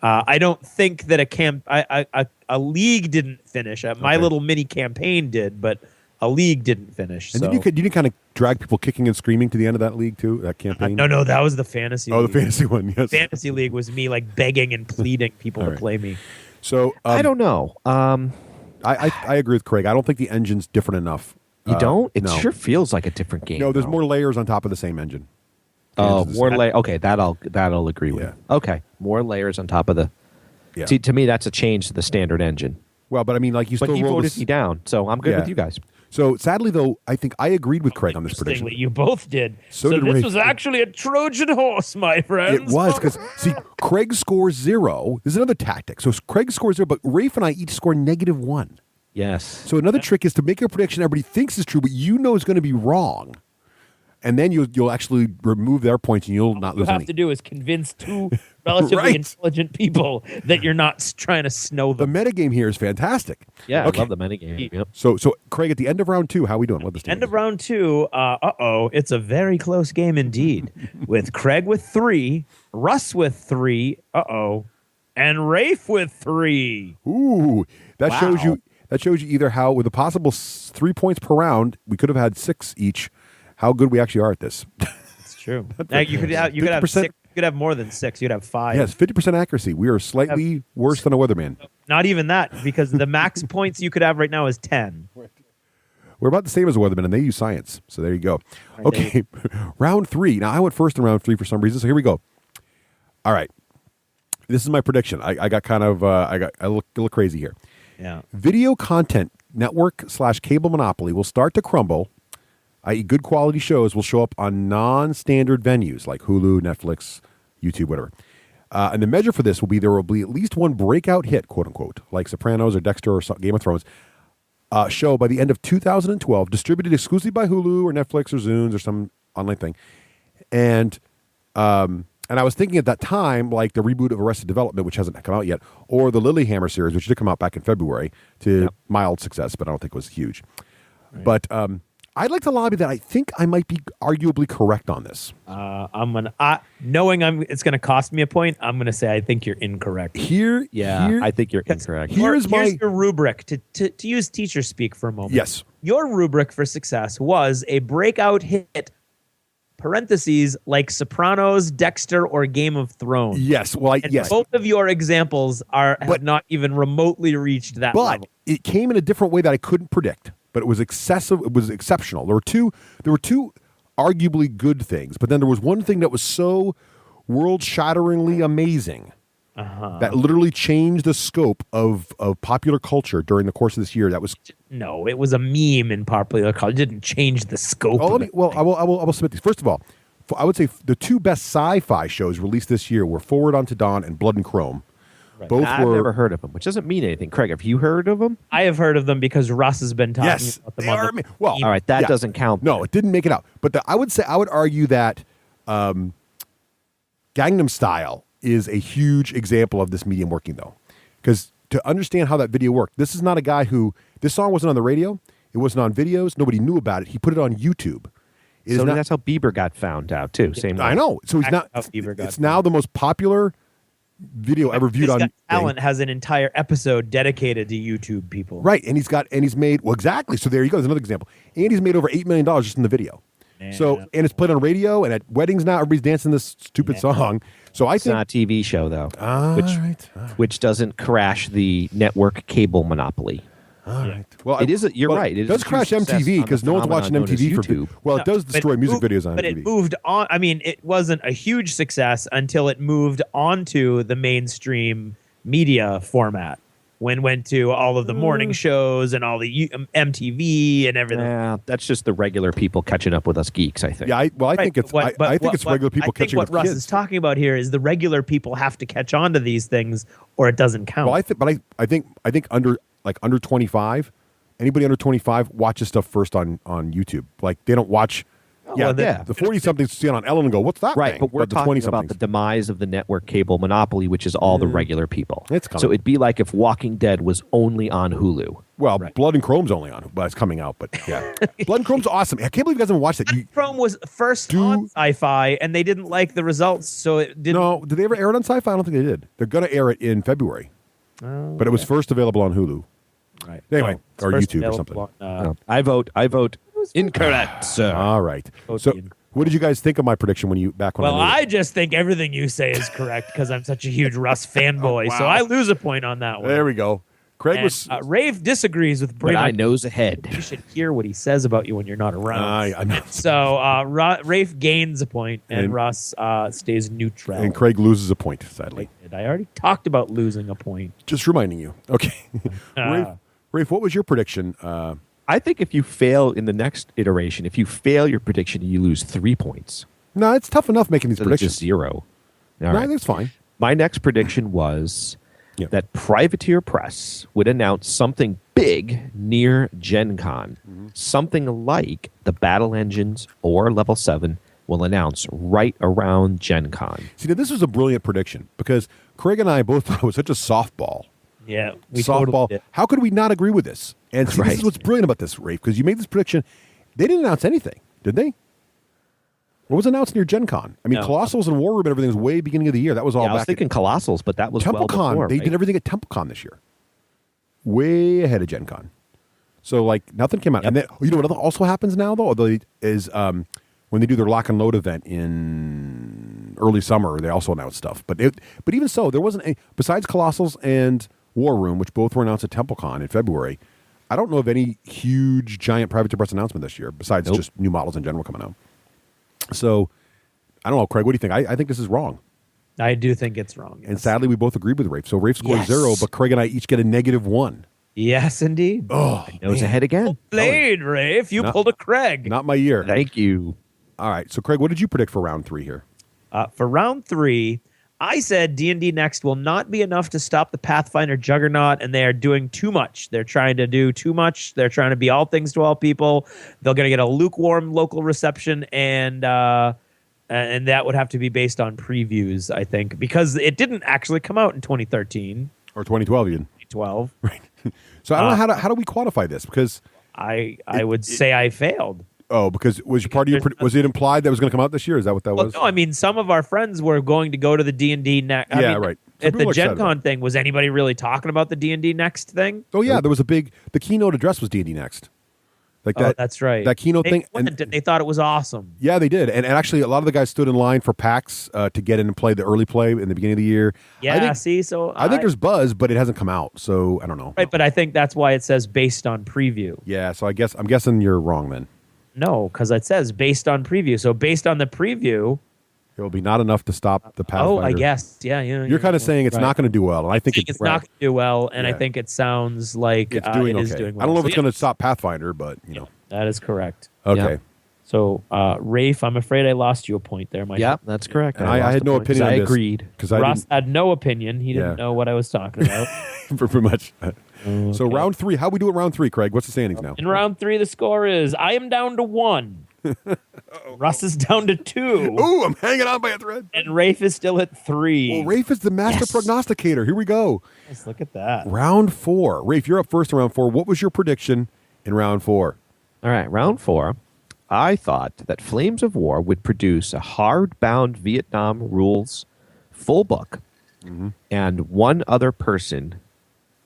I don't think that a league didn't finish. My Okay. little mini campaign did, but a league didn't finish. And so. did you kind of drag people kicking and screaming to the end of that league too? That campaign? No, that was the fantasy. Oh, the league. fantasy one. Yes. Fantasy league was me like begging and pleading people All to right. play me. So I don't know. I agree with Craig. I don't think the engine's different enough. You don't? It no. sure feels like a different game. No, there's though. more layers on top of the same engine. Oh, Engine's the more same. layer. Okay, that'll agree with. Yeah. Okay, more layers on top of the. Yeah. See, to me, that's a change to the standard engine. Well, but I mean, like you But still he roll voted this. me down, so I'm good Yeah. with you guys. So sadly, though, I think I agreed with Craig on this prediction. Interestingly, you both did. So So, did this Raef. was actually a Trojan horse, my friends. It was because see, Craig scores 0. This is another tactic. So Craig scores 0, but Rafe and I each score -1. Yes. So another trick is to make a prediction everybody thinks is true, but you know is going to be wrong, and then you'll actually remove their points and you'll not you lose have any. to do is convince two relatively Right. intelligent people that you're not trying to snow The them. metagame here is fantastic. Yeah, Okay. I love the minigame. Yep. So Craig, at the end of round 2, how are we doing? What the End of round 2, it's a very close game indeed. With Craig with 3, Russ with 3, and Rafe with 3. Ooh, that Wow. shows you. That shows you either how, with a possible 3 points per round, we could have had 6 each. How good we actually are at this. It's true. Now, you could have 50%. 6. You could have more than 6. You'd have 5. Yes, 50% accuracy. We are slightly worse than a weatherman. Not even that, because the max points you could have right now is 10. We're about the same as a weatherman, and they use science. So there you go. Okay, round 3. Now I went first in round 3 for some reason. So here we go. All right, this is my prediction. I got kind of I look a little crazy here. Yeah. Video content network / cable monopoly will start to crumble, i.e. good quality shows will show up on non-standard venues like Hulu, Netflix, YouTube, whatever. And the measure for this will be there will be at least one breakout hit, quote unquote, like Sopranos or Dexter or Game of Thrones, show by the end of 2012, distributed exclusively by Hulu or Netflix or Zunes or some online thing. And I was thinking at that time, like the reboot of Arrested Development, which hasn't come out yet, or the Lilyhammer series, which did come out back in February to mild success, but I don't think it was huge. Right. But I'd like to lobby that I think I might be arguably correct on this. Knowing it's gonna cost me a point, I'm gonna say I think you're incorrect. I think you're incorrect. Here's your rubric to use teacher speak for a moment. Yes. Your rubric for success was a breakout hit. Parentheses like Sopranos, Dexter, or Game of Thrones. Yes, well, yes. Both of your examples have not even remotely reached that level. But it came in a different way that I couldn't predict. But it was excessive. It was exceptional. There were two arguably good things, but then there was one thing that was so world-shatteringly amazing that literally changed the scope of popular culture during the course of this year. That was no, it was a meme in popular culture. It didn't change the scope. Oh, of it. I will submit these. First of all, I would say the two best sci-fi shows released this year were Forward Unto Dawn and Blood and Chrome. Right. Both I've were. never heard of them, which doesn't mean anything. Craig, have you heard of them? I have heard of them because Russ has been talking Yes, about them. they are. Well, All right, that doesn't count. No, it didn't make it out. But I would argue that Gangnam Style is a huge example of this medium working, though, because to understand how that video worked, this is not a guy who this song wasn't on the radio, it wasn't on videos, nobody knew about it. He put it on YouTube. So that's how Bieber got found out too. Same. I know. So he's not. How Bieber got It's now the most popular video ever viewed on. Talent has an entire episode dedicated to YouTube people. Right, and he's made exactly. So there you go. There's another example. And he's made over $8 million just in the video. So, and it's played on radio and at weddings now. Everybody's dancing this stupid song. So I It's think not a TV show, though, all right. which doesn't crash the network cable monopoly. All right. Well, It is. You're right. It does crash MTV because no one's watching MTV for YouTube. Well, it does destroy music videos on but MTV. it moved on. I mean, it wasn't a huge success until it moved onto the mainstream media format. When it went to all of the morning shows and all the MTV and everything. Yeah, that's just the regular people catching up with us geeks, I think. Yeah, I think it's But I think it's regular people catching up what with Russ kids. is talking about here is the regular people have to catch on to these things or it doesn't count. Well, I think under 25, anybody under 25 watches stuff first on YouTube. Like they don't watch. well, then- the 40-somethings see it on Ellen and go, "What's that?" Right, thing? but we're the talking about 20-somethings. the demise of the network cable monopoly, which is all the regular people. It's coming. So it'd be like if Walking Dead was only on Hulu. Well, Blood and Chrome's only on, but it's coming out. But yeah, Blood and Chrome's awesome. I can't believe you guys haven't watched it. Chrome was first on Sci-Fi, and they didn't like the results, so it didn't. No, did they ever air it on Sci-Fi? I don't think they did. They're going to air it in February, but it was first available on Hulu. Right. Anyway, It's or first YouTube or available something. on, I vote incorrect, sir. All right. Vote So, the incorrect. what did you guys think of my prediction when Well, I I just think everything you say is correct because I'm such a huge Russ fanboy, so I lose a point on that one. There we go. Craig And, was. Rafe disagrees with but Brayden. I knows ahead. You should hear what he says about you when you're not around. I know. So Rafe gains a point, and And- Russ stays neutral. And Craig loses a point, sadly. I already talked about losing a point. Just reminding you. Okay. Rafe, what was your prediction? I think if you fail in the next iteration, if you fail your prediction, you lose 3 points. No, it's tough enough making these So it's predictions. just 0. All No, I right. think it's fine. My next prediction was Yeah. that Privateer Press would announce something big near Gen Con. Something like the Battle Engines or Level 7 will announce right around Gen Con. See, now this was a brilliant prediction because Craig and I both thought it was such a softball. Yeah, we Softball. totally did. How could we not agree with this? And see, this Right. is what's brilliant about this, Rafe, because you made this prediction. They didn't announce anything, did they? What was announced near Gen Con? I mean, No. Colossals and War Room and everything was way beginning of the year. That was all Yeah, I was back thinking Colossals, but that was Temple well Con. before, They right? did everything at Temple Con this year. Way ahead of Gen Con. So, like, nothing came out. And then, you know what also happens now, though, is when they do their lock and load event in early summer, they also announce stuff. But even so, there wasn't any, besides Colossals and War Room, which both were announced at Temple Con in February, I don't know of any huge, giant private press announcement this year, besides Nope. just new models in general coming out. So, I don't know, Craig, what do you think? I think this is wrong. I do think it's wrong. And sadly, we both agreed with Rafe. So Rafe scores Yes. 0, but Craig and I each get a -1. Yes, indeed. Oh, Nose ahead again. Played, Rafe. You Not- pulled a Craig. not my year. Thank you. All right. So, Craig, what did you predict for round 3 here? For round 3, I said D&D Next will not be enough to stop the Pathfinder juggernaut, and they are doing too much. They're trying to do too much. They're trying to be all things to all people. They're going to get a lukewarm local reception, and that would have to be based on previews, I think, because it didn't actually come out in 2013, Or 2012 even? 2012. Right. So, I don't know how do we quantify this? Because, I would say I failed. because was it implied that was going to come out this year? Is that what that Well, was? no, I mean, some of our friends were going to go to the D&D Next. Yeah, right. Some At people the are excited Gen about Con thing, was anybody really talking about the D&D Next thing? Oh, yeah. There was the keynote address was D&D Next. Like that. Oh, that's right. That keynote They thing. went and they thought it was awesome. Yeah, they did. And actually, a lot of the guys stood in line for PAX to get in and play the early play in the beginning of the year. Yeah, I think, so I think there's buzz, but it hasn't come out. So, I don't know. right, but I think that's why it says based on preview. Yeah, so I'm guessing you're wrong then. No, because it says based on preview. So based on the preview, It will be not enough to stop the Pathfinder. I guess, yeah. You're kind of saying it's not going to do well, and I think it's not going to do well, and I Yeah. think it sounds like It's doing it okay. is doing well. I don't know if So, it's going to stop Pathfinder, but you know. that is correct. Okay. Yeah. So, Rafe, I'm afraid I lost you a point there, my Yeah, that's correct. And I had no opinion I on this. agreed. Because I Ross didn't had no opinion. He didn't Yeah. know what I was talking about. pretty much. So round 3, how we do it round 3, Craig? What's the standings now? In round 3, the score is I am down to 1. Russ is down to 2. Ooh, I'm hanging on by a thread. And Rafe is still at 3. Well, Rafe is the master prognosticator. Here we go. Yes, look at that. Round 4. Rafe, you're up first in round 4. What was your prediction in round 4? All right, round 4. I thought that Flames of War would produce a hardbound Vietnam rules full book, and one other person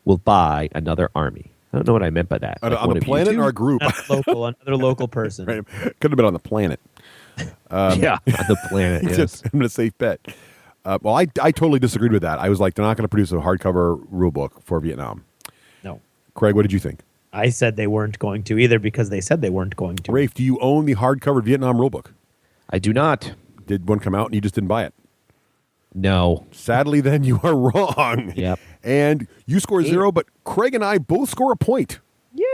will buy another army. don't know what I meant by that. On, Like on one the of you planet two? or a group? Another local person. Right. Could have been on the planet. Yeah, on the planet. Yes. Just, I'm a safe bet. Well, I totally disagreed with that. I was like, they're not going to produce a hardcover rule book for Vietnam. No. Craig, what did you think? I said they weren't going to either because they said they weren't going to. Rafe, do you own the hardcover Vietnam rule book? I do not. Did one come out and you just didn't buy it? No. Sadly, then you are wrong. Yep. And you score 0, but Craig and I both score a point. Yay!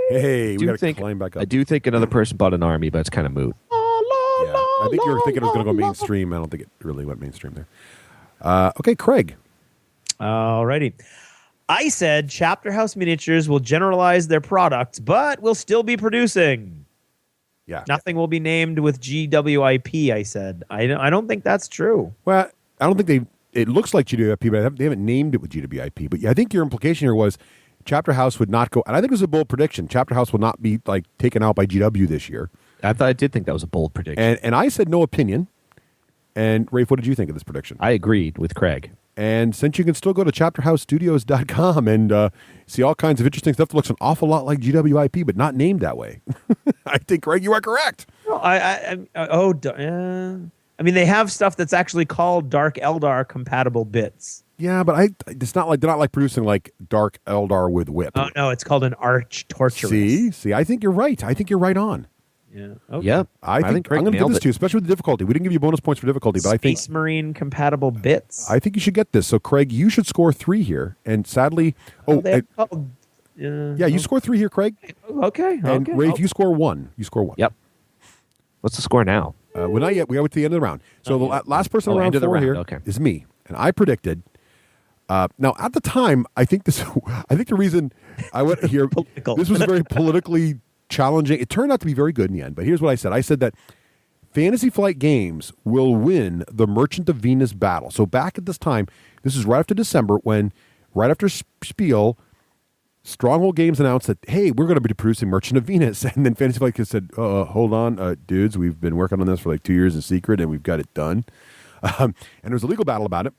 Hey, we do got to think- climb back up. I do think another person bought an army, but it's kind of moot. Yeah. I think you were thinking it was going to go mainstream. I don't think it really went mainstream there. Okay, Craig. Alrighty. I said Chapter House Miniatures will generalize their products, but will still be producing. Yeah. Nothing will be named with GWIP, I said. I don't think that's true. Well, I don't think it looks like GWIP, but they haven't named it with GWIP. But yeah, I think your implication here was Chapter House would not go, and I think it was a bold prediction. Chapter House will not be like taken out by GW this year. I did think that was a bold prediction. And I said no opinion. And Rafe, what did you think of this prediction? I agreed with Craig. And since you can still go to chapterhousestudios.com and see all kinds of interesting stuff that looks an awful lot like GWIP, but not named that way, I think, Craig, you are correct. No, I mean, they have stuff that's actually called Dark Eldar compatible bits. Yeah, but it's not like they're not like producing like Dark Eldar with Whip. Oh no, it's called an Arch Torturous. See, I think you're right. I think you're right on. Yeah. Okay. Yep. I think Craig I'm going to give nailed this it. to you, especially with the difficulty. We didn't give you bonus points for difficulty, but I think Space Marine compatible bits. I think you should get this. So, Craig, you should score 3 here. And sadly, They're called, yeah, you score 3 here, Craig. Okay. And okay. Rafe, you score 1. You score 1. Yet. What's the score now? Well, not yet. We are at the end of the round. So the last person on round end of the 4 round, here okay. is me, and I predicted. Now, at the time, I think the reason I went here, Political. this was very politically challenging. It turned out to be very good in the end. But here's what I said. I said that Fantasy Flight Games will win the Merchant of Venus battle. So back at this time, this is right after December, when right after Spiel, Stronghold Games announced that, hey, we're going to be producing Merchant of Venus. And then Fantasy Flight said, hold on, dudes, we've been working on this for like 2 years in secret, and we've got it done. And there was a legal battle about it.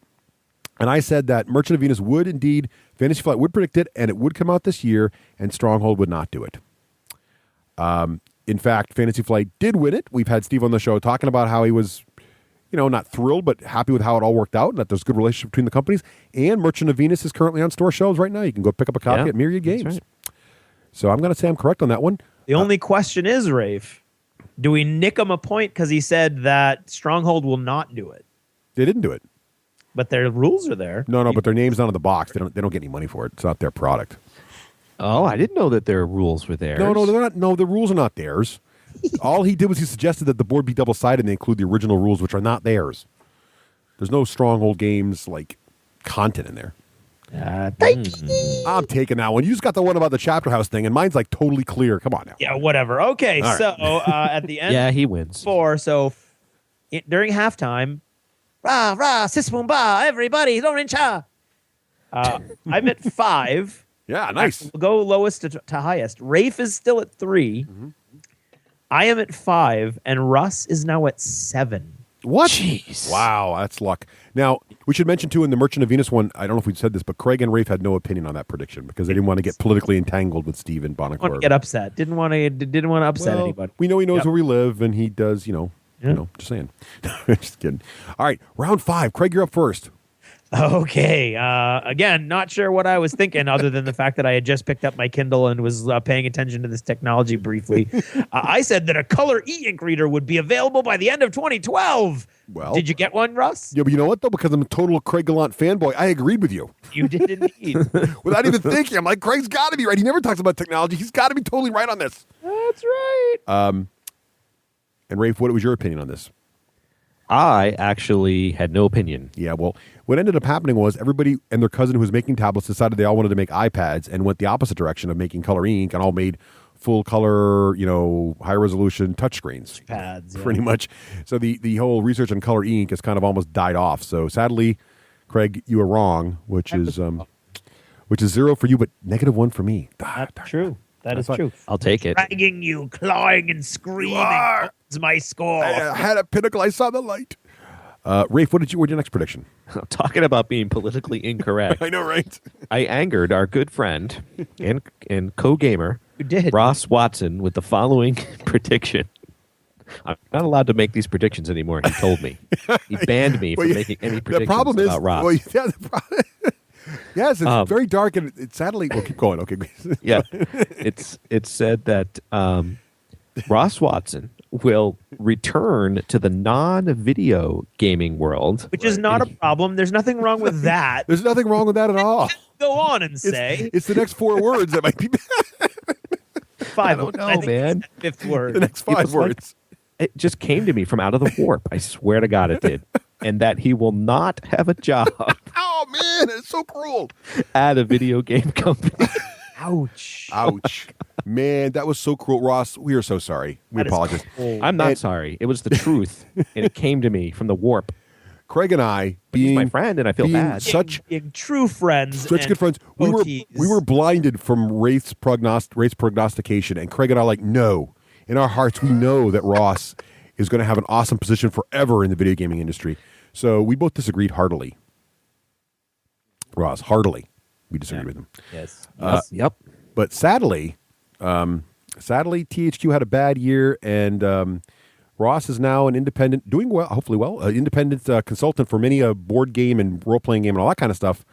And I said that Merchant of Venus would indeed, Fantasy Flight would predict it, and it would come out this year, and Stronghold would not do it. In fact, Fantasy Flight did win it. We've had Steve on the show talking about how he was, not thrilled, but happy with how it all worked out, and that there's a good relationship between the companies. And Merchant of Venus is currently on store shelves right now. You can go pick up a copy at Myriad Games. Right. So I'm going to say I'm correct on that one. The only question is, Rafe, do we nick him a point because he said that Stronghold will not do it? They didn't do it. But their rules are there. No, but their name's not on the box. They don't get any money for it. It's not their product. Oh, I didn't know that their rules were there. No, they're not. No, the rules are not theirs. All he did was he suggested that the board be double-sided and they include the original rules, which are not theirs. There's no Stronghold Games like content in there. I'm taking that one. You just got the one about the Chapter House thing, and mine's like totally clear. Come on now. Yeah, whatever. Okay, All right. so at the end Yeah, he wins. 4, so during halftime, rah, rah, sis boom ba, everybody, Lauren Cha. I'm at 5. Yeah, nice. We'll go lowest to highest. Rafe is still at 3. Mm-hmm. I am at 5, and Russ is now at 7. What? Jeez. Wow, that's luck. Now, we should mention, too, in the Merchant of Venus one, I don't know if we said this, but Craig and Rafe had no opinion on that prediction because they didn't want to get politically entangled with Steve and Didn't want to Bonacore. get upset. Didn't want to upset anybody. We know he knows Yep. where we live, and he does, just saying. Just kidding. All right, round 5. Craig, you're up first. Okay. Again, not sure what I was thinking other than the fact that I had just picked up my Kindle and was paying attention to this technology briefly. I said that a color e-ink reader would be available by the end of 2012. Well, Did you get one, Russ? Yeah, but you know what, though? Because I'm a total Craig Gallant fanboy, I agreed with you. You did indeed. Without even thinking. I'm like, Craig's got to be right. He never talks about technology. He's got to be totally right on this. That's right. And Rafe, what was your opinion on this? I actually had no opinion. Yeah, well, what ended up happening was everybody and their cousin who was making tablets decided they all wanted to make iPads and went the opposite direction of making color ink and all made full color, high resolution touchscreens. Pads. Pretty much. So the whole research on color ink has kind of almost died off. So sadly, Craig, you were wrong, which is 0 for you, but -1 for me. That's true. That is thought- true. I'll take it. Dragging you, clawing and screaming. are. That's my score. I had a pinnacle. I saw the light. Raef, what's your next prediction? Talking about being politically incorrect. I know, right? I angered our good friend and co-gamer, You did. Ross Watson, with the following prediction. I'm not allowed to make these predictions anymore, he told me. He banned me from making any predictions the problem about Ross. Well, yeah, yes, it's very dark, and it sadly, we'll keep going. Okay. Yeah. It said that Ross Watson will return to the non-video gaming world. Which is not a problem. There's nothing wrong with that. There's nothing wrong with that at all. Go on and say. It's the next 4 words that might be Five. I don't know, think man. it's that 5th word. the next 5 words. It just came to me from out of the warp. I swear to God it did. And that he will not have a job Oh, man, it's so cruel. at a video game company. Ouch. Ouch. Man, that was so cruel. Ross, we are so sorry. We That is apologize. cold. I'm not sorry. It was the truth. And it came to me from the warp. Craig and I, He's being my friend, and I feel being bad. such Being true friends. such and good friends, we OTs. were blinded from Raef's prognostication, and Craig and I are like, no. In our hearts, we know that Ross is going to have an awesome position forever in the video gaming industry. So we both disagreed heartily. Ross, heartily, we disagreed with him. Yes. Yep. But sadly, THQ had a bad year, and Ross is now an independent, doing well, hopefully well, independent consultant for many a board game and role-playing game and all that kind of stuff.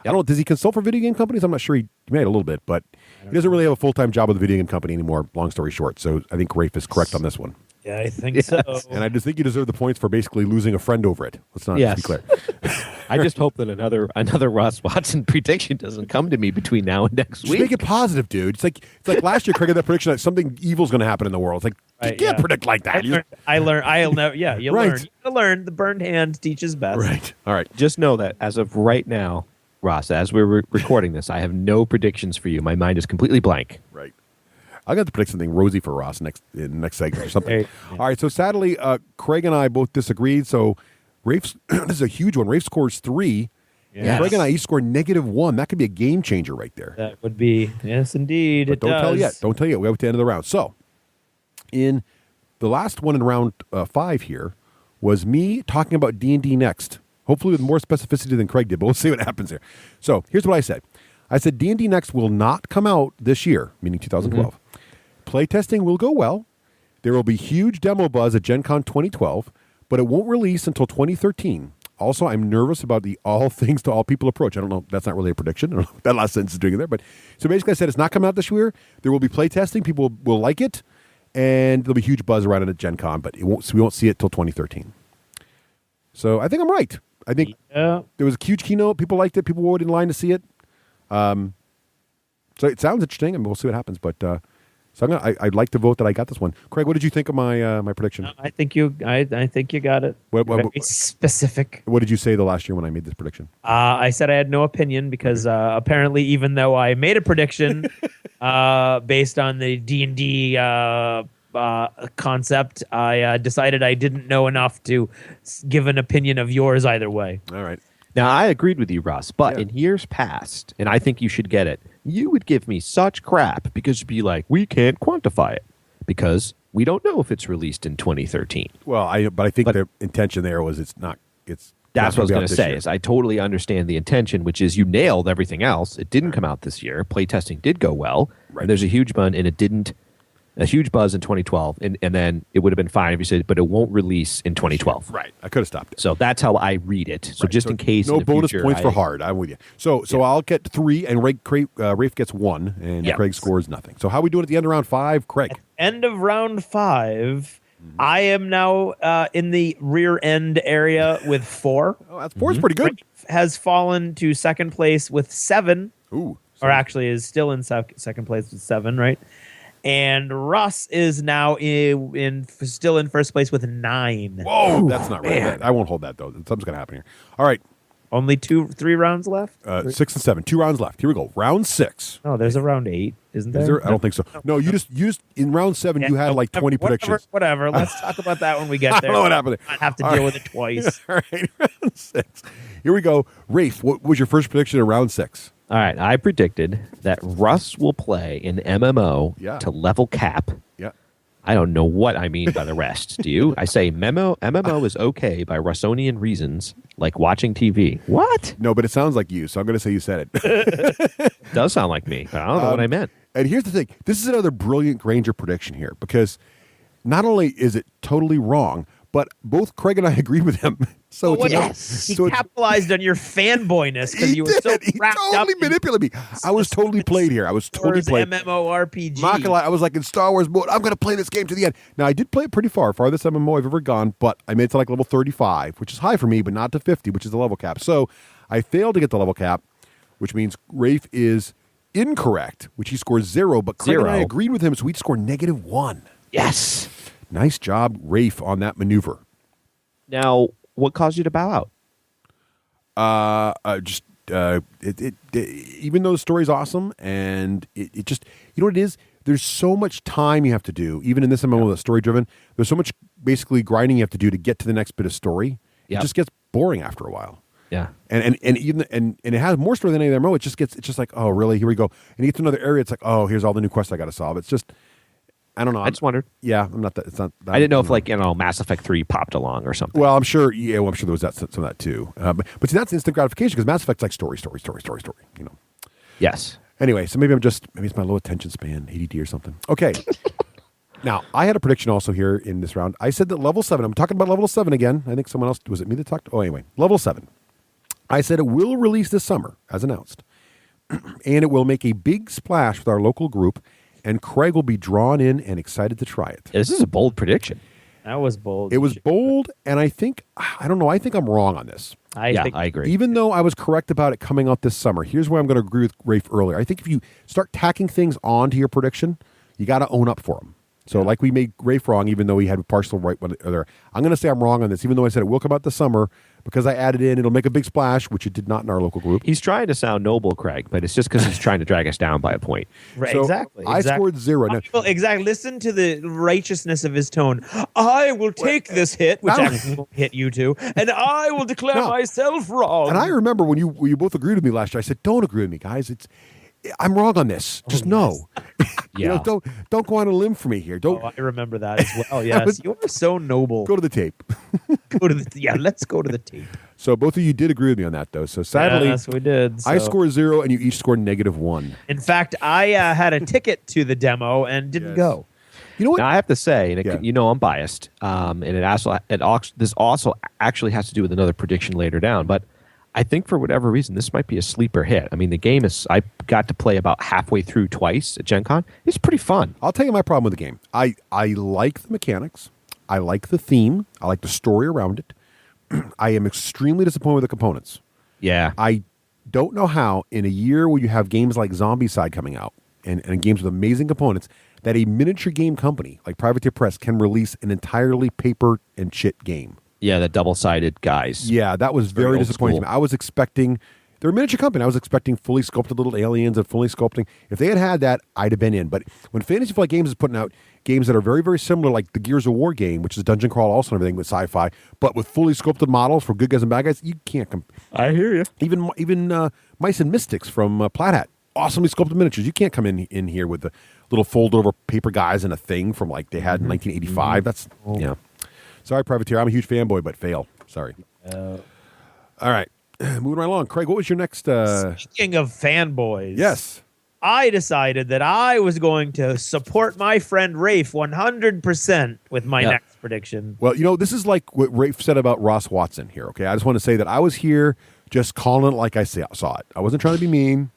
I don't know, does he consult for video game companies? I'm not sure. He made a little bit, but he doesn't really have a full-time job with a video game company anymore, long story short. So I think Raef is correct on this one. Yeah, I think so. And I just think you deserve the points for basically losing a friend over it. Let's not Yes. be clear. I just hope that another Ross Watson prediction doesn't come to me between now and next Just week. make it positive, dude. It's like last year, Craig had that prediction that something evil's going to happen in the world. It's like, you Right, can't yeah. predict like that. I'll never. Yeah, you Right. learn. You gotta learn. The burned hand teaches best. Right. All right. Just know that as of right now, Ross, as we're recording this, I have no predictions for you. My mind is completely blank. Right. I got to predict something rosy for Ross in the next segment or something. Right. All right. So sadly, Craig and I both disagreed. So Raef's this is a huge one. Raef scores 3. Yes. Craig and I each score -1. That could be a game changer right there. That would be yes, indeed. But it don't does. tell yet. Don't tell yet. We have to the end of the round. So in the last one in round 5 here was me talking about D&D Next. Hopefully with more specificity than Craig did, but we'll see what happens here. So here's what I said. I said D&D Next will not come out this year, meaning 2012. Playtesting will go well. There will be huge demo buzz at Gen Con 2012, but it won't release until 2013. Also, I'm nervous about the all things to all people approach. I don't know. That's not really a prediction. I don't know what that last sentence is doing there. But so basically I said it's not coming out this year. There will be playtesting. People will like it, and there'll be huge buzz around it at Gen Con, but we won't see it till 2013. So I think I'm right. I think Yeah. there was a huge keynote. People liked it. People were in line to see it. So it sounds interesting, and we'll see what happens. But so I'd like to vote that I got this one. Craig, what did you think of my prediction? I think you got it. What- Very specific. What did you say the last year when I made this prediction? I said I had no opinion because apparently, even though I made a prediction based on the D&D concept, I decided I didn't know enough to give an opinion of yours either way. All right. Now, I agreed with you, Ross, but Yeah. in years past, and I think you should get it, you would give me such crap because you'd be like, we can't quantify it because we don't know if it's released in 2013. Well, I think the intention there was it's not. It's That's not what I was gonna going be out to this say. year. Is I totally understand the intention, which is you nailed everything else. It didn't come out this year. Playtesting did go well. Right. And there's a huge buzz, and it didn't. A huge buzz in 2012, and then it would have been fine if you said, but it won't release in 2012. Right. I could have stopped it. So that's how I read it. So Right. just in case, no in the bonus future, points for hard. I'm with you. So I'll get 3, and Raef gets 1, and Yeah. Craig scores nothing. So how are we doing at the end of round 5, Craig? End of round 5. I am now in the rear end area with 4. Oh, that's 4 is pretty good. Has fallen to second place with 7, Ooh. or actually is still in second place with 7, right? And Russ is now still in first place with 9. Whoa, that's not right. I won't hold that though. Something's gonna happen here. All right, Only 3 rounds left. 6 and 7, 2 rounds left. Here we go. Round 6. Oh, there's a round 8, isn't there? Is there? I don't think so. No, you just in round 7 you had like 20 predictions. Whatever. Let's talk about that when we get there. I don't know what happened there. I have to All deal right. with it twice. All right, round 6. Here we go. Raef, what was your first prediction in round 6? All right, I predicted that Russ will play an MMO Yeah. to level cap Yeah. I don't know what I mean by the rest. Do you? I say MMO is okay by Russonian reasons, like watching TV. What? No, but it sounds like you, so I'm going to say you said it. Does sound like me. I don't know what I meant. And here's the thing. This is another brilliant Granger prediction here, because not only is it totally wrong, but both Craig and I agreed with him. So Well, it's yes, he so it's- capitalized on your fanboyness because he you were so did. He wrapped up totally in manipulated me. I was totally played here. I was totally Star Wars played. MMORPG. Not gonna lie, I was like in Star Wars mode. I'm going to play this game to the end. Now, I did play it pretty far, farthest MMO I've ever gone, but I made it to like level 35, which is high for me, but not to 50, which is the level cap. So I failed to get the level cap, which means Rafe is incorrect, which he scores 0, but Craig and I agreed with him, so we'd score -1. Yes. Nice job, Rafe, on that maneuver. Now, what caused you to bow out? Even though the story's awesome, and it just, you know what it is? There's so much time you have to do, even in this MMO that's story driven. There's so much basically grinding you have to do to get to the next bit of story. It Yep. just gets boring after a while. Yeah. And it has more story than any other MMO. It's just like, oh really? Here we go. And you get to another area. It's like, oh, here's all the new quests I got to solve. It's just, I don't know. I just wondered. Yeah, I'm not that. It's not. I didn't know if Mass Effect 3 popped along or something. Well, I'm sure. Yeah, well, I'm sure there was some of that too. But see, that's instant gratification because Mass Effect's like story. You know. Yes. Anyway, so maybe it's my low attention span, ADD or something. Okay. Now, I had a prediction also here in this round. I said that level 7. I'm talking about level 7 again. I think someone else, was it me that talked? Oh, anyway, level 7. I said it will release this summer, as announced, and it will make a big splash with our local group. And Craig will be drawn in and excited to try it. This is a bold prediction. That was bold. It was bold, and I think I'm wrong on this. I agree. Even though I was correct about it coming out this summer, here's where I'm going to agree with Rafe earlier. I think if you start tacking things onto your prediction, you got to own up for them. So like we made Rafe wrong, even though he had a partial right one or other. I'm going to say I'm wrong on this, even though I said it will come out this summer, because I added in, it'll make a big splash, which it did not in our local group. He's trying to sound noble, Craig, but it's just because he's trying to drag us down by a point. Right, So exactly. I scored 0. Now, Well, exactly. Listen to the righteousness of his tone. I will take this hit, which actually won't hit you two, and I will declare No. myself wrong. and I remember when you both agreed with me last year, I said, don't agree with me, guys. I'm wrong on this. Just know. You know, don't go on a limb for me here. Don't Oh, I remember that as well. Yes, you are so noble. go to the tape. Let's go to the tape. So both of you did agree with me on that, though. So sadly, Yes, we did. I so- scored 0, and you each scored -1. In fact, I had a ticket to the demo and didn't Yes. go. You know what? Now, I have to say, and Yeah. I'm biased, and this also actually has to do with another prediction later down, but I think for whatever reason, this might be a sleeper hit. I mean, the game I got to play about halfway through twice at Gen Con. It's pretty fun. I'll tell you my problem with the game. I like the mechanics. I like the theme. I like the story around it. I am extremely disappointed with the components. Yeah. I don't know how, in a year where you have games like Zombicide coming out and games with amazing components, that a miniature game company like Privateer Press can release an entirely paper and chit game. Yeah, the double-sided guys. Yeah, that was very old disappointing school. to me. I was expecting, they're a miniature company. I was expecting fully sculpted little aliens and fully sculpting. If they had that, I'd have been in. But when Fantasy Flight Games is putting out games that are very, very similar, like the Gears of War game, which is dungeon crawl also and everything with sci-fi, but with fully sculpted models for good guys and bad guys, you can't I hear you. even Mice and Mystics from Plaid Hat, awesomely sculpted miniatures. You can't come in here with the little fold-over paper guys and a thing from like they had in 1985. That's, yeah. Sorry, Privateer. I'm a huge fanboy, but fail. Sorry. All right. Moving right along. Craig, what was your next? Speaking of fanboys, Yes. I decided that I was going to support my friend Rafe 100% with my next prediction. Well, this is like what Rafe said about Ross Watson here, okay? I just want to say that I was here just calling it like I saw it. I wasn't trying to be mean.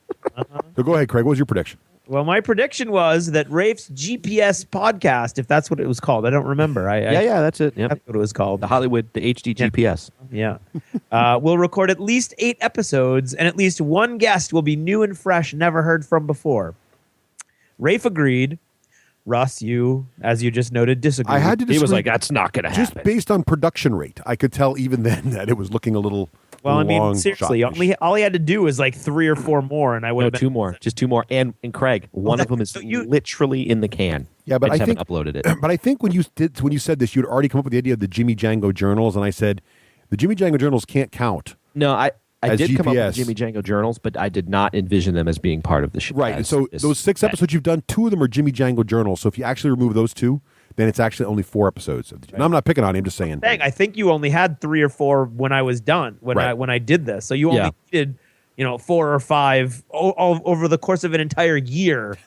So go ahead, Craig. What was your prediction? Well, my prediction was that Rafe's GPS podcast, if that's what it was called, I don't remember. Yeah, that's it. Yep. That's what it was called. The HD GPS. Yeah. We'll record at least 8 episodes, and at least one guest will be new and fresh, never heard from before. Rafe agreed. Russ, you, as you just noted, disagreed. I had to disagree. He was like, that's not going to Just happen. based on production rate. I could tell even then that it was looking a little Well, I mean, long seriously, shot-ish. all he had to do was like 3 or 4 more, and I would No, have been 2 more. Just 2 more. And Craig, one of them is so you- literally in the can. Yeah, but I just I think haven't uploaded it. But I think when you said this, you'd already come up with the idea of the Jimmy Django journals, and I said the Jimmy Django journals can't count. No, I As did come up GPS. with Jimmy Django journals, but I did not envision them as being part of the show. Right. And so those 6 episodes you've done, 2 of them are Jimmy Django journals. So if you actually remove those 2, then it's actually only 4 episodes. And I'm not picking on him, just saying. Dang, I think you only had 3 or 4 when I was done when I did this. So you only did 4 or 5 all over the course of an entire year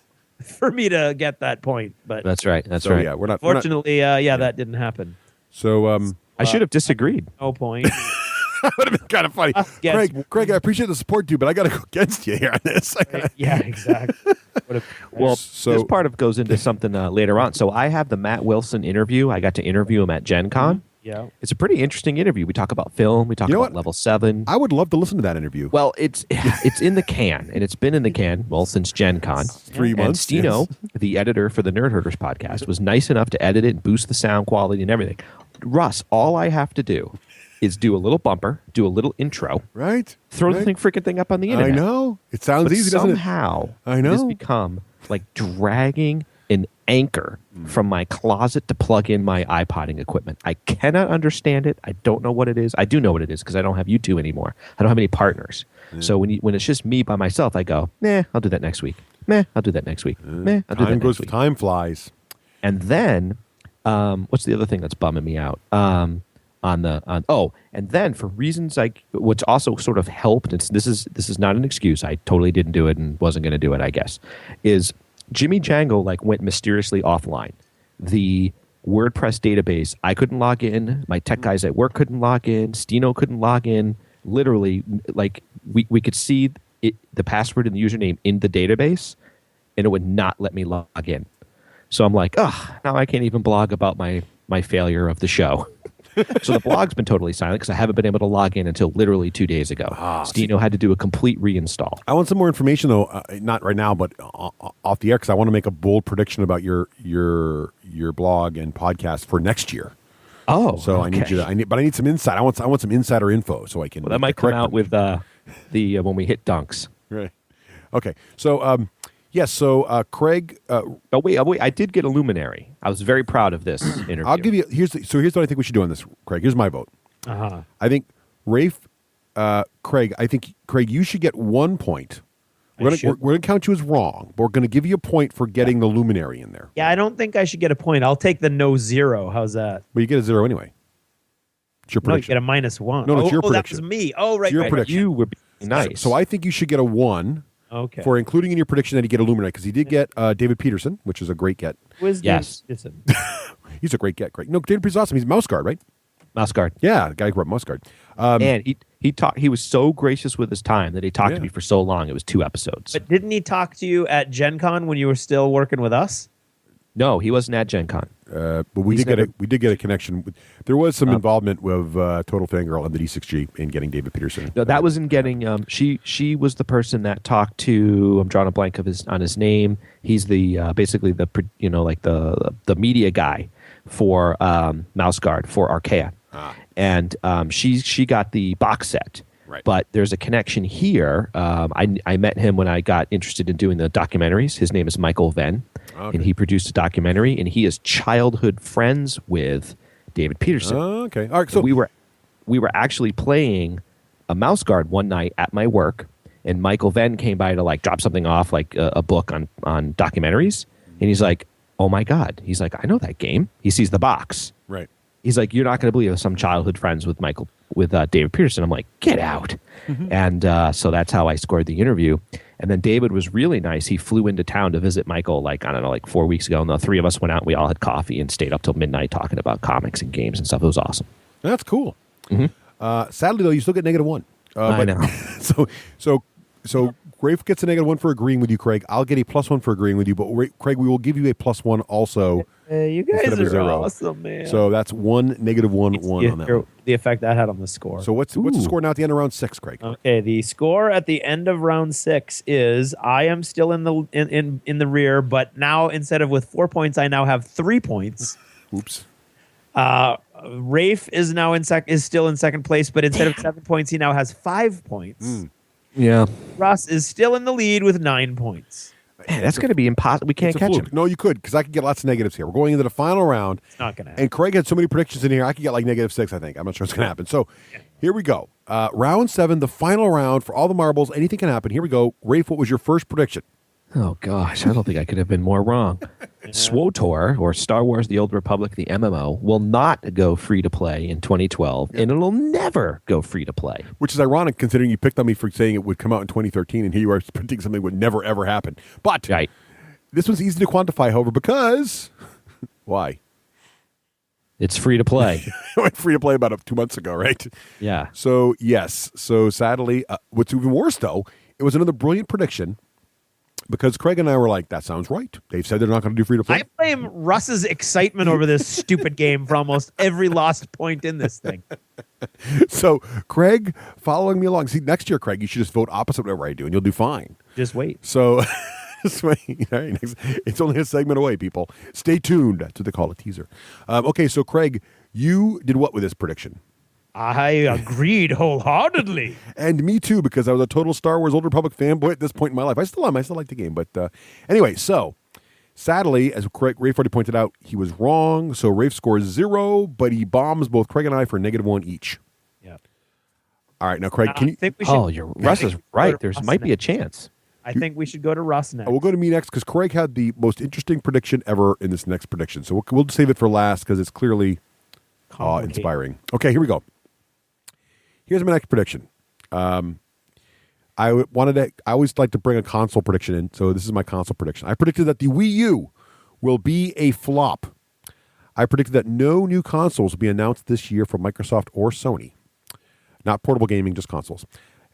for me to get that point. But That's right. That's So right. yeah, we're not. fortunately, that didn't happen. So I should have disagreed. No point. that would have been kind of funny. Yes. Craig, I appreciate the support, dude, but I got to go against you here on this. Yeah, exactly. Well, So- this part of goes into something later on. So I have the Matt Wilson interview. I got to interview him at Gen Con. Yeah. It's a pretty interesting interview. We talk about film. We talk You know about what? Level 7. I would love to listen to that interview. Well, it's in the can, and it's been in the can, since Gen Con. 3 months. And Stino, the editor for the Nerd Herders podcast, was nice enough to edit it and boost the sound quality and everything. Russ, all I have to do is do a little bumper, do a little intro, Right? throw right? the freaking thing up on the internet. I know. It sounds But easy, doesn't it? somehow, I know. it has become like dragging an anchor from my closet to plug in my iPodding equipment. I cannot understand it. I don't know what it is. I do know what it is because I don't have you two anymore. I don't have any partners. So when it's just me by myself, I go, nah, I'll do that next week. Meh, I'll do that next week. Meh, I'll do that next week. Time flies. And then, what's the other thing that's bumming me out? And then for reasons what's also sort of helped, this is not an excuse. I totally didn't do it and wasn't going to do it, I guess, is Jimmy Django went mysteriously offline. The WordPress database, I couldn't log in. My tech guys at work couldn't log in. Stino couldn't log in. Literally, we could see the password and the username in the database, and it would not let me log in. So I'm like, now I can't even blog about my failure of the show. So the blog's been totally silent because I haven't been able to log in until literally 2 days ago. Stino had to do a complete reinstall. I want some more information, though. Not right now, but off the air, because I want to make a bold prediction about your blog and podcast for next year. Oh, So okay. I need you to. But I need some insight. I want some insider info so I can. Well, that might come out with the when we hit dunks. Right. Okay. So yes. So Craig. Oh wait! I did get a luminary. I was very proud of this interview. I'll give you. Here's what I think we should do on this, Craig. Here's my vote. Uh-huh. I think Raef, Craig. I think Craig, you should get 1 point. We're gonna count you as wrong, but we're gonna give you a point for getting the luminary in there. Yeah, I don't think I should get a point. I'll take the no 0. How's that? But you get a 0 anyway. It's your No, you prediction. get a -1. No, it's your that prediction. was me. Oh, right. It's your right, prediction. You were being nice. So I think you should get a 1 Okay. for including in your prediction that he get a luminary because he did get David Peterson, which is a great get. Yes. Listen. He's a great get. Great. No, David Peterson's awesome. He's Mouse Guard, right? Mouse guard. Yeah, the guy who grew up Mouse Guard. And he was so gracious with his time that he talked Yeah. to me for so long. It was 2 episodes. But didn't he talk to you at Gen Con when you were still working with us? No, he wasn't at Gen Con. But we He's did get a connection. There was some involvement with Total Fangirl and the D6G in getting David Peterson. No, that was in getting. She was the person that talked to. I'm drawing a blank on his name. He's the basically the the media guy for Mouse Guard for Archaea, and she got the box set. Right. But there's a connection here. I met him when I got interested in doing the documentaries. His name is Michael Venn, and he produced a documentary, and he is childhood friends with David Peterson. Okay. All right. So we were actually playing a Mouse Guard one night at my work, and Michael Venn came by to drop something off, a book on documentaries, and he's like, "Oh my God!" He's like, "I know that game." He sees the box. right. He's like, "You're not going to believe it. Some childhood friends with David Peterson." I'm like, "Get out!" And so that's how I scored the interview. And then David was really nice. He flew into town to visit Michael, 4 weeks ago, and the 3 of us went out. And we all had coffee and stayed up till midnight talking about comics and games and stuff. It was awesome. That's cool. Sadly, though, you still get -1. I know. So Rafe gets a -1 for agreeing with you, Craig. I'll get a +1 for agreeing with you, but Craig, we will give you a +1 also. Hey, you instead guys of a are 0. awesome, man. So that's 1 -1 on that. One. The effect that had on the score. So what's the score now at the end of round 6, Craig? Okay, the score at the end of round 6 is I am still in the rear, but now instead of with 4 points, I now have 3 points. Oops. Rafe is now is still in second place, but instead of 7 points, he now has 5 points. Yeah. Russ is still in the lead with 9 points. Man, that's going to be impossible. We can't It's a catch fluke. him. No, you could, because I could get lots of negatives here. We're going into the final round. It's not going to happen. And Craig had so many predictions in here, I could get -6, I think. I'm not sure it's going to happen. So here we go. Round 7, the final round for all the marbles. Anything can happen. Here we go. Rafe, what was your first prediction? Oh gosh, I don't think I could have been more wrong. SWTOR, or Star Wars: The Old Republic, the MMO, will not go free to play in 2012, and it'll never go free to play. Which is ironic considering you picked on me for saying it would come out in 2013, and here you are predicting something would never ever happen. But Right. this one's easy to quantify, however, because why? It's free to play. It went free to play about 2 months ago, right? Yeah. So yes. So sadly, what's even worse though, it was another brilliant prediction. Because Craig and I were like, that sounds right. They've said they're not going to do free to play. I blame Russ's excitement over this stupid game for almost every lost point in this thing. So Craig following me along. See, next year, Craig, you should just vote opposite whatever I do, and you'll do fine. Just wait. So just wait. All right, it's only a segment away, people. Stay tuned. That's what they call a teaser. Okay, so Craig, you did what with this prediction? I agreed wholeheartedly. And me too, because I was a total Star Wars Old Republic fanboy at this point in my life. I still am. I still like the game. But anyway, so sadly, as Raef already pointed out, he was wrong. So Raef scores 0, but he bombs both Craig and I for -1 each. Yeah. All right, now Craig, can you? think we should, Russ is right. to There Russ might be a next. chance. I think we should go to Russ next. We'll go to me next because Craig had the most interesting prediction ever in this next prediction. So we'll save it for last because it's clearly inspiring. Okay, here we go. Here's my next prediction. I always like to bring a console prediction in, so this is my console prediction. I predicted that the Wii U will be a flop. I predicted that no new consoles will be announced this year from Microsoft or Sony. Not portable gaming, just consoles.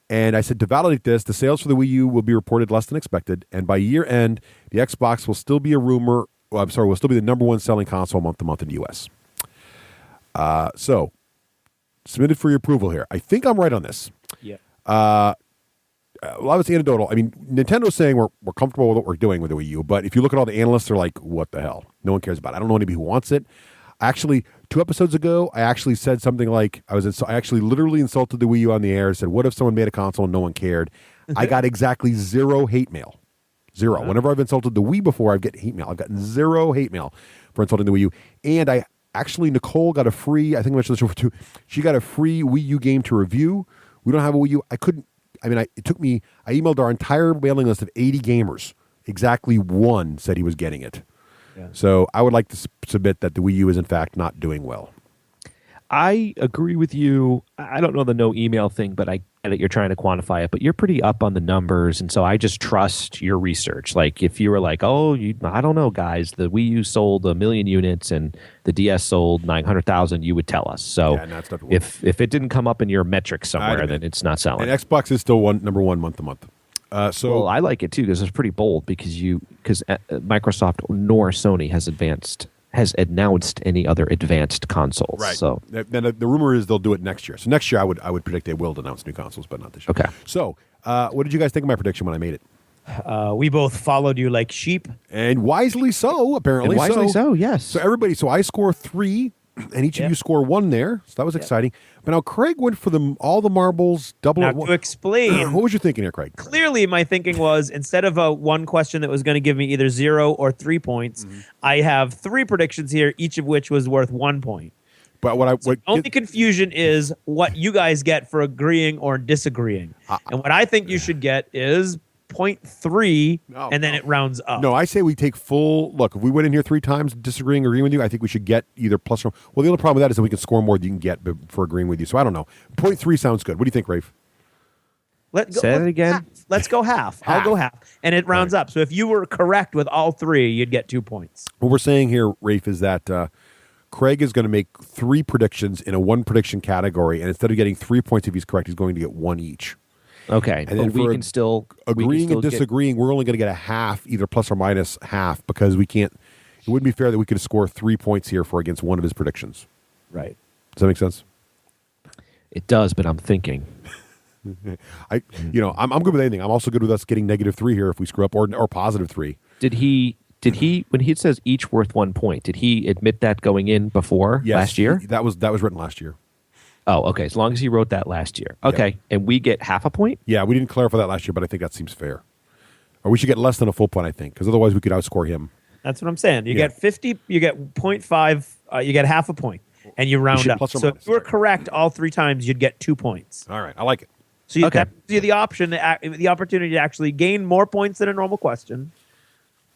And I said to validate this, the sales for the Wii U will be reported less than expected, and by year end, the Xbox will still be will still be the number one selling console month to month in the US. So submitted for your approval here. I think I'm right on this. Yeah. Well, I was anecdotal. I mean, Nintendo's saying we're comfortable with what we're doing with the Wii U, but if you look at all the analysts, they're like, what the hell? No one cares about it. I don't know anybody who wants it. Actually, 2 episodes ago, I actually said something like, I actually literally insulted the Wii U on the air, said, what if someone made a console and no one cared? I got exactly 0 hate mail. 0. Uh-huh. Whenever I've insulted the Wii before, I've get hate mail. I've gotten 0 hate mail for insulting the Wii U. And actually, Nicole got a free, I think I mentioned this before too, she got a free Wii U game to review. We don't have a Wii U. I emailed our entire mailing list of 80 gamers. Exactly 1 said he was getting it. Yeah. So I would like to submit that the Wii U is in fact not doing well. I agree with you. I don't know the no email thing, but I get it. You're trying to quantify it, but you're pretty up on the numbers. And so I just trust your research. Like if you were like, I don't know, guys, the Wii U sold 1 million units and the DS sold 900,000, you would tell us. So if it didn't come up in your metrics somewhere, then it's not selling. And Xbox is still number one month to month. Well, I like it too because it's pretty bold because Microsoft nor Sony has announced any other advanced consoles. Right. So then the rumor is they'll do it next year. So next year I would predict they will announce new consoles, but not this year. Okay. So what did you guys think of my prediction when I made it? We both followed you like sheep. And wisely so, apparently. Yes. So everybody, I score 3, and each of you score 1 there. So that was exciting. But now Craig went for all the marbles, double Now, it. to explain, What was your thinking here, Craig? clearly my thinking was instead of a one question that was going to give me either 0 or 3 points, I have 3 predictions here, each of which was worth 1 point. But Only confusion is what you guys get for agreeing or disagreeing. And what I think you should get is 0.3, and then it rounds up. No, I say we take full look. If we went in here 3 times disagreeing or agreeing with you, I think we should get either plus or. Well, the only problem with that is that we can score more than you can get for agreeing with you. So I don't know. 0.3 sounds good. What do you think, Raef? Say it again. Let's go half. I'll go half. And it rounds up. So if you were correct with all 3, you'd get 2 points. What we're saying here, Raef, is that Craig is going to make 3 predictions in a 1 prediction category, and instead of getting 3 points if he's correct, he's going to get 1 each. Okay, and then we can still agreeing and disagreeing. We're only going to get a half, either plus or minus half, because we can't. It wouldn't be fair that we could score 3 points here for against one of his predictions. Right? Does that make sense? It does, but I'm thinking. I'm good with anything. I'm also good with us getting -3 here if we screw up, or +3. Did he when he says each worth 1 point? Did he admit that going in before last year? That was written last year. Oh, okay. As long as he wrote that last year. Okay. Yep. And we get half a point? Yeah, we didn't clarify that last year, but I think that seems fair. Or we should get less than a full point, I think, because otherwise we could outscore him. That's what I'm saying. You get 50, you get 0.5, you get half a point, and you round up. So if you were correct all 3 times, you'd get 2 points. All right. I like it. So you Okay. that gives you the option, the opportunity to actually gain more points than a normal question,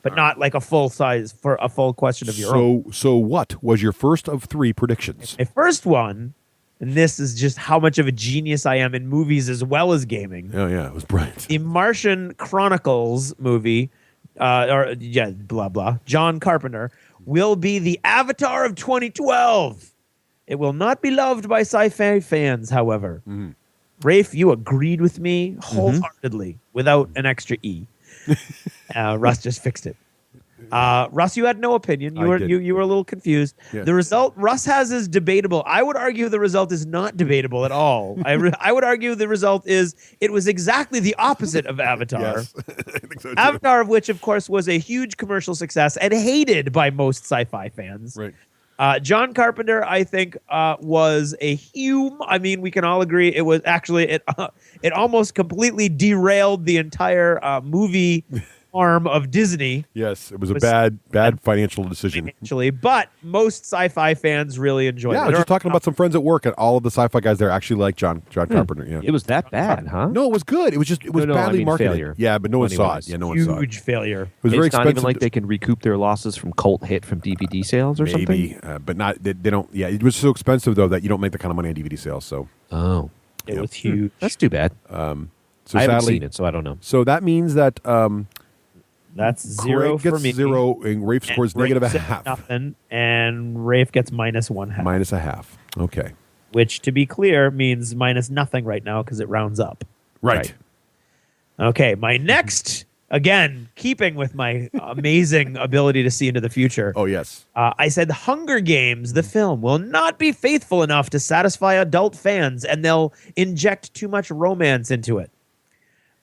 but not like a full size for a full question of your own. So what was your first of 3 predictions? My first one, and this is just how much of a genius I am in movies as well as gaming. Oh yeah, it was brilliant. The Martian Chronicles movie, blah blah, John Carpenter, will be the Avatar of 2012. It will not be loved by sci-fi fans, however. Rafe, you agreed with me wholeheartedly without an extra E. Russ just fixed it. Russ, you had no opinion. You were a little confused. Yeah. The result Russ has is debatable. I would argue the result is not debatable at all. I would argue the result is it was exactly the opposite of Avatar. Yes, I think so too. Avatar, of which, of course, was a huge commercial success and hated by most sci-fi fans. Right. John Carpenter, I think, was a hume. I mean, we can all agree it was actually it almost completely derailed the entire movie arm of Disney. Yes, it was a bad financial decision. Actually, but most sci-fi fans really enjoyed Yeah, it. I was just talking about some friends at work, and all of the sci-fi guys there actually like John Carpenter. Yeah. It was that bad, huh? No, it was good. It was No, I badly mean marketed. failure. Yeah, but no one saw it. Money-wise. Yeah, no one saw it. Huge failure. It was very It's not expensive. even like they can recoup their losses from cult hit from DVD sales or maybe, something. but not. They don't. Yeah, it was so expensive though that you don't make the kind of money on DVD sales. So, Oh, It was huge. that's too bad. so I haven't sadly, seen it, so I don't know. so that means that That's zero Craig gets for me. 0, and Rafe scores Rafe negative a said half, nothing, and Rafe gets -1/2. minus a half. Okay, Which, to be clear, means minus nothing right now because it rounds up. right. Okay, my next, again, keeping with my amazing ability to see into the future, Oh yes. I said Hunger Games, the film, will not be faithful enough to satisfy adult fans, and they'll inject too much romance into it.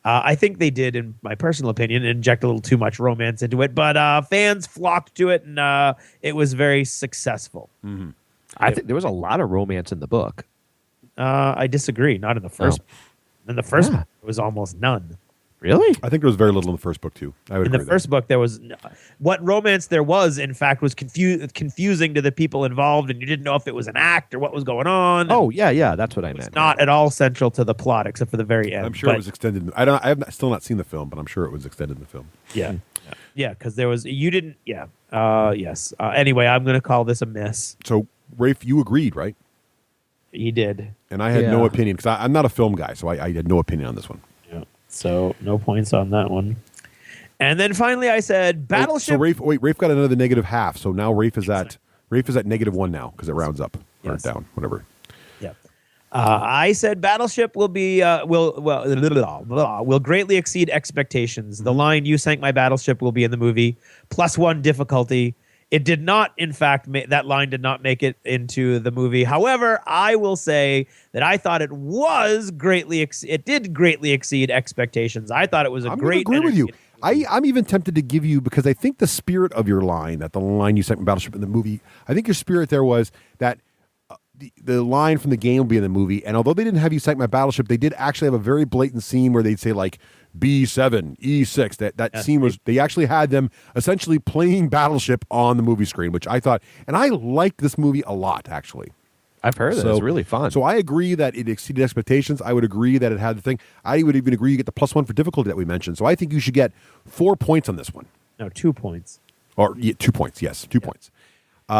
I think they did, in my personal opinion, inject a little too much romance into it, but fans flocked to it, and it was very successful. I think there was a lot of romance in the book. I disagree. Not in the first. In the first book, there was almost none. Really? I think there was very little in the first book too. I would In agree the with first book, there was what romance there was. In fact, was confusing to the people involved, and you didn't know if it was an act or what was going on. Oh, yeah, that's what I It's meant. not at all central to the plot, except for the very end. I'm sure But, it was extended. I have still not seen the film, but I'm sure it was extended in the film. yeah, because there was you didn't. Yeah, yes. Anyway, I'm going to call this a miss. So, Rafe, you agreed, right? He did. And I had no Yeah. opinion because I'm not a film guy, so I had no opinion on this one. Yeah. So no points on that one. And then finally, I said Battleship. So Rafe got another negative half. So now Rafe is at -1 now because it rounds up or Yes. down, whatever. Yeah. I said Battleship will be will greatly exceed expectations. The line "You sank my battleship" will be in the movie. +1 difficulty. It did not, in fact, that line did not make it into the movie. However, I will say that I thought it was it did greatly exceed expectations. I thought it was a I'm great. going to agree with you. entertaining movie. I'm even tempted to give you, because I think the spirit of your line, that the line you sent in Battleship in the movie, I think your spirit there was that the line from the game will be in the movie. And although they didn't have you cite my Battleship, they did actually have a very blatant scene where they'd say like B7, E6. That scene was, they actually had them essentially playing Battleship on the movie screen, which I thought, and I liked this movie a lot, actually. I've heard that. It's really fun. So I agree that it exceeded expectations. I would agree that it had the thing. I would even agree you get the +1 for difficulty that we mentioned. So I think you should get 4 points on this one. No, 2 points. Or 2 points, yes, 2 points.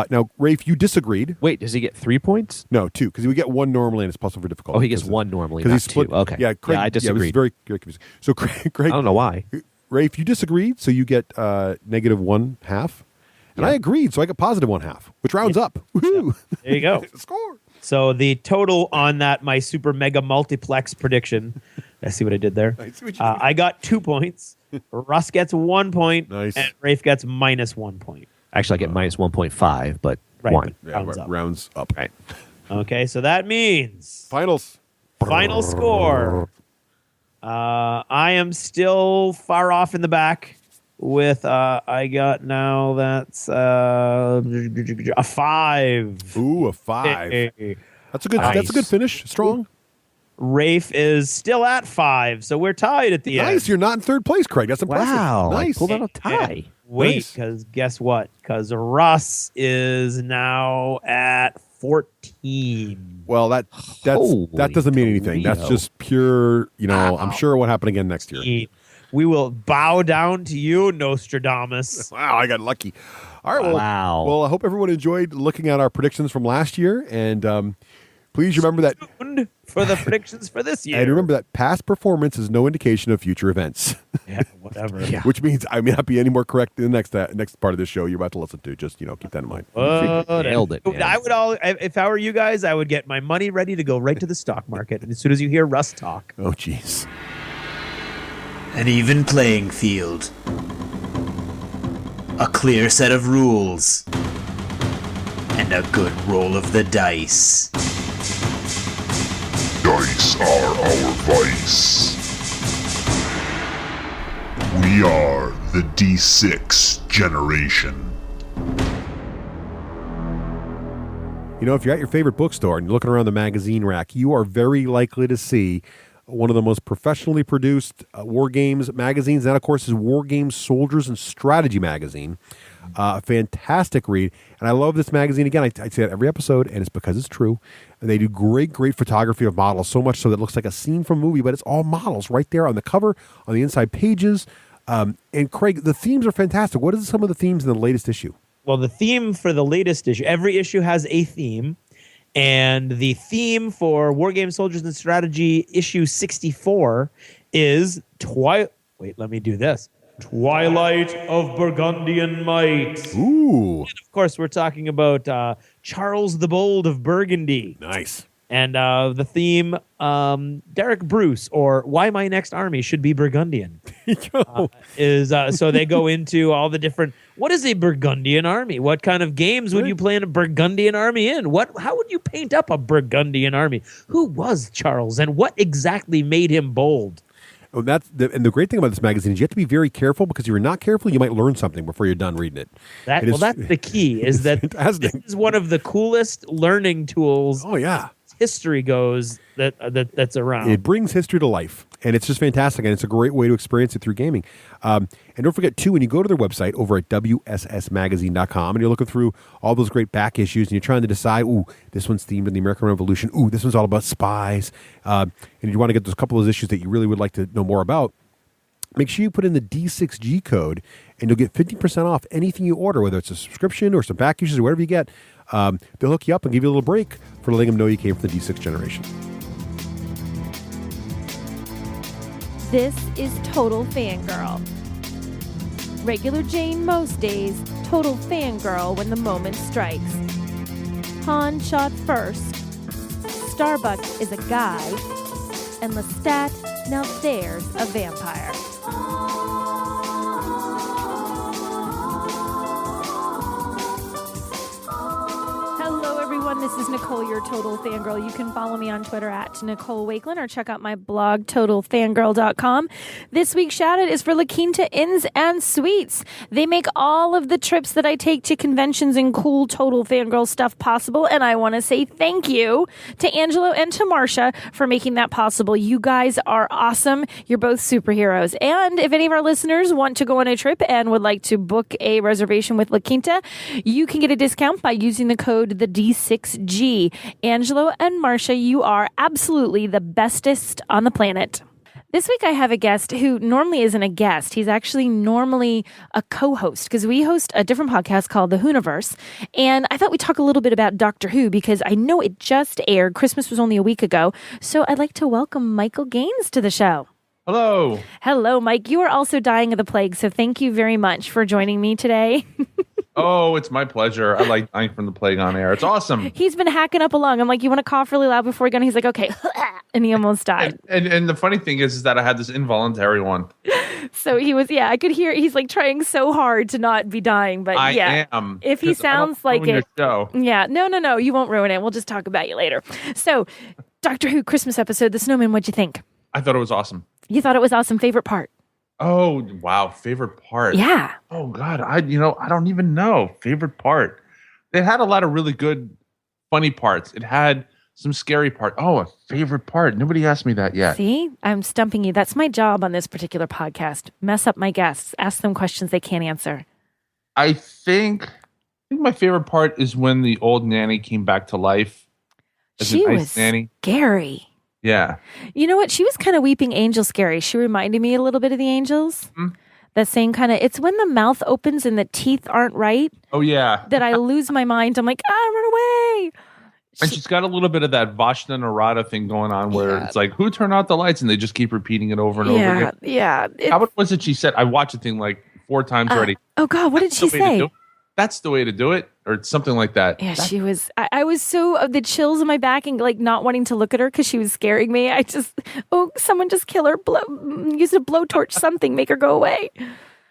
Now, Rafe, you disagreed. Wait, does he get 3 points? No, 2, because we get 1 normally and it's +1 for difficulty. Oh, he gets 1 normally, because not he split. 2. Okay. Yeah, Craig, I it was disagreed. very, very confusing. So, Craig, I don't know why. Rafe, you disagreed, so you get -1/2. And I agreed, so I get +1/2, which rounds up. Woohoo! There you go. Score. So the total on that, my super mega multiplex prediction, I see what I did there. I see what you did. I got 2 points. Russ gets 1 point. Nice. And Rafe gets -1 point. Actually, I get -1.5, but Right, 1. but rounds up. Rounds up. Right. Okay, so that means Finals. final score. I am still far off in the back with I got now that's a 5. Ooh, a 5. Hey. That's a good. That's a good finish. Strong. Rafe is still at 5, so we're tied at the end. Nice. You're not in third place, Craig. That's impressive. Wow. I Nice. pulled out a tie. Wait, Nice. because guess what? Because Russ is now at 14. Well, that doesn't mean anything. That's Toledo. just pure, I'm sure it won't happen again next year. We will bow down to you, Nostradamus. Wow, I got lucky. All right, Wow. Well, I hope everyone enjoyed looking at our predictions from last year, and please remember that. Tuned for the predictions for this year. And remember that past performance is no indication of future events. Yeah, whatever. Which means I may not be any more correct in the next part of this show you're about to listen to. Just keep that in mind. Nailed it, man. I would if I were you guys, I would get my money ready to go right to the stock market. And as soon as you hear Russ talk, Oh, jeez. An even playing field. A clear set of rules. And a good roll of the dice. Dice are our vice. We are the D6 generation. If you're at your favorite bookstore and you're looking around the magazine rack, you are very likely to see one of the most professionally produced war games magazines. That, of course, is War Games Soldiers and Strategy magazine. A fantastic read. And I love this magazine. Again, I say that every episode, and it's because it's true. And they do great photography of models, so much so that it looks like a scene from a movie, but it's all models right there on the cover, on the inside pages. And Craig, the themes are fantastic. What are some of the themes in the latest issue? well, the theme for the latest issue, every issue has a theme. And the theme for War Games Soldiers and Strategy issue 64 is Twilight of Burgundian Might. Ooh. And of course, we're talking about Charles the Bold of Burgundy. Nice. And the theme, Derek Bruce, or Why My Next Army Should Be Burgundian, is so they go into all the different, what is a Burgundian army? What kind of games would you play in a Burgundian army in? How would you paint up a Burgundian army? Who was Charles, and what exactly made him bold? Oh, and the great thing about this magazine is you have to be very careful, because if you're not careful, you might learn something before you're done reading it. That's the key, is that fantastic. this is one of the coolest learning tools. Oh, yeah. History goes that's around. It brings history to life, and it's just fantastic, and it's a great way to experience it through gaming. And don't forget, too, when you go to their website over at wssmagazine.com and you're looking through all those great back issues and you're trying to decide, ooh, this one's themed in the American Revolution, ooh, this one's all about spies, and you want to get those couple of issues that you really would like to know more about, make sure you put in the D6G code, and you'll get 50% off anything you order, whether it's a subscription or some back issues or whatever you get. They'll hook you up and give you a little break for letting them know you came from the D6 generation. This is Total Fangirl. Regular Jane most days, total fangirl when the moment strikes. Han shot first. Starbuck is a guy. And Lestat, now there's a vampire. Hello, everyone. This is Nicole, your Total Fangirl. You can follow me on Twitter at Nicole Wakelin or check out my blog, TotalFangirl.com. This week's shout-out is for La Quinta Inns and Suites. They make all of the trips that I take to conventions and cool Total Fangirl stuff possible, and I want to say thank you to Angelo and to Marcia for making that possible. You guys are awesome. You're both superheroes. And if any of our listeners want to go on a trip and would like to book a reservation with La Quinta, you can get a discount by using the code the D6G. Angelo and Marcia, you are absolutely the bestest on the planet. This week I have a guest who normally isn't a guest. He's actually normally a co-host, because we host a different podcast called The Hooniverse. And I thought we'd talk a little bit about Doctor Who, because I know it just aired. Christmas was only a week ago. So I'd like to welcome Michael Gaines to the show. Hello. Hello, Mike. You are also dying of the plague, so thank you very much for joining me today. Oh, it's my pleasure. I like dying from the plague on air. It's awesome. He's been hacking up a lung. I'm like, you want to cough really loud before we go? And he's like, okay. And he almost died. And the funny thing is that I had this involuntary one. So he was, I could hear, he's like trying so hard to not be dying. But I am. If he sounds like it. Show. Yeah. No. You won't ruin it. We'll just talk about you later. So, Doctor Who Christmas episode, The Snowman, what'd you think? I thought it was awesome. You thought it was awesome. Favorite part? Oh, wow. Favorite part. Yeah. Oh, God. I don't even know. Favorite part. It had a lot of really good, funny parts. It had some scary part. Oh, a favorite part. Nobody asked me that yet. See? I'm stumping you. That's my job on this particular podcast. Mess up my guests. Ask them questions they can't answer. I think think my favorite part is when the old nanny came back to life as She an ice was nanny. scary. Yeah. You know what? She was kind of Weeping Angel scary. She reminded me a little bit of the angels. That same kind of, it's when the mouth opens and the teeth aren't right Oh, yeah. that I lose my mind. I'm like, run away. And she's got a little bit of that Vashna Narada thing going on where it's like, who turned out the lights? And they just keep repeating it over and over again. Yeah. How was it she said? I watched the thing like 4 times already. Oh, God. What did she say? That's the way to do it, or something like that. Yeah, she was. I was so the chills in my back and like not wanting to look at her because she was scaring me. I just, someone just kill her, use a blowtorch, something, make her go away.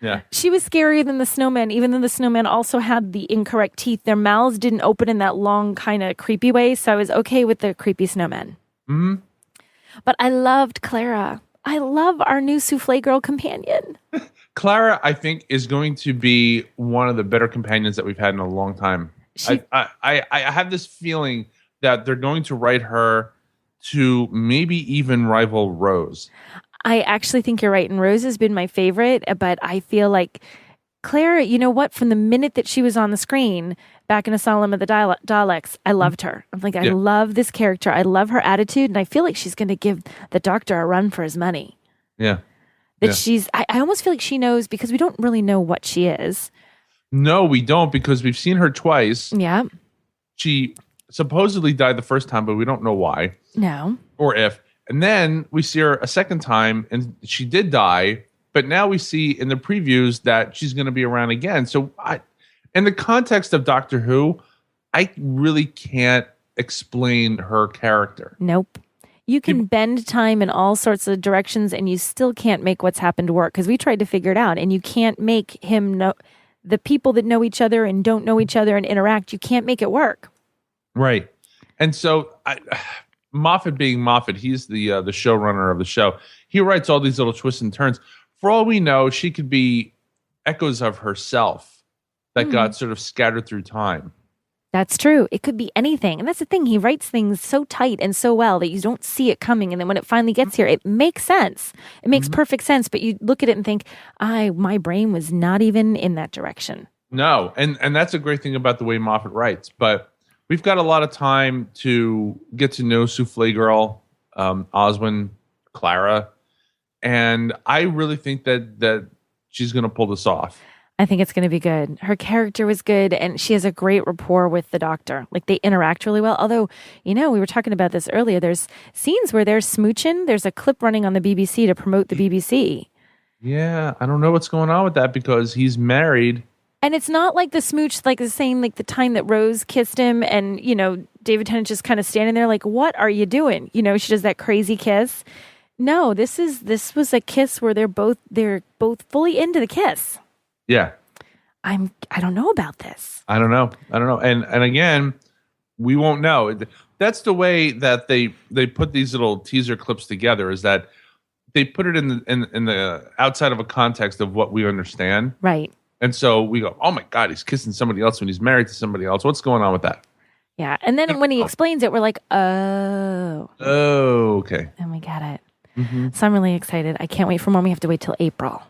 Yeah. She was scarier than the snowman, even though the snowman also had the incorrect teeth. Their mouths didn't open in that long, kind of creepy way, so I was okay with the creepy snowman. Mm-hmm. But I loved Clara. I love our new souffle girl companion. Clara, I think, is going to be one of the better companions that we've had in a long time. I have this feeling that they're going to write her to maybe even rival Rose. I actually think you're right. And Rose has been my favorite, but I feel like Clara, you know what? From the minute that she was on the screen back in Asylum of the Daleks, I loved her. I'm like, I love this character. I love her attitude. And I feel like she's going to give the Doctor a run for his money. Yeah. She's, I almost feel like she knows because we don't really know what she is. No, we don't because we've seen her twice. Yeah. She supposedly died the first time, but we don't know why. No. Or if. And then we see her a second time and she did die. But now we see in the previews that she's going to be around again. So in the context of Doctor Who, I really can't explain her character. Nope. You can bend time in all sorts of directions and you still can't make what's happened work because we tried to figure it out and you can't make him know the people that know each other and don't know each other and interact. You can't make it work. Right. And so Moffat being Moffat, he's the showrunner of the show. He writes all these little twists and turns. For all we know, she could be echoes of herself that got sort of scattered through time. That's true. It could be anything. And that's the thing. He writes things so tight and so well that you don't see it coming. And then when it finally gets here, it makes sense. It makes perfect sense. But you look at it and think, my brain was not even in that direction. No. And that's a great thing about the way Moffat writes. But we've got a lot of time to get to know Souffle Girl, Oswin, Clara. And I really think that she's going to pull this off. I think it's going to be good. Her character was good, and she has a great rapport with the Doctor. Like, they interact really well. Although, we were talking about this earlier. There's scenes where they're smooching. There's a clip running on the BBC to promote the BBC. Yeah, I don't know what's going on with that because he's married. And it's not like the smooch, like the same, like the time that Rose kissed him and, David Tennant just kind of standing there like, what are you doing? She does that crazy kiss. No, this was a kiss where they're both fully into the kiss. Yeah. I don't know about this. I don't know. And again, we won't know. That's the way that they put these little teaser clips together is that they put it in the outside of a context of what we understand. Right. And so we go, oh my God, he's kissing somebody else when he's married to somebody else. What's going on with that? Yeah. And then when he explains it, we're like, oh. Oh, okay. And we get it. Mm-hmm. So I'm really excited. I can't wait for when we have to wait till April.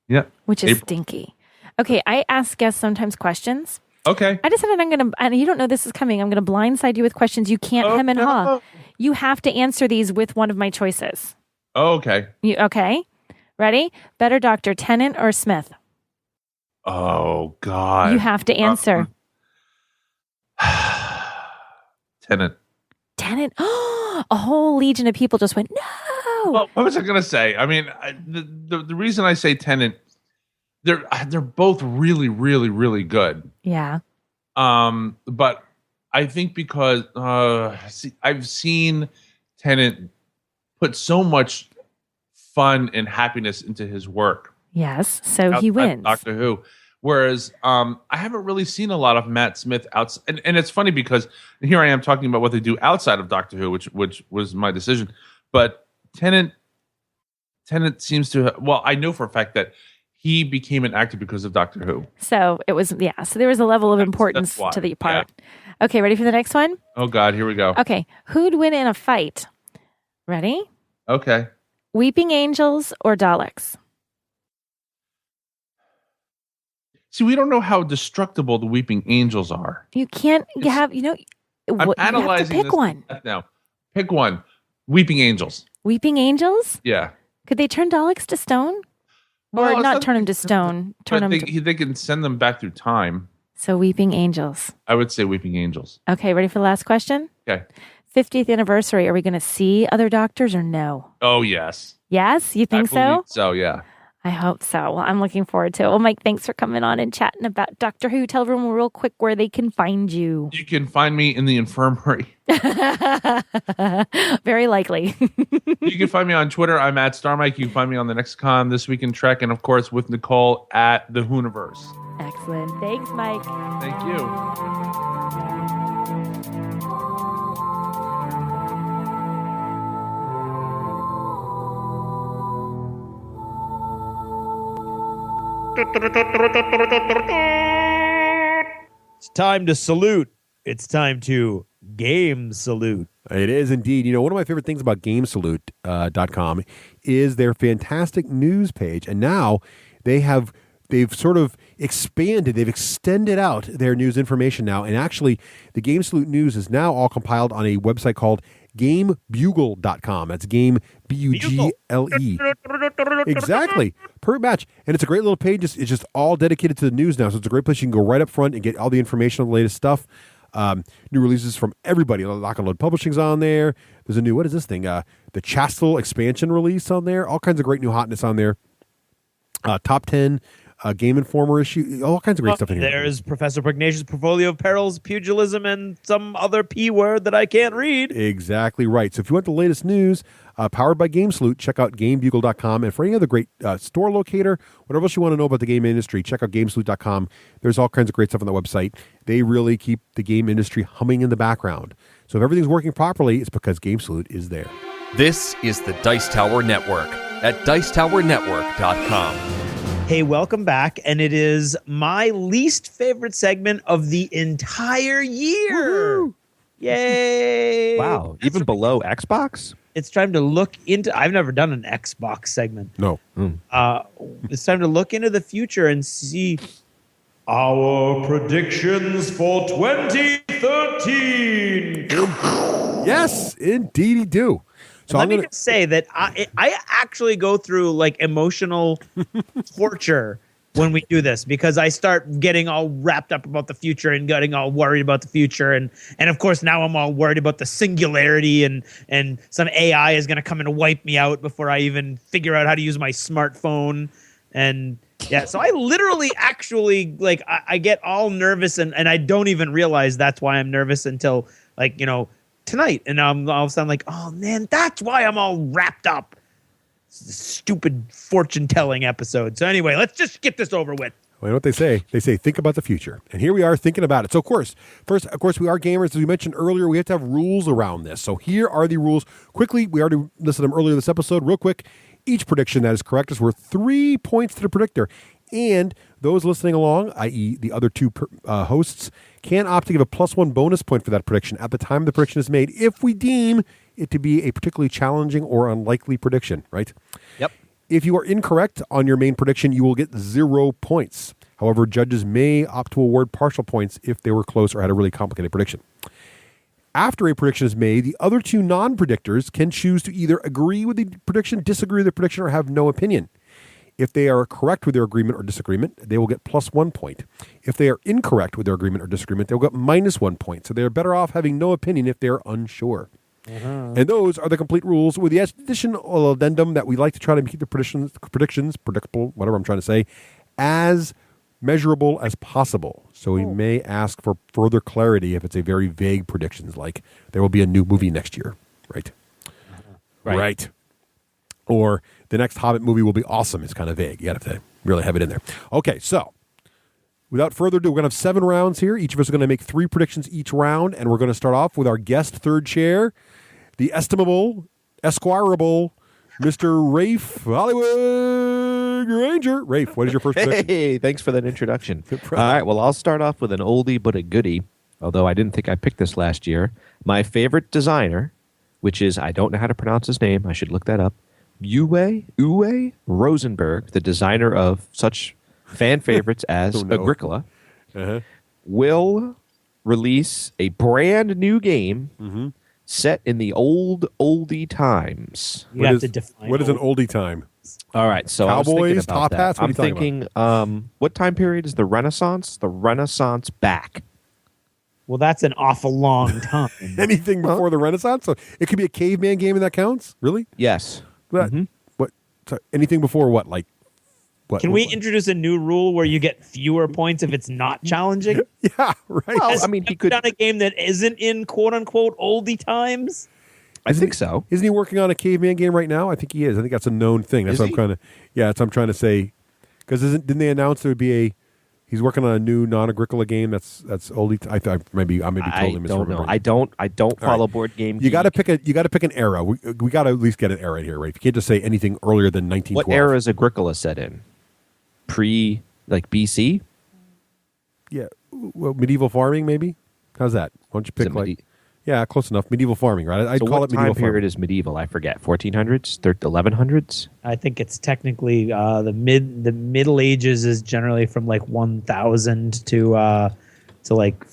Yeah. Which is stinky. Okay, I ask guests sometimes questions. Okay. I decided and you don't know this is coming, I'm going to blindside you with questions you can't hem and haw. You have to answer these with one of my choices. Oh, okay. Okay? Ready? Better Dr. Tennant or Smith? Oh, God. You have to answer. Tennant. Tennant? A whole legion of people just went, no. Well, what was I going to say? I mean, the reason I say Tennant, they're both really, really, really good. Yeah. But I think because I've seen Tennant put so much fun and happiness into his work. Yes, so he wins. Doctor Who. Whereas I haven't really seen a lot of Matt Smith outside. And it's funny because here I am talking about what they do outside of Doctor Who, which was my decision. But Tennant seems to I know for a fact that he became an actor because of Doctor Who. So it was, so there was a level of importance to the part. Yeah. Okay, ready for the next one? Oh, God, here we go. Okay, who'd win in a fight? Ready? Okay. Weeping Angels or Daleks? See, we don't know how destructible the weeping angels are. You can't have, I'm you have to analyzing pick this one. now. Pick one. Weeping angels. Weeping angels? Yeah. Could they turn Daleks to stone? Or Well, it's not turn them to stone, turn But them to... they can send them back through time. So weeping angels. I would say weeping angels. Okay, ready for the last question? Okay. 50th anniversary. Are we going to see other doctors or no? Oh, yes. Yes? You think I so? believe so, yeah. I hope so. Well, I'm looking forward to it. Well, Mike, thanks for coming on and chatting about Doctor Who. Tell everyone real quick where they can find you. You can find me in the infirmary. Very likely. You can find me on Twitter. I'm at StarMike. You can find me on the Nextcon, This Week in Trek, and of course with Nicole at the Whoniverse. Excellent. Thanks, Mike. Thank you. It's time to salute. It's time to game salute. It is indeed. You know, one of my favorite things about GameSalute.com is their fantastic news page. And now they've sort of expanded, they've extended out their news information now. And actually, the Game Salute news is now all compiled on a website called GameBugle.com. That's Game B-U-G-L-E. Exactly. Perfect match. And it's a great little page. It's just all dedicated to the news now. So it's a great place. You can go right up front and get all the information on the latest stuff. New releases from everybody. Lock and Load Publishing's on there. There's a new, what is this thing? The Chastel expansion release on there. All kinds of great new hotness on there. Top 10 Game Informer issue. All kinds of great stuff in here. There's Professor Pugnacio's Portfolio of Perils, Pugilism, and some other P word that I can't read. Exactly right. So if you want the latest news, powered by Game Salute, check out GameBugle.com. And for any other great store locator, whatever else you want to know about the game industry, check out GameSalute.com. There's all kinds of great stuff on the website. They really keep the game industry humming in the background. So if everything's working properly, it's because Game Salute is there. This is the Dice Tower Network at DicetowerNetwork.com. Hey, welcome back. And it is my least favorite segment of the entire year. Woo-hoo. Yay. Wow. Even below Xbox? It's time to look into, I've never done an Xbox segment. No. It's time to look into the future and see our predictions for 2013. Yes, indeedy do. So Let me just say that I actually go through like emotional torture when we do this, because I start getting all wrapped up about the future and getting all worried about the future. And of course, now I'm all worried about the singularity and some AI is going to come and wipe me out before I even figure out how to use my smartphone. And yeah, so I literally actually like I get all nervous and I don't even realize that's why I'm nervous until like, you know, tonight. And I'm all of a sudden like, oh man, that's why I'm all wrapped up. Stupid fortune-telling episode. So anyway, let's just get this over with. Well, you know what they say? They say, think about the future. And here we are thinking about it. So, of course, we are gamers. As we mentioned earlier, we have to have rules around this. So here are the rules. Quickly, we already listed them earlier this episode. Real quick, each prediction that is correct is worth 3 points to the predictor. And those listening along, i.e. the other two hosts, can opt to give a +1 bonus point for that prediction at the time the prediction is made if we deem it to be a particularly challenging or unlikely prediction, right? Yep. If you are incorrect on your main prediction, you will get 0 points. However, judges may opt to award partial points if they were close or had a really complicated prediction. After a prediction is made, the other two non-predictors can choose to either agree with the prediction, disagree with the prediction, or have no opinion. If they are correct with their agreement or disagreement, they will get +1 point. If they are incorrect with their agreement or disagreement, they'll get -1 point. So they're better off having no opinion if they're unsure. And those are the complete rules, with the additional addendum that we like to try to keep the predictions predictable, whatever I'm trying to say, as measurable as possible. So we may ask for further clarity if it's a very vague predictions, like there will be a new movie next year, right? Right. Or the next Hobbit movie will be awesome. It's kind of vague. You got to really have it in there. Okay, so without further ado, we're going to have 7 rounds here. Each of us are going to make 3 predictions each round, and we're going to start off with our guest third chair, the estimable, esquireable, Mr. Raef Hollywood Granger. Raef, what is your first prediction? Hey, thanks for that introduction. All right, well, I'll start off with an oldie but a goodie, although I didn't think I picked this last year. My favorite designer, which is, I don't know how to pronounce his name. I should look that up. Uwe Rosenberg, the designer of such fan favorites as Oh, no. Agricola, Uh-huh. will release a brand new game set in the oldie times. You have to define What is an old. oldie time? All right, so I was thinking Cowboys, about top that. hats? What are I'm you talking thinking, what time period is the Renaissance? The Renaissance back. Well, that's an awful long time. Anything before the Renaissance? So it could be a caveman game and that counts? Really? Yes. What? What? So anything before what? Like what? Can we introduce a new rule where you get fewer points if it's not challenging? Yeah, right. Well, Has I mean, he could. done a game that isn't in quote unquote oldie times. I think so. Isn't he working on a caveman game right now? I think he is. I think that's a known thing. That's Is what I'm he? trying to. Yeah, that's what I'm trying to say. Because didn't they announce there would be a? He's working on a new non-Agricola game. That's oldie. I may be I totally don't know. misremembering. I don't follow board game. You got to Geek. pick an era. We got to at least get an era here, right? You can't just say anything earlier than 1912. What era is Agricola set in? BC? Yeah, well, medieval farming maybe. How's that? Why don't you Is pick it like? Yeah, close enough. Medieval farming, right? I'd So call what it time medieval period farming. is medieval? I forget. 1400s, 1100s. I think it's technically the Middle Ages is generally from like 1000 to like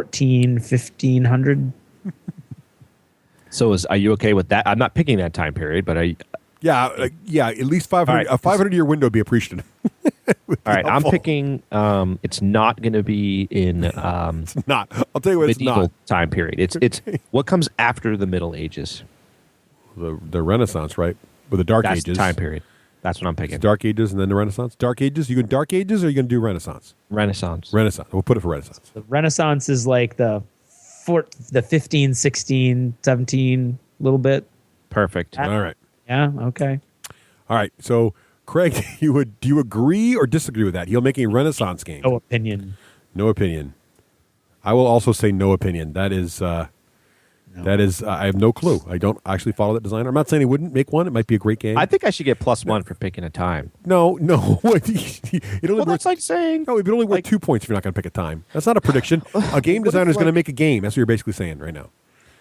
1500. So are you okay with that? I'm not picking that time period, but Yeah, at least 500. All right. A 500-year window would be appreciated. all right. I'm picking. It's not going to be in It's not. I'll tell you what. It's medieval not time period. It's what comes after the Middle Ages. the Renaissance, right? With the Dark That's Ages. the time period. That's what I'm picking. Dark Ages and then the Renaissance. Dark Ages. You going Dark Ages or you going to do Renaissance? Renaissance. Renaissance. We'll put it for Renaissance. The Renaissance is like the 15, 16, 17, a little bit. Perfect. All right. Yeah. Okay. All right. So, Craig, do you agree or disagree with that? He'll make a Renaissance game. No opinion. No opinion. I will also say no opinion. That is. I have no clue. I don't actually follow that designer. I'm not saying he wouldn't make one. It might be a great game. I think I should get +1 for picking a time. No. it only Well, works, that's like saying no, it would only worth 2 points if you're not going to pick a time. That's not a prediction. A game designer is going to make a game. That's what you're basically saying right now.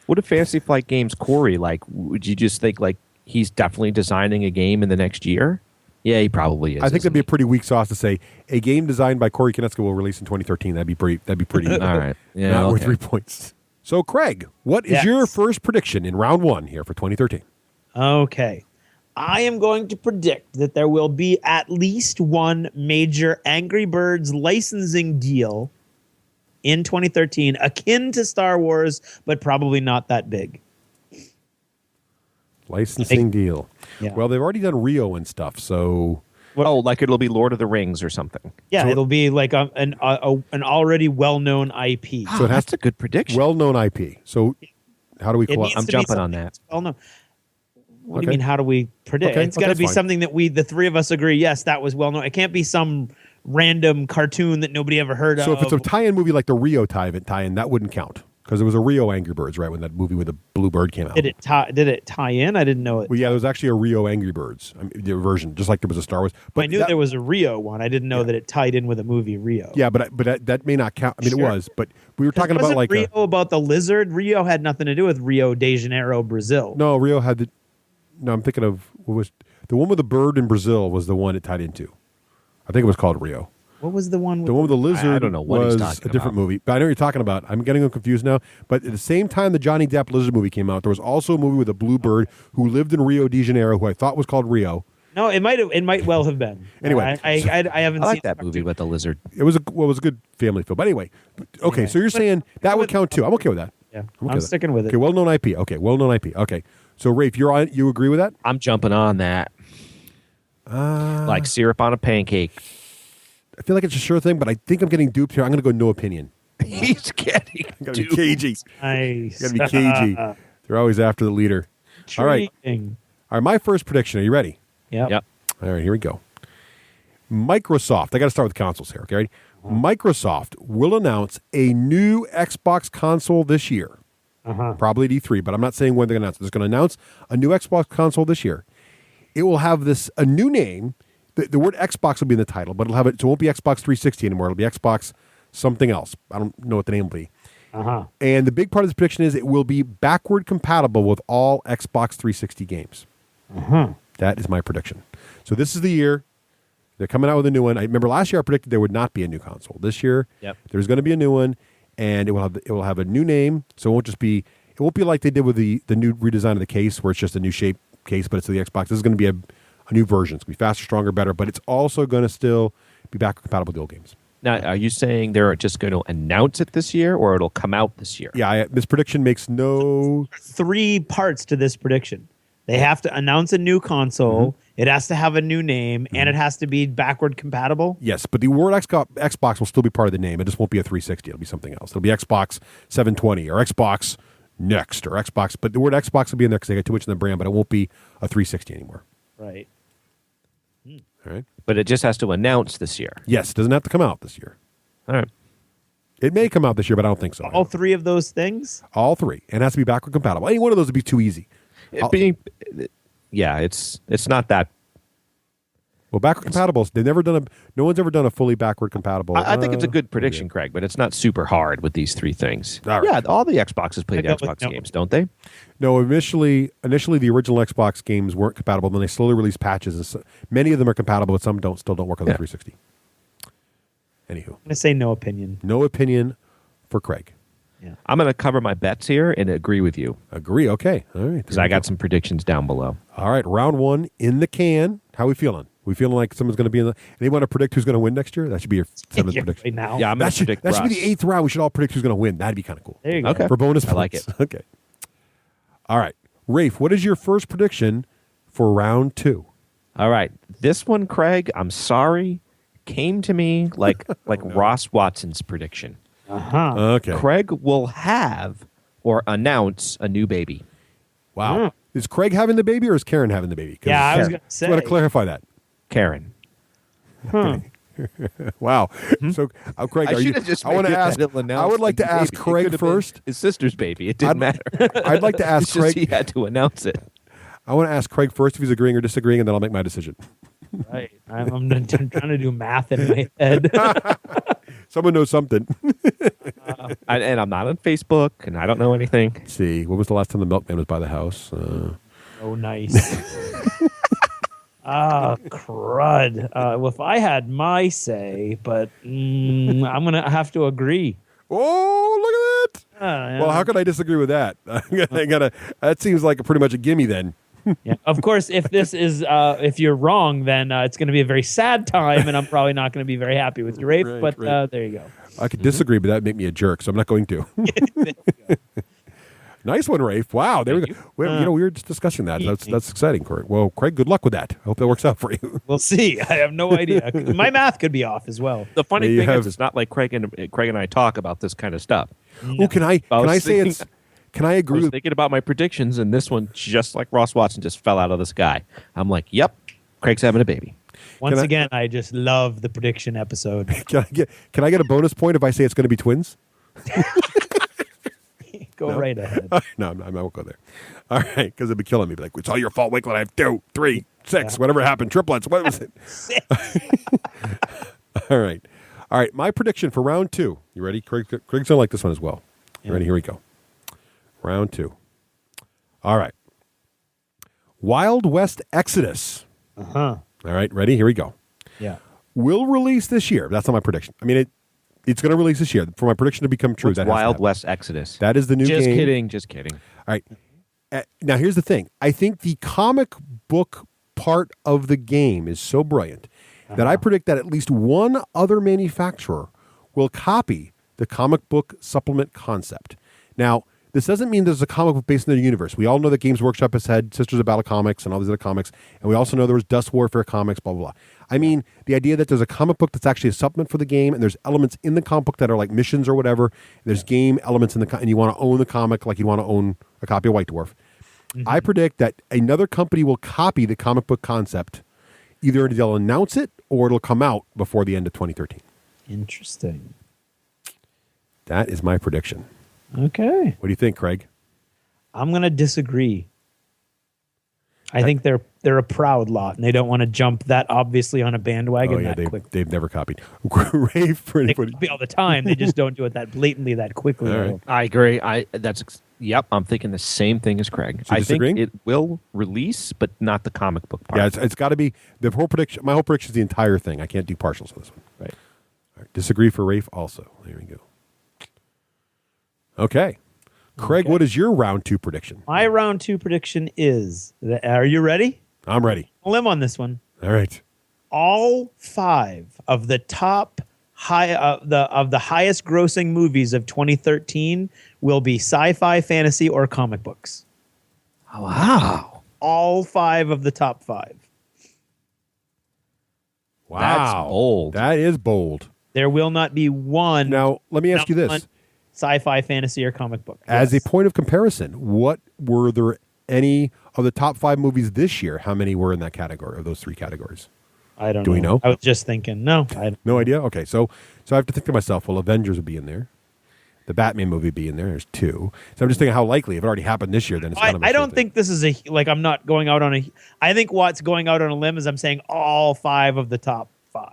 what if Fantasy Flight Games Corey, like, would you just think like he's definitely designing a game in the next year? Yeah, he probably is. I think that'd be a isn't pretty weak sauce to say a game designed by Corey Konecka will release in 2013. That'd be pretty. he? All right. Yeah. not worth okay. 3 points. So, Craig, what is Yes. your first prediction in round one here for 2013? Okay. I am going to predict that there will be at least one major Angry Birds licensing deal in 2013, akin to Star Wars, but probably not that big. Licensing deal. Yeah. Well, they've already done Rio and stuff, so Oh, like it'll be Lord of the Rings or something. Yeah, So- it'll be like an already well-known IP. So it has That's a good prediction. well-known IP. So how do we It call needs I'm to be jumping on something that. that's well-known. What do Okay. you mean, how do we predict? Okay, It's got to that's be fine. something that the three of us agree, yes, that was well-known. It can't be some random cartoon that nobody ever heard So of. if it's a tie-in movie like the Rio tie-in, that wouldn't count because it was a Rio Angry Birds, right? When that movie with the blue bird came out. Did it tie in? I didn't know it. Well, yeah, there was actually a Rio Angry Birds the version, just like there was a Star Wars. But I knew there was a Rio one. I didn't know that it tied in with a movie Rio. Yeah, but that may not count. I mean, Sure. it was, but we were talking about Wasn't like Rio about the lizard. Rio had nothing to do with Rio de Janeiro, Brazil. no, Rio had the. No, I'm thinking of what was the one with the bird in Brazil was the one it tied into. I think it was called Rio. What was the one? The one with the lizard don't know what he's was talking a different about. movie. But I know what you're talking about. I'm getting them confused now. But at the same time the Johnny Depp lizard movie came out, there was also a movie with a blue bird who lived in Rio de Janeiro, who I thought was called Rio. No, it might well have been. Anyway, I haven't I seen like that movie with the lizard. It was a good family film. But anyway, okay. So you're saying that would count too? I'm okay with that. Yeah, okay I'm with that. sticking with it. Okay, well-known IP. Okay, well-known IP. Okay, so Rafe, you're on. You agree with that? I'm jumping on that. Like syrup on a pancake. I feel like it's a sure thing, but I think I'm getting duped here. I'm going to go no opinion. He's getting Got to be cagey. Nice. Got to be cagey. They're always after the leader. All right. Intriguing. All right. My first prediction. Are you ready? Yep. All right. Here we go. Microsoft. I got to start with consoles here. Okay. Ready? Microsoft will announce a new Xbox console this year. Probably at E3, but I'm not saying when they're going to announce it. They're going to announce a new Xbox console this year. It will have a new name. The word Xbox will be in the title, but so it won't be Xbox 360 anymore. It'll be Xbox something else. I don't know what the name will be. And the big part of this prediction is it will be backward compatible with all Xbox 360 games. That is my prediction. So this is the year They're coming out with a new one. I remember last year I predicted there would not be a new console. This year, there's going to be a new one, and it will have a new name. So it won't be like they did with the new redesign of the case, where it's just a new shape case, but it's the Xbox. This is going to be a new version. It's going to be faster, stronger, better, but it's also going to still be backward compatible with the old games. Now, are you saying they're just going to announce it this year, or it'll come out this year? Yeah, this prediction makes no... 3 parts to this prediction. They have to announce a new console, it has to have a new name, and it has to be backward compatible? Yes, but the word Xbox will still be part of the name. It just won't be a 360. It'll be something else. It'll be Xbox 720 or Xbox Next or Xbox. But the word Xbox will be in there because they got too much in the brand, but it won't be a 360 anymore. Right. All right. But it just has to announce this year. Yes, it doesn't have to come out this year. All right. It may come out this year, but I don't think so. All 3 of those things? All 3. And it has to be backward compatible. Any one of those would be too easy. It's not that. Well, backward compatible, no one's ever done a fully backward compatible. I think it's a good prediction, Craig, but it's not super hard with these 3 things. All right. Yeah, all the Xboxes play the Xbox games, don't they? No, initially the original Xbox games weren't compatible. Then they slowly released patches. And so, many of them are compatible, but some still don't work on the 360. Anywho. I'm going to say no opinion. No opinion for Craig. Yeah. I'm going to cover my bets here and agree with you. Agree, okay. All right. Because I got some predictions down below. All right, round 1 in the can. How we feeling? We feeling like someone's going to be in the... Anyone want to predict who's going to win next year? That should be your 7th prediction. Right now. Yeah, I'm going to predict That should be Russ. the 8th round. We should all predict who's going to win. That'd be kind of cool. There you go. Okay. For bonus points. I like it. Okay. All right. Rafe, what is your first prediction for round 2? All right. This one, Craig, I'm sorry, came to me like Ross Watson's prediction. Okay. Craig will have or announce a new baby. Wow. Is Craig having the baby or is Karen having the baby? Yeah, I was going to say. I want to clarify that. Karen. Wow. So, Craig, are you? I want to ask. I would like to ask Craig first. His sister's baby. It didn't matter. I'd like to ask It's just Craig. he had to announce it. I want to ask Craig first if he's agreeing or disagreeing, and then I'll make my decision. Right. I'm trying to do math in my head. Someone knows something. And I'm not on Facebook, and I don't know anything. Let's see, when was the last time the milkman was by the house? Oh, nice. Crud. Well, if I had my say, but I'm going to have to agree. Oh, look at that. Well, how could I disagree with that? That seems like pretty much a gimme then. Yeah. Of course, if this is if you're wrong, then it's going to be a very sad time, and I'm probably not going to be very happy with your Rafe. Right, but there you go. I could disagree, but that'd make me a jerk, so I'm not going to. Nice one, Rafe. Wow, there we go. We were just discussing that. That's exciting, Craig. Well, Craig, good luck with that. I hope that works out for you. We'll see. I have no idea. My math could be off as well. The funny thing is, it's not like Craig and I talk about this kind of stuff. No. Oh, can I agree? I was thinking about my predictions, and this one, just like Ross Watson, just fell out of the sky. I'm like, yep, Craig's having a baby. Once again, I just love the prediction episode. Can I get a bonus point if I say it's going to be twins? Go right ahead. No, I won't go there. All right, because it'd be killing me. Be like, it's all your fault, Wakeland. I have 2, 3, 6, whatever happened. Triplets. What was it? 6. All right. My prediction for round 2. You ready? Craig's going to like this one as well. You ready? Here we go. Round 2. All right. Wild West Exodus. All right, ready? Here we go. Yeah. Will release this year. That's not my prediction. I mean, it's going to release this year. For my prediction to become true, What's Wild West Exodus? That is the new game. Just kidding. All right. Now, here's the thing. I think the comic book part of the game is so brilliant that I predict that at least one other manufacturer will copy the comic book supplement concept. Now, this doesn't mean there's a comic book based in their universe. We all know that Games Workshop has had Sisters of Battle comics and all these other comics, and we also know there was Dust Warfare comics, blah, blah, blah. I mean, the idea that there's a comic book that's actually a supplement for the game, and there's elements in the comic book that are like missions or whatever, and there's game elements in and you want to own the comic like you want to own a copy of White Dwarf. I predict that another company will copy the comic book concept. Either they'll announce it or it'll come out before the end of 2013. Interesting. That is my prediction. Okay. What do you think, Craig? I'm going to disagree. I think they're they're a proud lot, and they don't want to jump that obviously on a bandwagon that quick. They've never copied. Raef, for They anybody. copy all the time. They just don't do it that blatantly, that quickly. All right. I agree. Yep. I'm thinking the same thing as Craig. So I think disagreeing? it will release, but not the comic book part. Yeah, it's got to be the whole prediction. My whole prediction is the entire thing. I can't do partials on this one. Right. All right. Disagree for Rafe also. There we go. Okay. Craig, what is your round 2 prediction? My round 2 prediction is that, are you ready? I'm ready. I'll limb on this one. All right. All 5 of the top the highest grossing movies of 2013 will be sci-fi, fantasy, or comic books. Oh, wow. All 5 of the top 5. Wow. That's bold. That is bold. There will not be one. Now, let me ask you one this. sci-fi, fantasy, or comic book. As Yes. a point of comparison, what were there any of the top 5 movies this year? How many were in that category, of those 3 categories? I don't Do know. we know? I was just thinking. No, I don't. No idea? Okay, so I have to think to myself, well, Avengers would be in there. The Batman movie would be in there. There's 2. So I'm just thinking how likely, if it already happened this year, then it's kind of a I sure don't thing. think this is I'm not going out on I think what's going out on a limb is I'm saying all 5 of the top 5.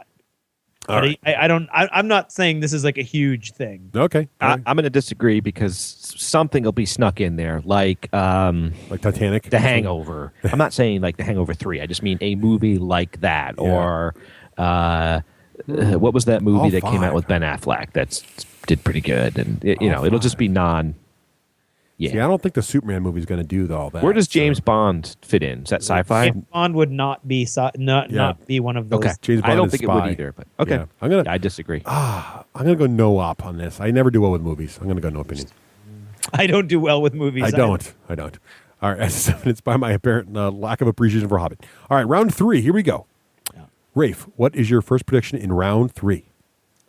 All right. I'm not saying this is like a huge thing. Okay. All right. I'm going to disagree because something will be snuck in there, like Like Titanic. The Hangover. I'm not saying like The Hangover 3. I just mean a movie like that, Yeah. or what was that movie All that came 5. out with Ben Affleck that did pretty good, and it'll just be non. Yeah. See, I don't think the Superman movie is going to do all that. Where does so- James Bond fit in? Is that sci-fi? James Bond would not be not be one of those. Okay. James I Bond don't is think it spy. would either, but okay. Yeah. I'm gonna I disagree. I'm gonna go no op on this. I never do well with movies. I'm gonna go no opinion. I don't do well with movies. I don't. All right, as it's by my apparent lack of appreciation for Hobbit. All right, round 3. Here we go. Rafe, what is your first prediction in round 3?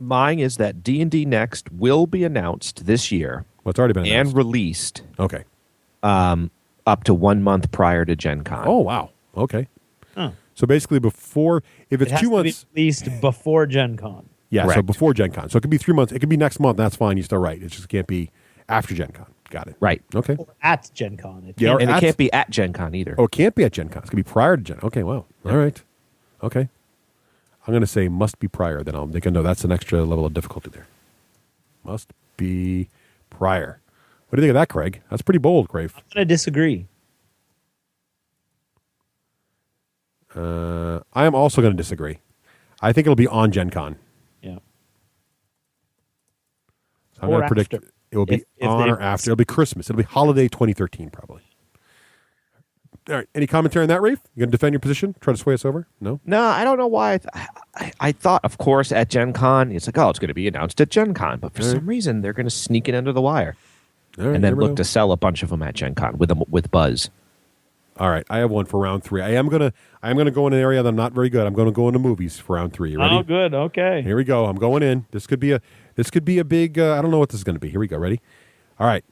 Mine is that D&D Next will be announced this year Well, it's already been announced. and released Okay. up to 1 month prior to Gen Con. Oh wow. Okay. Huh. So basically, before if It it's has 2 to be months, released before Gen Con. yeah. So Correct. before Gen Con. So it could be 3 months. It could be next month. That's fine. You're still right. It just can't be after Gen Con. Got it. Right. Okay. Or at Gen Con. It Yeah, can't- or And it at- can't be at Gen Con either. Oh, it can't be at Gen Con. It's gonna be prior to Gen. Okay. Wow. All right. Okay. I'm gonna say must be prior. Then I'll make a note. That's an extra level of difficulty there. Must be prior. What do you think of that, Craig? That's pretty bold, Craig. I'm going to disagree. I am also going to disagree. I think it'll be on Gen Con. Yeah. So I'm going to Or predict after. it will be If on they- or after. It'll be Christmas. It'll be holiday 2013 probably. All right. Any commentary on that, Rafe? You going to defend your position? Try to sway us over? No? No, I don't know why. I thought, of course, at Gen Con, it's like, oh, it's going to be announced at Gen Con. But for some reason, they're going to sneak it under the wire All right. and then never look know. to sell a bunch of them at Gen Con with buzz. All right. I have one for round 3. I am going to go in an area that I'm not very good. I'm going to go into movies for round 3. You ready? Oh, good. Okay. Here we go. I'm going in. This could be a big. I don't know what this is going to be. Here we go. Ready? All right.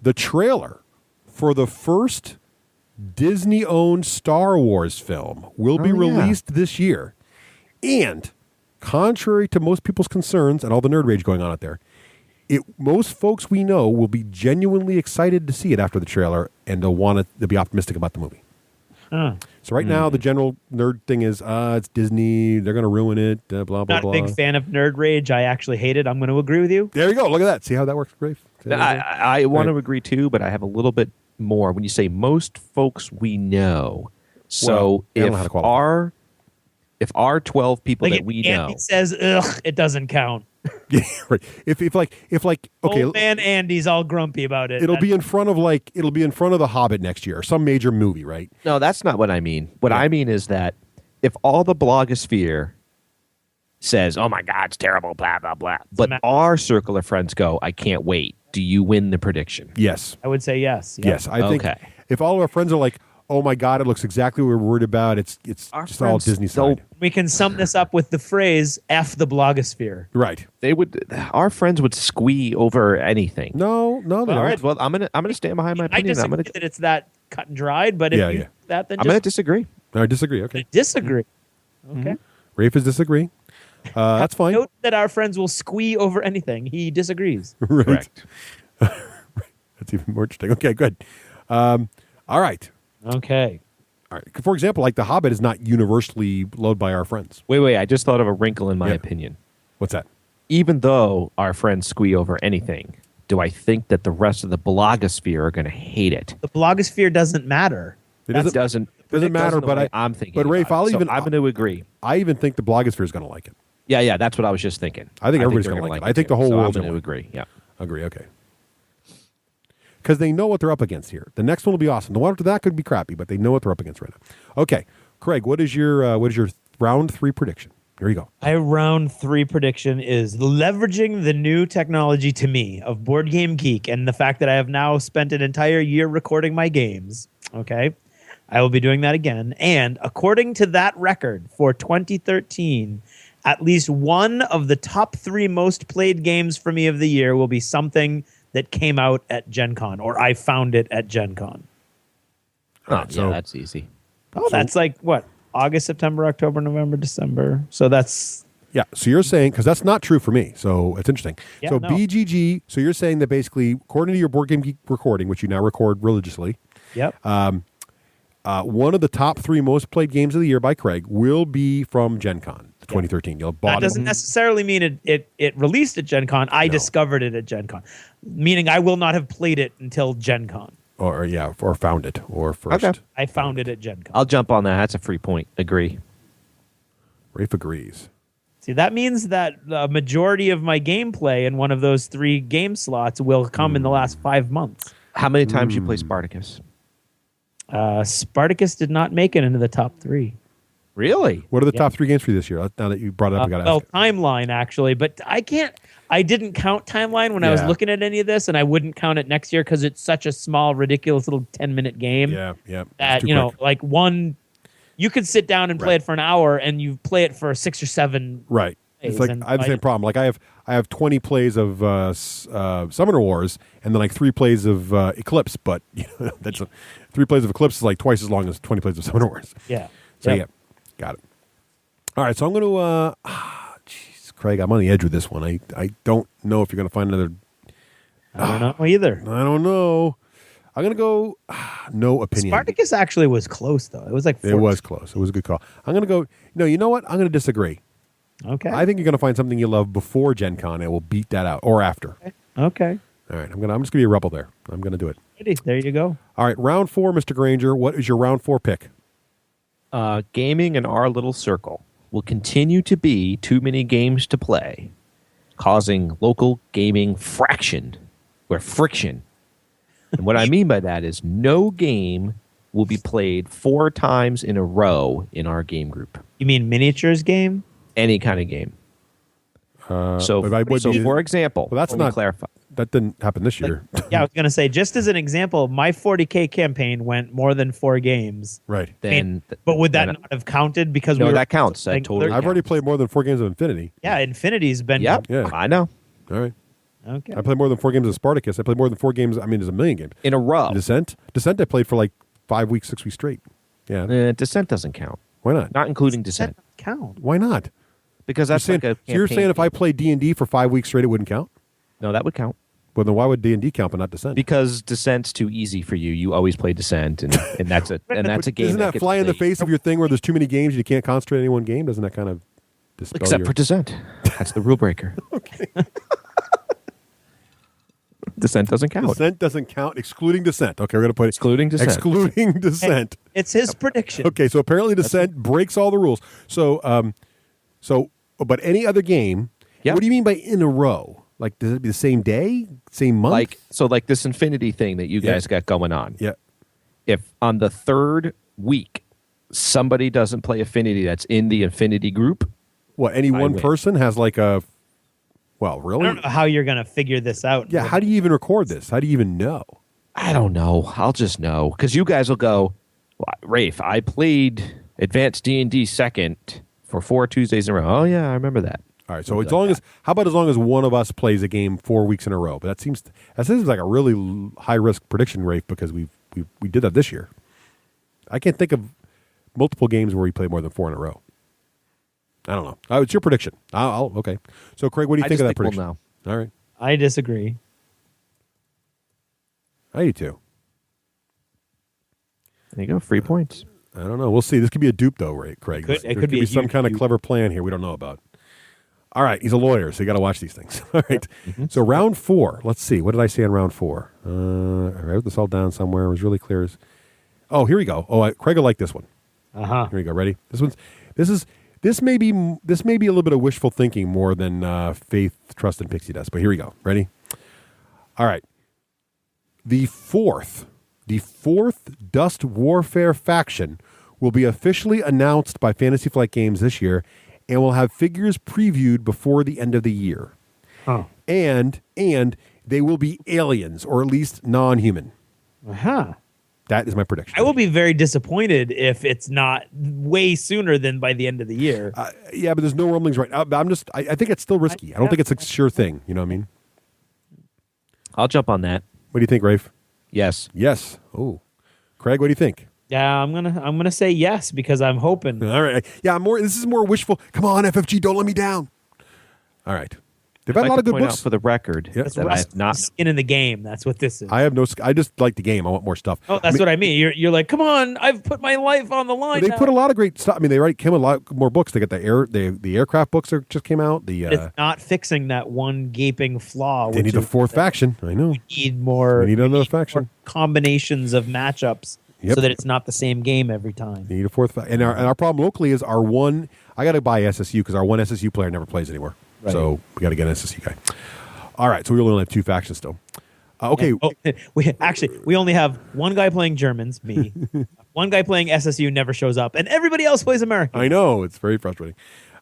The trailer for the first Disney-owned Star Wars film will be released this year, and contrary to most people's concerns and all the nerd rage going on out there, most folks we know will be genuinely excited to see it after the trailer, and they'll be optimistic about the movie. So right now, the general nerd thing is, it's Disney. They're going to ruin it. Blah blah Not blah. a big fan of Nerd Rage. I actually hate it. I'm going to agree with you. There you go. Look at that. See how that works, Rafe? See how that works? I want to agree too, but I have a little bit more. When you say most folks we know, so Well, I don't know how to qualify. if our 12 people Like that we if know, Andy says, ugh, it doesn't count. Yeah, right. If okay, Old man Andy's all grumpy about it. it'll be in front of the Hobbit next year, or some major movie, right? no, that's not what I mean. What I mean is that if all the blogosphere says, "Oh my God, it's terrible," blah blah blah, but our circle of friends go, "I can't wait." Do you win the prediction? Yes. I would say yes. Yeah. Yes. I think Okay. if all of our friends are like, "Oh my God, it looks exactly what we're worried about," it's Our just all friends Disney don't- side, We can sum this up with the phrase "F the blogosphere." right? Our friends would squee over anything. No, they All don't. right. Well, I'm gonna stand behind my I opinion. disagree that it's that cut and dried, but if Yeah, you yeah. do that, then I'm gonna just disagree. I disagree. Okay, disagree. Okay. Rafe is disagreeing. That's fine. Note that our friends will squee over anything. He disagrees. Right. Correct. That's even more interesting. Okay, good. All right. Okay. All right. For example, like The Hobbit is not universally loved by our friends. Wait. I just thought of a wrinkle in my Yeah. opinion. What's that? Even though our friends squee over anything, do I think that the rest of the blogosphere are going to hate it? The blogosphere doesn't matter. It Doesn't matter, the but way I'm thinking. But Raef, about it. So I'm going to agree. I even think the blogosphere is going to like it. Yeah, that's what I was just thinking. I think everybody's they're going to gonna like it. I think the whole so world's I'm going going to to agree. Yeah. Agree. Okay. Because they know what they're up against here. The next one will be awesome. The one after that could be crappy, but they know what they're up against right now. Okay, Craig, what is your round 3 prediction? Here you go. My round 3 prediction is leveraging the new technology to me of Board Game Geek and the fact that I have now spent an entire year recording my games. Okay. I will be doing that again. And according to that record for 2013, at least one of the top 3 most played games for me of the year will be something that came out at Gen Con, or I found it at Gen Con. Yeah, that's easy. Oh, that's like what? August, September, October, November, December. So that's... Yeah, so you're saying, because that's not true for me, so it's interesting. Yeah, so no. BGG, so you're saying that basically, according to your Board Game Geek recording, which you now record religiously, Yep. one of the top 3 most played games of the year by Craig will be from Gen Con 2013. You'll have bought That doesn't necessarily mean it released at Gen Con. I discovered it at Gen Con, meaning I will not have played it until Gen Con. Or found it, or first. Okay. I found it at Gen Con. I'll jump on that. That's a free point. Agree. Rafe agrees. See, that means that the majority of my gameplay in one of those 3 game slots will come in the last 5 months. How many times you play Spartacus? Spartacus did not make it into the top 3. Really? What are the top 3 games for you this year? Now that you brought it up, I got to ask. Timeline, actually, but I didn't count Timeline when I was looking at any of this, and I wouldn't count it next year because it's such a small, ridiculous little 10-minute game. Yeah. That, like one, you could sit down and play it for an hour, and you play it for 6 or 7. Right. It's like I have the same problem. Like I have 20 plays of Summoner Wars, and then like 3 plays of Eclipse. But that's 3 plays of Eclipse is like twice as long as 20 plays of Summoner Wars. Yeah. So yeah, got it. All right, so I'm going to. Jeez, Craig, I'm on the edge with this one. I don't know if you're going to find another. I don't know either. I don't know. I'm going to go. No opinion. Spartacus actually was close though. It was like 14. It was close. It was a good call. I'm going to go. No, you know what? I'm going to disagree. Okay. I think you're going to find something you love before Gen Con and we'll beat that out, or after. Okay. All right. I'm just going to be a rebel there. I'm going to do it. There you go. All right. Round 4, Mr. Granger. What is your round 4 pick? Gaming in our little circle will continue to be too many games to play, causing local gaming friction. And what I mean by that is no game will be played 4 times in a row in our game group. You mean miniatures game? Any kind of game. So for example, well, that's let me not clarify. That didn't happen this year. Yeah, I was going to say, just as an example, my 40K campaign went more than 4 games. Right. But would that not have counted? Because no, that counts. That totally I've already played more than 4 games of Infinity. Yeah, Infinity's been. Yep. Yeah. I know. All right. Okay. I played more than 4 games of Spartacus. I played more than 4 games. I mean, there's a million games. In a row. Descent I played for like 5 weeks, 6 weeks straight. Yeah. Descent doesn't count. Why not? Not including Descent. Count. Why not? Because that's you're saying, like a so you're saying if I played D&D for 5 weeks straight, it wouldn't count? No, that would count. Well, then why would D&D count but not Descent? Because Descent's too easy for you. You always play Descent, and that's a game. Isn't that gets fly in the played. face of your thing where there's too many games and you can't concentrate on any one game? Doesn't that kind of dispel Except for Descent. That's the rule breaker. Okay. Descent doesn't count. Descent doesn't count, excluding Descent. Okay, we're going to put Excluding Descent. Excluding Descent. It's his prediction. Okay, so apparently Descent breaks all the rules. So, but any other game, Yeah. what do you mean by in a row? Like, does it be the same day, same month? Like this Infinity thing that you guys got going on. Yeah. If on the 3rd week somebody doesn't play Affinity that's in the Infinity group, What, any one win. person has like a, well, I really? don't know how you're going to figure this out. Yeah, how do you even record this? How do you even know? I don't know. I'll just know because you guys will go, well, Rafe, I played Advanced D&D 2nd for 4 Tuesdays in a row. Oh yeah, I remember that. All right, so how about as long as one of us plays a game 4 weeks in a row? But that seems like a really high risk prediction, Rafe, because we did that this year. I can't think of multiple games where we play more than 4 in a row. I don't know. It's your prediction. Okay. So, Craig, what do you think of that prediction? We'll know. All right. I disagree. I do too. There you go. Free points. I don't know. We'll see. This could be a dupe, though, right, Craig? It There could be a some huge kind of dupe. clever plan here we don't know about. All right, he's a lawyer, so you got to watch these things. All right. So round 4. Let's see. What did I say in round 4? I wrote this all down somewhere. It was really clear. Oh, here we go. Oh, Craig will like this one. Here we go. Ready? This may be a little bit of wishful thinking more than faith, trust, and pixie dust. But here we go. Ready? All right. The fourth Dust Warfare faction will be officially announced by Fantasy Flight Games this year, and will have figures previewed before the end of the year. Oh. And they will be aliens, or at least non-human. That is my prediction. I will be very disappointed if it's not way sooner than by the end of the year. Yeah, but there's no rumblings right now. I think it's still risky. I don't think it's a sure thing. You know what I mean? I'll jump on that. What do you think, Raef? Yes. Yes. Oh, Craig, what do you think? Yeah, I'm gonna say yes because I'm hoping. All right. Yeah, this is more wishful. Come on, FFG, don't let me down. All right. They've had a lot of good point books. out for the record Yeah. that I have not. Skin in the game. That's what this is. I have no. I just like the game. I want more stuff. Oh, that's what I mean. You're like, come on! I've put my life on the line. They now. put a lot of great stuff. I mean, they came a lot more books. They got the aircraft books that just came out. It's not fixing that one gaping flaw. They need the fourth faction. I know. Need more. We need another faction. More combinations of matchups so that it's not the same game every time. They need a fourth faction. And our problem locally is our one. I got to buy SSU because our one SSU player never plays anymore. Right. So we got to get an SSU guy. All right, so we only have 2 factions still. Okay. We only have one guy playing Germans, me. One guy playing SSU never shows up, and everybody else plays American. I know, it's very frustrating.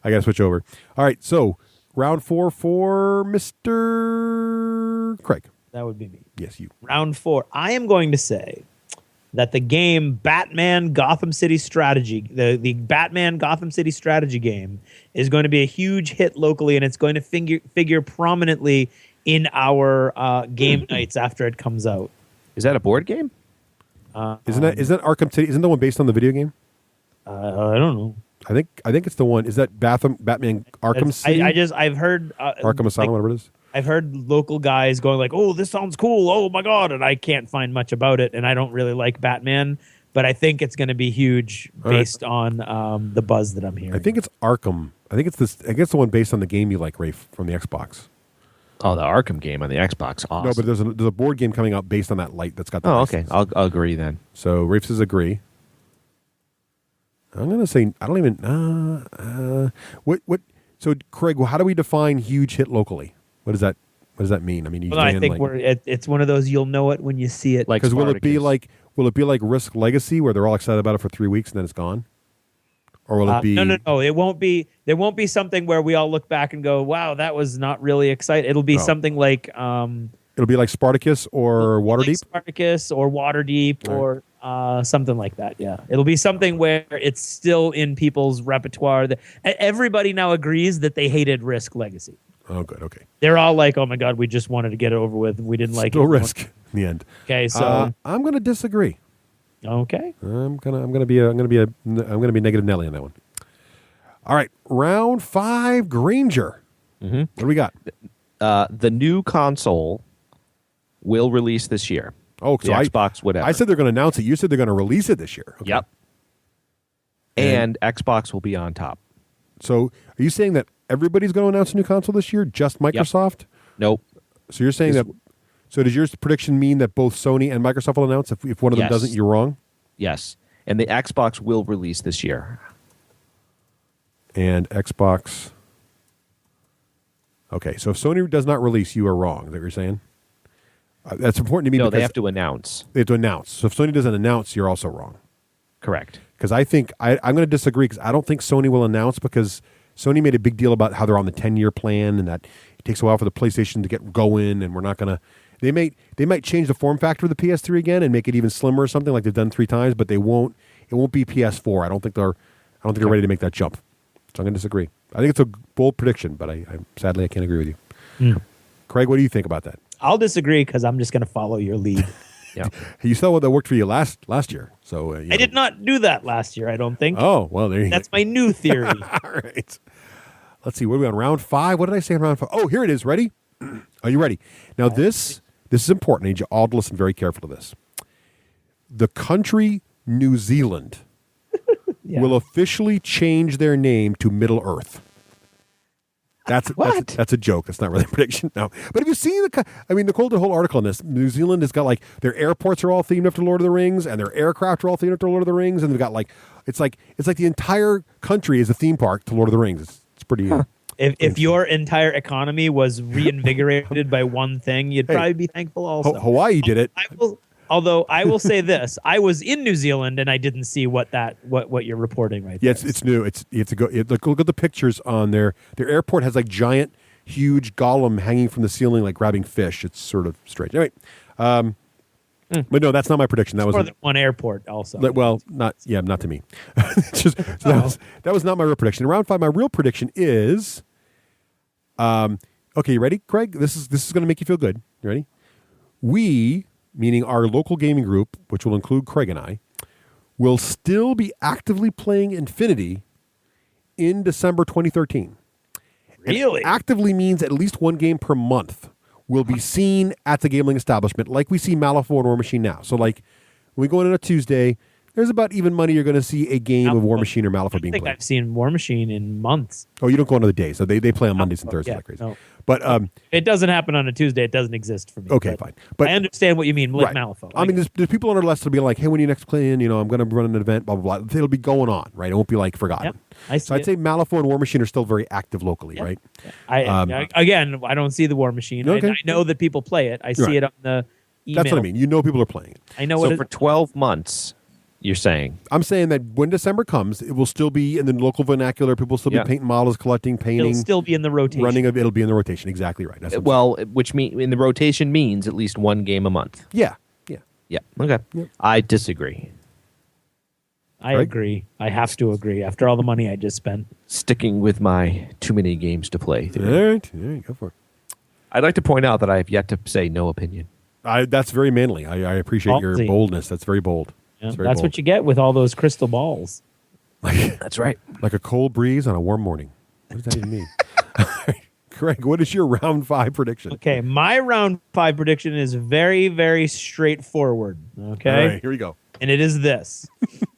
I got to switch over. All right, so round 4 for Mr. Craig. That would be me. Yes, you. Round 4. I am going to say that the game Batman Gotham City Strategy, the Batman Gotham City Strategy game, is going to be a huge hit locally, and it's going to figure prominently in our game nights after it comes out. Is that a board game? Isn't that Arkham City? Isn't the one based on the video game? I don't know. I think it's the one. Is that Batman Arkham City? I've heard Arkham Asylum, whatever it is. I've heard local guys going like, "Oh, this sounds cool. Oh my god!" And I can't find much about it, and I don't really like Batman, but I think it's going to be huge based on the buzz that I'm hearing. I think it's Arkham. I think it's this. I guess the one based on the game you like, Rafe, from the Xbox. Oh, the Arkham game on the Xbox. Awesome. No, but there's a board game coming out based on that light that's got the. Oh, license. okay. I'll agree then. So Rafe says agree. I'm gonna say I don't even. What? So Craig, how do we define huge hit locally? What does that mean? I mean, I think it's one of those you'll know it when you see it. Like because will it be Spartacus. like Risk Legacy where they're all excited about it for 3 weeks and then it's gone? Or will it be No. It won't be. There won't be something where we all look back and go, "Wow, that was not really exciting." It'll be something like it'll be like Spartacus or Waterdeep. Spartacus or Waterdeep or something like that. Yeah, it'll be something where it's still in people's repertoire. Everybody now agrees that they hated Risk Legacy. Oh, good. Okay. They're all like, "Oh my god, we just wanted to get it over with. We didn't like it." Still Risk in the end. Okay, so I'm going to disagree. Okay. I'm gonna be negative Nelly on that one. All right, round 5, Granger. Mm-hmm. What do we got? The new console will release this year. Oh, the Xbox, whatever. I said they're going to announce it. You said they're going to release it this year. Okay. Yep. And Xbox will be on top. So, are you saying that everybody's going to announce a new console this year? Just Microsoft? Yep. Nope. So you're saying that. So does your prediction mean that both Sony and Microsoft will announce? If one of them doesn't, you're wrong? Yes. And the Xbox will release this year. And Xbox. Okay, so if Sony does not release, you are wrong. Is that what you're saying? That's important to me. No, because they have to announce. They have to announce. So if Sony doesn't announce, you're also wrong. Correct. Because I think I'm going to disagree because I don't think Sony will announce because Sony made a big deal about how they're on the 10-year plan and that it takes a while for the PlayStation to get going and we're not going to. They might change the form factor of the PS3 again and make it even slimmer or something like they've done 3 times, but they won't. It won't be PS4. I don't think they're ready to make that jump. So I'm going to disagree. I think it's a bold prediction, but sadly I can't agree with you. Mm. Craig, what do you think about that? I'll disagree because I'm just going to follow your lead. Yeah. You saw what that worked for you last year. So I did not do that last year, I don't think. Oh, well, there you go. That's my new theory. All right. Let's see. What are we on? Round 5? What did I say in round 5? Oh, here it is. Ready? Are you ready? Now, this is important. I need you all to listen very carefully to this. The country New Zealand will officially change their name to Middle Earth. That's a joke. That's not really a prediction. No. But have you seen Nicole did a whole article on this. New Zealand has got their airports are all themed after Lord of the Rings, and their aircraft are all themed after Lord of the Rings, and they've got it's like the entire country is a theme park to Lord of the Rings. It's pretty. If your entire economy was reinvigorated by one thing, you'd probably be thankful also. Hawaii did it. Although I will say this, I was in New Zealand and I didn't see what you're reporting right there. Yeah, it's new. You have to go look at the pictures on their airport has giant, huge golem hanging from the ceiling, grabbing fish. It's sort of strange. Anyway, but no, that's not my prediction. That was more than one airport also. Well, not to me. That was not my real prediction. In round 5, my real prediction is, okay, you ready, Craig? This is going to make you feel good. You ready? We, meaning our local gaming group, which will include Craig and I, will still be actively playing Infinity in December 2013. Really? And actively means at least one game per month will be seen at the gambling establishment, like we see Malifaux and War Machine now. So, when we go in on a Tuesday, there's about even money you're going to see a game of War Machine or Malifaux being played. I think I've seen War Machine in months. Oh, you don't go on the days. So they play on Mondays and Thursdays like crazy. No. But it doesn't happen on a Tuesday. It doesn't exist for me. Okay, fine. But I understand what you mean, like right. Malifaux. I mean, there's people on our list that'll be like, hey, when you next play in, I'm going to run an event, blah, blah, blah. It'll be going on, right? It won't be forgotten. Yep, I see so I'd say Malifaux and War Machine are still very active locally, right? Again, I don't see the War Machine. Okay. I know that people play it. I see it on the email. That's what I mean. You know people are playing it. I know so for 12 months, you're saying? I'm saying that when December comes, it will still be in the local vernacular. People will still be painting models, collecting, painting. It'll still be in the rotation. It'll be in the rotation. Exactly right. That's which in the rotation means at least one game a month. Yeah. Okay. Yep. I disagree. I agree. I have to agree after all the money I just spent. Sticking with my too many games to play theory. All right. There you go for it. I'd like to point out that I have yet to say no opinion. That's very manly. I appreciate your boldness. That's very bold. Yeah, that's what you get with all those crystal balls. That's right. Like a cold breeze on a warm morning. What does that even mean? Craig, what is your round 5 prediction? Okay, my round 5 prediction is very, very straightforward. Okay? All right, here we go. And it is this.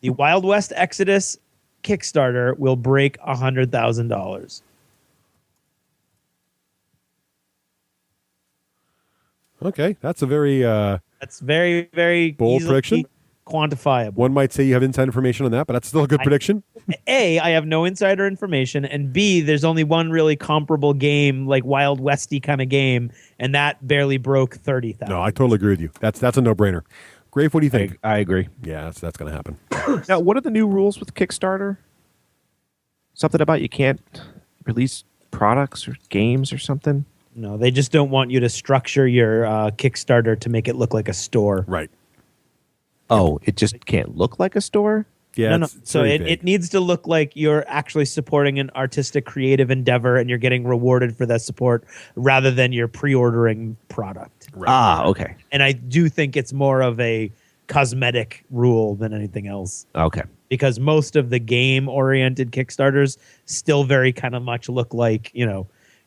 The Wild West Exodus Kickstarter will break $100,000. Okay, that's a very very bold easily prediction. Quantifiable. One might say you have inside information on that, but that's still a good prediction. A, I have no insider information, and B, there's only one really comparable game, like Wild Westy kind of game, and that barely broke 30,000. No, I totally agree with you. That's a no-brainer. Graef, what do you think? I agree. Yeah, that's going to happen. Now, what are the new rules with Kickstarter? Something about you can't release products or games or something? No, they just don't want you to structure your Kickstarter to make it look like a store. Right. Oh, it just can't look like a store? Yeah. No. So it needs to look like you're actually supporting an artistic, creative endeavor, and you're getting rewarded for that support rather than you're pre-ordering product. Right. Okay. And I do think it's more of a cosmetic rule than anything else. Okay. Because most of the game-oriented Kickstarters still very kind of much look like,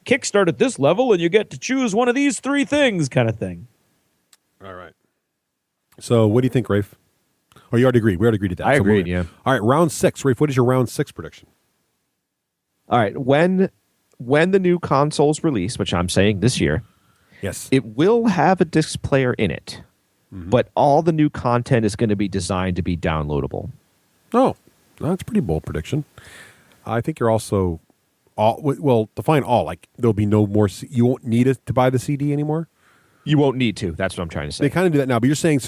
kickstart at this level and you get to choose one of these 3 things kind of thing. All right. So what do you think, Raef? Oh, you already agreed. We already agreed to that. I agreed, yeah. All right, round 6. Raef, what is your round 6 prediction? All right. When the new consoles release, which I'm saying this year, yes, it will have a disc player in it, but all the new content is going to be designed to be downloadable. Oh, that's a pretty bold prediction. I think you're also define all. Like there'll be no more. You won't need it to buy the CD anymore. You won't need to. That's what I'm trying to say. They kind of do that now, but you're saying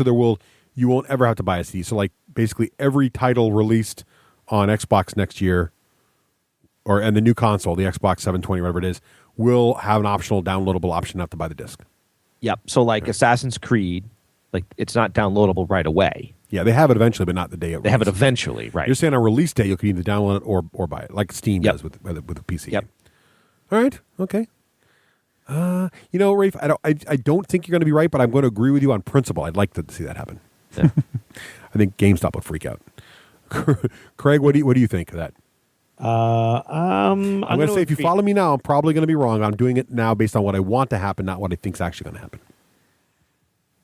you won't ever have to buy a CD. So like basically every title released on Xbox next year, and the new console, the Xbox 720, whatever it is, will have an optional downloadable option not to buy the disc. Yep. So like Assassin's Creed, like it's not downloadable right away. Yeah, they have it eventually, but not the day it. They have it eventually, right? You're saying on release day you can either download it or buy it, like Steam does with a PC. Yep. All right. Okay. Raef, I don't think you're going to be right, but I'm going to agree with you on principle. I'd like to see that happen. Yeah. I think GameStop would freak out. Craig, what do you think of that? I'm going to say if you follow me now, I'm probably going to be wrong. I'm doing it now based on what I want to happen, not what I think's actually going to happen.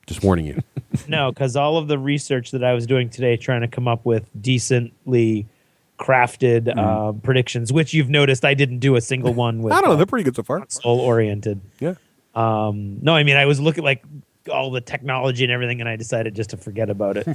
Just warning you. No, because all of the research that I was doing today, trying to come up with decently crafted predictions, which you've noticed I didn't do a single one with. I don't know. They're pretty good so far. Console oriented. Yeah. No, I mean I was looking like all the technology and everything, and I decided just to forget about it.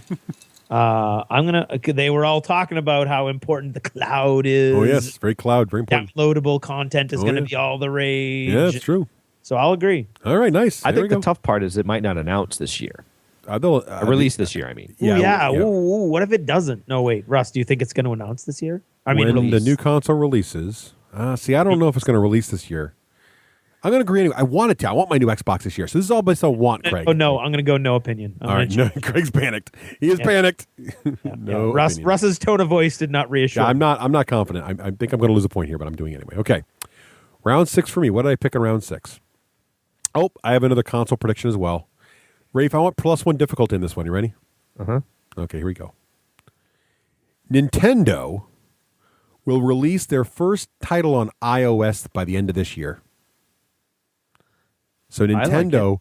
They were all talking about how important the cloud is. Oh yes, very cloud, very important. Downloadable content is going to be all the rage. Yeah, it's true. So I'll agree. All right, nice. I think the tough part is it might not announce this year. They'll release this year, I mean. Yeah. Ooh, what if it doesn't? No, wait, Russ, do you think it's going to announce this year? When the new console releases. See, I don't know if it's going to release this year. I'm going to agree anyway. I want it to. I want my new Xbox this year. So this is all based on want, Craig. Oh, no. I'm going to go no opinion. All right. No, Craig's panicked. He is panicked. No opinion. Russ's tone of voice did not reassure. Yeah, I'm not confident. I think I'm going to lose a point here, but I'm doing it anyway. Okay. Round 6 for me. What did I pick in round 6? Oh, I have another console prediction as well. Raef, I want +1 difficulty in this one. You ready? Uh-huh. Okay, here we go. Nintendo will release their first title on iOS by the end of this year. So Nintendo,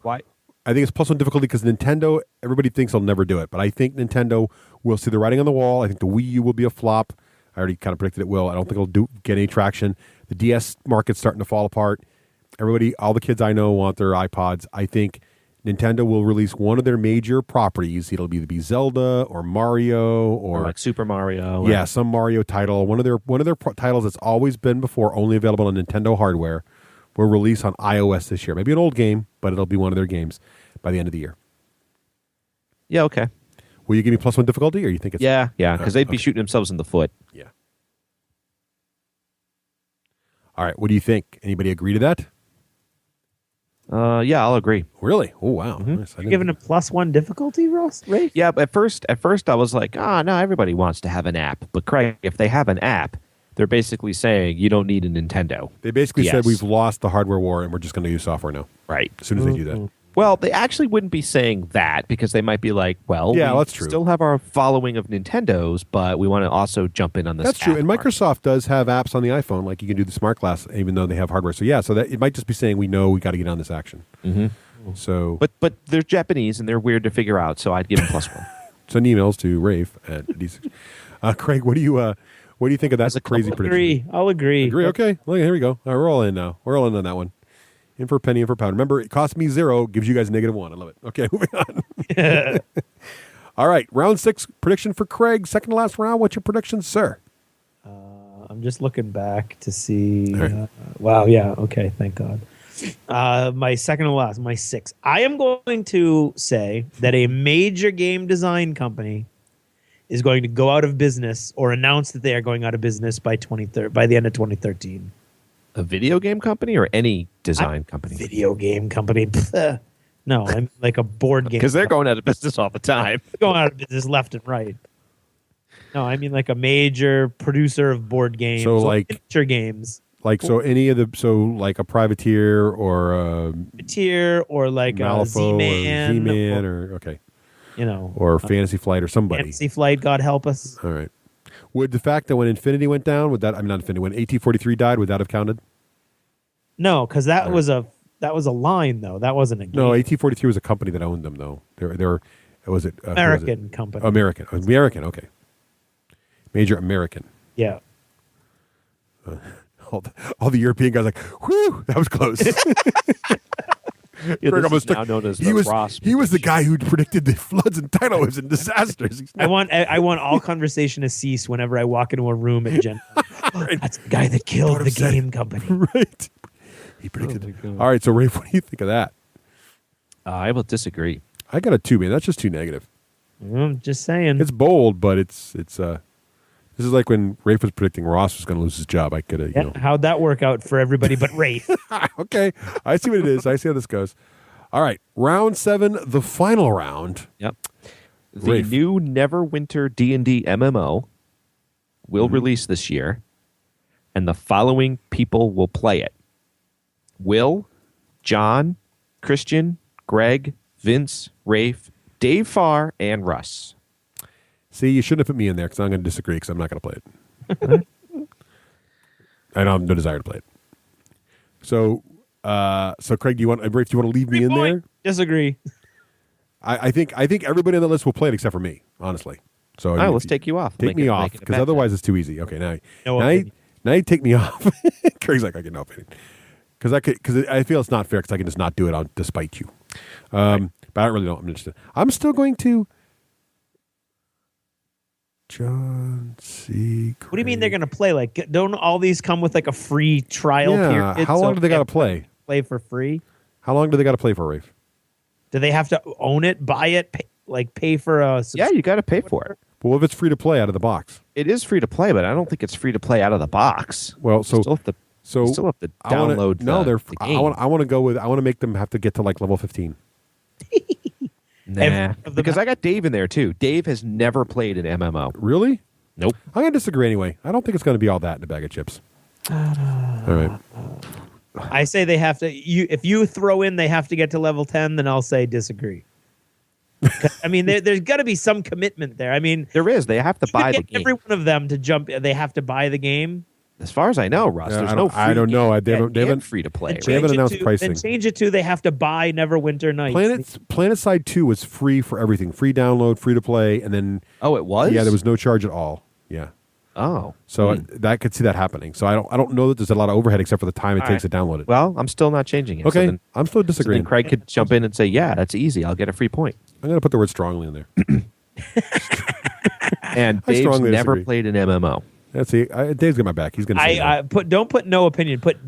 I think it's +1 difficulty because Nintendo, everybody thinks they'll never do it, but I think Nintendo will see the writing on the wall. I think the Wii U will be a flop. I already kind of predicted it will. I don't think it'll get any traction. The DS market's starting to fall apart. Everybody, all the kids I know want their iPods. I think Nintendo will release one of their major properties. It'll either be Zelda or Mario or like Super Mario. Yeah, some Mario title. One of their titles that's always been before only available on Nintendo hardware will release on iOS this year. Maybe an old game, but it'll be one of their games by the end of the year. Yeah, okay. Will you give me +1 difficulty, or you think it's... Yeah, because they'd be shooting themselves in the foot. Yeah. All right, what do you think? Anybody agree to that? Yeah, I'll agree. Really? Oh, wow. Mm-hmm. Nice. You're giving a +1 difficulty, Russ? Rafe? Yeah, but at first I was like, no, everybody wants to have an app. But Craig, if they have an app, they're basically saying you don't need a Nintendo. They basically said we've lost the hardware war and we're just going to use software now. Right. As soon as they do that. Well, they actually wouldn't be saying that because they might be like, well, yeah, we that's true. Still have our following of Nintendos, but we want to also jump in on this. That's true. And market. Microsoft does have apps on the iPhone, like you can do the Smart Glass, even though they have hardware. So yeah, so that it might just be saying we know we got to get on this action. Mm-hmm. So, but they're Japanese and they're weird to figure out. So I'd give them +1. Send emails to Raef at D6G. Craig, what do you think of that crazy prediction? I'll agree. Agree. Okay. Well, here we go. All right, we're all in now. We're all in on that one. In for a penny, in for a pound. Remember, it cost me 0, gives you guys -1. I love it. Okay, moving on. All right, round 6 prediction for Craig. Second to last round. What's your prediction, sir? I'm just looking back to see. Right. Wow. Yeah. Okay. Thank God. My second to last, my 6. I am going to say that a major game design company is going to go out of business or announce that they are going out of business by the end of 2013. A video game company or any design company? Video game company. No, I'm like a board game. Because they're going out of business all the time. They're going out of business left and right. No, I mean like a major producer of board games. So like miniature games. Like like a Privateer or a Privateer or like a Z-Man or okay. You know. Or Fantasy Flight or somebody. Fantasy Flight, God help us. All right. Would the fact that when Infinity went down, when AT-43 died, would that have counted? No, because that was a line though. That wasn't a game. No, AT-43 was a company that owned them though. American company. American. Okay. Major American. Yeah. All the European guys like, whew, that was close. This is now known as the Ross. He was the guy who predicted the floods and tidal waves and disasters. I want all conversation to cease whenever I walk into a room at Gen. Right. That's the guy that killed the game company. Right. He predicted. All right, so Raef, what do you think of that? I will disagree. I got a 2, man. That's just too negative. Just saying. It's bold, but it's this is like when Raef was predicting Ross was going to lose his job. I could have, How'd that work out for everybody but Raef? Okay. I see what it is. I see how this goes. All right. Round 7, the final round. Yep. The new Neverwinter D&D MMO will release this year, and the following people will play it. Will, John, Christian, Greg, Vince, Raef, Dave Farr, and Russ. See, you shouldn't have put me in there because I'm going to disagree because I'm not going to play it. I don't have no desire to play it. So Craig, do you want to leave me in there? Disagree. I think everybody on the list will play it except for me, honestly. So All right, let's take you off. Take me off, because otherwise it's too easy. Okay, now you take me off. Craig's like, I get no opinion. Because I feel it's not fair, because I can just not do it despite you. But I don't really know. I'm interested. I'm still going to John C. Craig. What do you mean they're going to play? Like, don't all these come with like a free trial period? How long do they got to play? Play for free? How long do they got to play for, Raef? Do they have to own it, buy it, pay for a? Yeah, you got to pay for it. Well, what if it's free to play out of the box? It is free to play, but I don't think it's free to play out of the box. Well, you still have to download. I want to go with. I want to make them have to get to like level 15. Nah, because I got Dave in there too. Dave has never played an MMO. Really? Nope. I'm gonna disagree anyway. I don't think it's gonna be all that in a bag of chips. All right. I say they have to. If you throw in they have to get to level 10, then I'll say disagree. I mean, there's got to be some commitment there. I mean, there is. They have to buy the game. Every one of them to jump, they have to buy the game. As far as I know, Russ, there's no free I don't know. They haven't free to play. They haven't announced pricing. Then change it to they have to buy Neverwinter Nights. PlanetSide 2 was free for everything. Free download, free to play, and then it was? Yeah, there was no charge at all. Yeah. Oh. So that could see that happening. So I don't know that there's a lot of overhead except for the time it takes to download it. Well, I'm still not changing it. Okay. I'm still disagreeing. So then Craig could jump in and say, "Yeah, that's easy. I'll get a free point." I'm going to put the word strongly in there. And Dave's never played an MMO. Let's see. Dave's got my back. He's going to say don't put no opinion. Put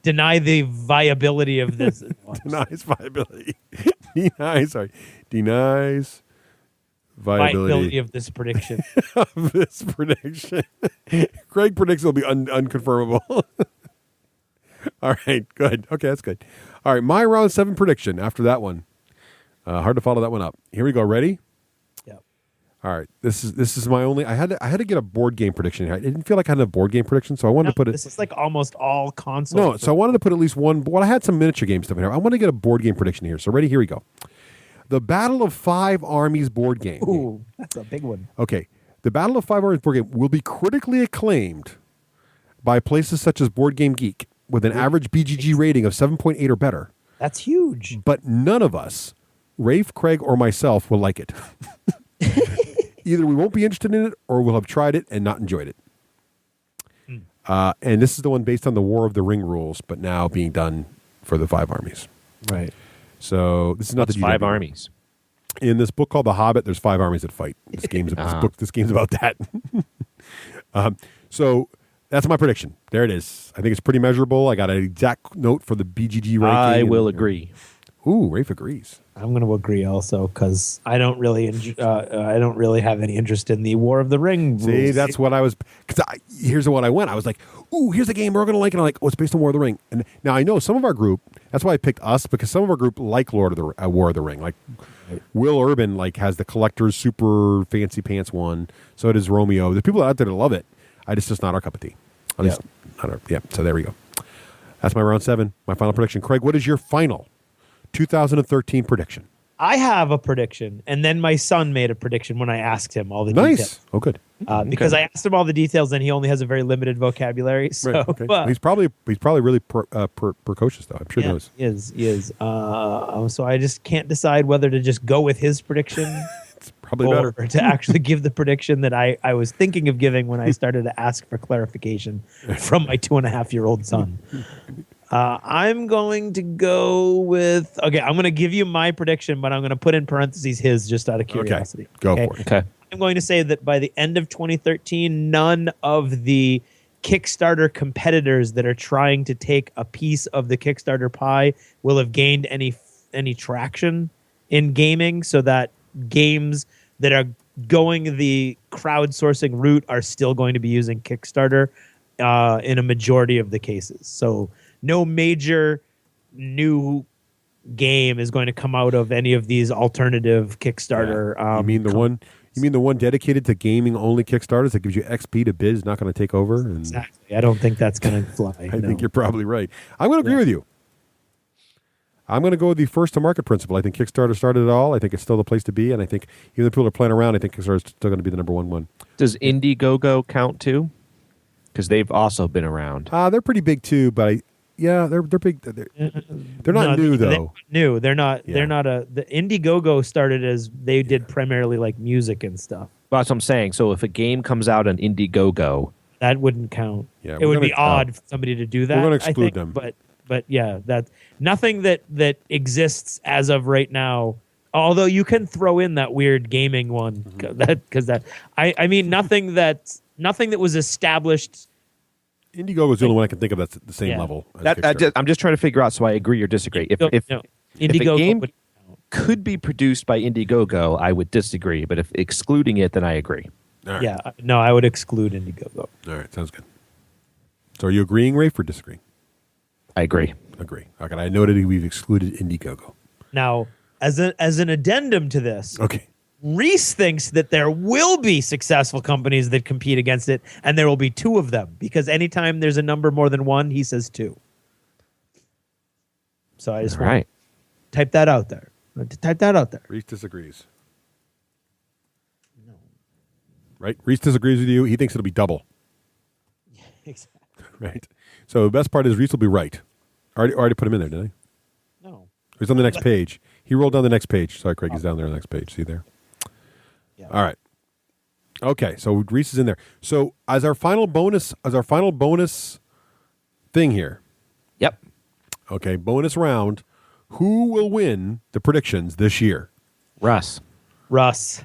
deny the viability of this. Denies viability. Denies viability of this prediction. Of this prediction. Craig predicts it'll be unconfirmable. All right, good. Okay, that's good. All right, my round 7 prediction after that one. Hard to follow that one up. Here we go. Ready? Yep. All right. This is my only. I had to get a board game prediction. I didn't feel like I had a board game prediction, so I wanted to put it. This is like almost all console. No, so I wanted to put at least one. Well, I had some miniature game stuff in here. I want to get a board game prediction here. So ready? Here we go. The Battle of Five Armies board game. Ooh, that's a big one. Okay. The Battle of Five Armies board game will be critically acclaimed by places such as Board Game Geek with an average BGG rating of 7.8 or better. That's huge. But none of us, Raef, Craig, or myself, will like it. Either we won't be interested in it or we'll have tried it and not enjoyed it. And this is the one based on the War of the Ring rules, but now being done for the Five Armies. Right. So this is not the Five Armies. In this book called The Hobbit, there's 5 armies that fight. This game's about that. So that's my prediction. There it is. I think it's pretty measurable. I got an exact note for the BGG ranking. I will agree. Ooh, Raef agrees. I'm going to agree also because I don't really have any interest in the War of the Ring. See, rules. That's what I was. Because here's what I went. I was like, "Ooh, here's a game we're going to like," and I'm like, "Oh, it's based on War of the Ring." And now I know some of our group. That's why I picked us, because some of our group like War of the Ring. Like Will Urban has the collector's super fancy pants one. So does Romeo. There's people out there that love it. It's just not our cup of tea. So there we go. That's my round 7. My final prediction. Craig, what is your final 2013 prediction? I have a prediction, and then my son made a prediction when I asked him all the details. Nice. Oh, good. Because I asked him all the details, and he only has a very limited vocabulary. So right, okay. He's probably really precocious, though. I'm sure he knows. He is. So I just can't decide whether to just go with his prediction. It's probably better. Or to actually give the prediction that I was thinking of giving when I started to ask for clarification from my 2.5-year-old son. I'm going to go with... Okay, I'm going to give you my prediction, but I'm going to put in parentheses his just out of curiosity. Okay, go for it. Okay. I'm going to say that by the end of 2013, none of the Kickstarter competitors that are trying to take a piece of the Kickstarter pie will have gained any traction in gaming, so that games that are going the crowdsourcing route are still going to be using Kickstarter in a majority of the cases. So no major new game is going to come out of any of these alternative Kickstarter. You mean the one dedicated to gaming only Kickstarters that gives you XP to bid is not going to take over? Exactly. I don't think that's going to fly. I think you're probably right. I'm going to agree with you. I'm going to go with the first to market principle. I think Kickstarter started it all. I think it's still the place to be, and I think even if people are playing around, I think Kickstarter is still going to be the number one. Does Indiegogo count too? Because they've also been around. They're pretty big too, but they're big. They're not new though. They're not. The Indiegogo started as they did primarily like music and stuff. Well, that's what I'm saying. So if a game comes out on Indiegogo, That wouldn't count. Yeah, it would we're be gonna- odd for somebody to do that. We're gonna I exclude think, them. But yeah, that nothing that exists as of right now. Although you can throw in that weird gaming one, I mean nothing that was established. Indiegogo is the only one I can think of that's at the same Yeah. level. As I'm just trying to figure out. So I agree or disagree. If No, if Indiegogo a game would- could be produced by Indiegogo, I would disagree. But if excluding it, then I agree. All right. yeah, no, I would exclude Indiegogo. All right. Sounds good. So are you agreeing, Raef, or disagreeing? I agree. Agree. Okay. I noted we've excluded Indiegogo. Now, as an addendum to this, Okay. Reese thinks that there will be successful companies that compete against it, and there will be two of them, because anytime there's a number more than one, he says two. So I just All want right. to type that out there. Type that out there. Reese disagrees. No. Right? Reese disagrees with you. He thinks it'll be double. Exactly. Right? So the best part is Reese will be right. Already put him in there, did I? No. He's on the next page. He rolled down the next page. Sorry, Craig. He's down there on the next page. See there? Yeah. All right. Okay. So Reese is in there. So as our final bonus thing here. Yep. Okay. Bonus round. Who will win the predictions this year? Russ. Russ.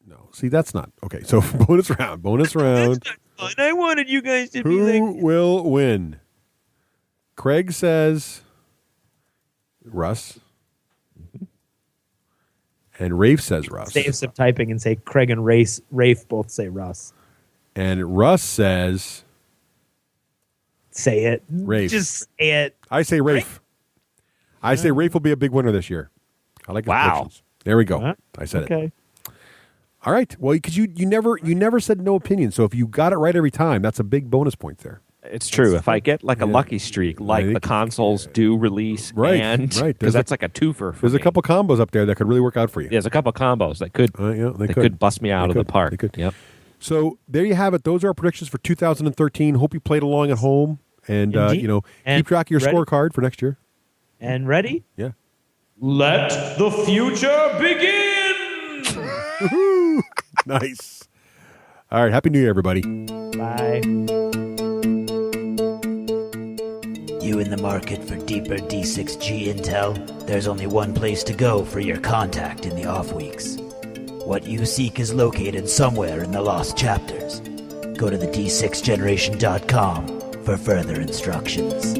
No. See, that's not okay. So bonus round. I wanted you guys to be Who like. will win? Craig says Russ. And Raef says Russ. Save some typing and say Craig and Rafe both say Russ. And Russ says Say it. Rafe. Just say it. I say Rafe. I say Rafe will be a big winner this year. I like his Wow. predictions. There we go. Huh? I said it. Okay. All right. Well, because you never said no opinion. So if you got it right every time, that's a big bonus point there. It's true. If I get like a Yeah. lucky streak, like I think- the consoles do release, Right, and right. because There's a- that's like a twofer. For There's a me. couple combos up there that could really work out for you. There's a couple combos that could Yeah, they that could bust me out They of the could. park. They could. Yep. So there you have it. Those are our predictions for 2013. Hope you played along at home, and Indeed. And keep track of your ready? scorecard for next year. And ready? Yeah. Let the future begin. Woohoo! Nice. All right. Happy New Year, everybody. Bye. You in the market for deeper D6G intel? There's only one place to go for your contact in the off weeks. What you seek is located somewhere in the lost chapters. Go to the d6generation.com for further instructions.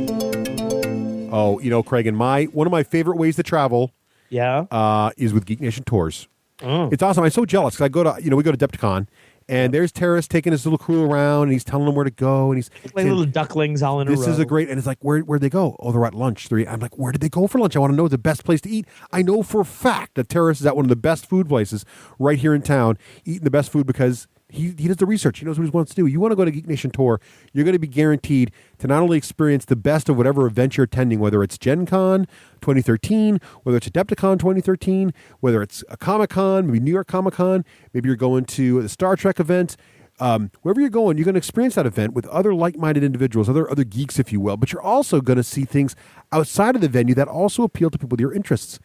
Oh, Craig, and one of my favorite ways to travel Yeah. is with Geek Nation Tours. Oh. It's awesome. I'm so jealous because I go to we go to Adepticon, and there's Terrace taking his little crew around, and he's telling them where to go, and he's Like saying, little ducklings all in a row. this is a great, and it's like, where'd they go? Oh, they're at lunch. I'm like, where did they go for lunch? I want to know the best place to eat. I know for a fact that Terrace is at one of the best food places right here in town, eating the best food because he does the research. He knows what he wants to do. You want to go to Geek Nation Tour, you're going to be guaranteed to not only experience the best of whatever event you're attending, whether it's Gen Con 2013, whether it's Adepticon 2013, whether it's a Comic-Con, maybe New York Comic-Con, maybe you're going to the Star Trek event. Wherever you're going, you're going to experience that event with other like-minded individuals, other geeks, if you will. But you're also going to see things outside of the venue that also appeal to people with your interests.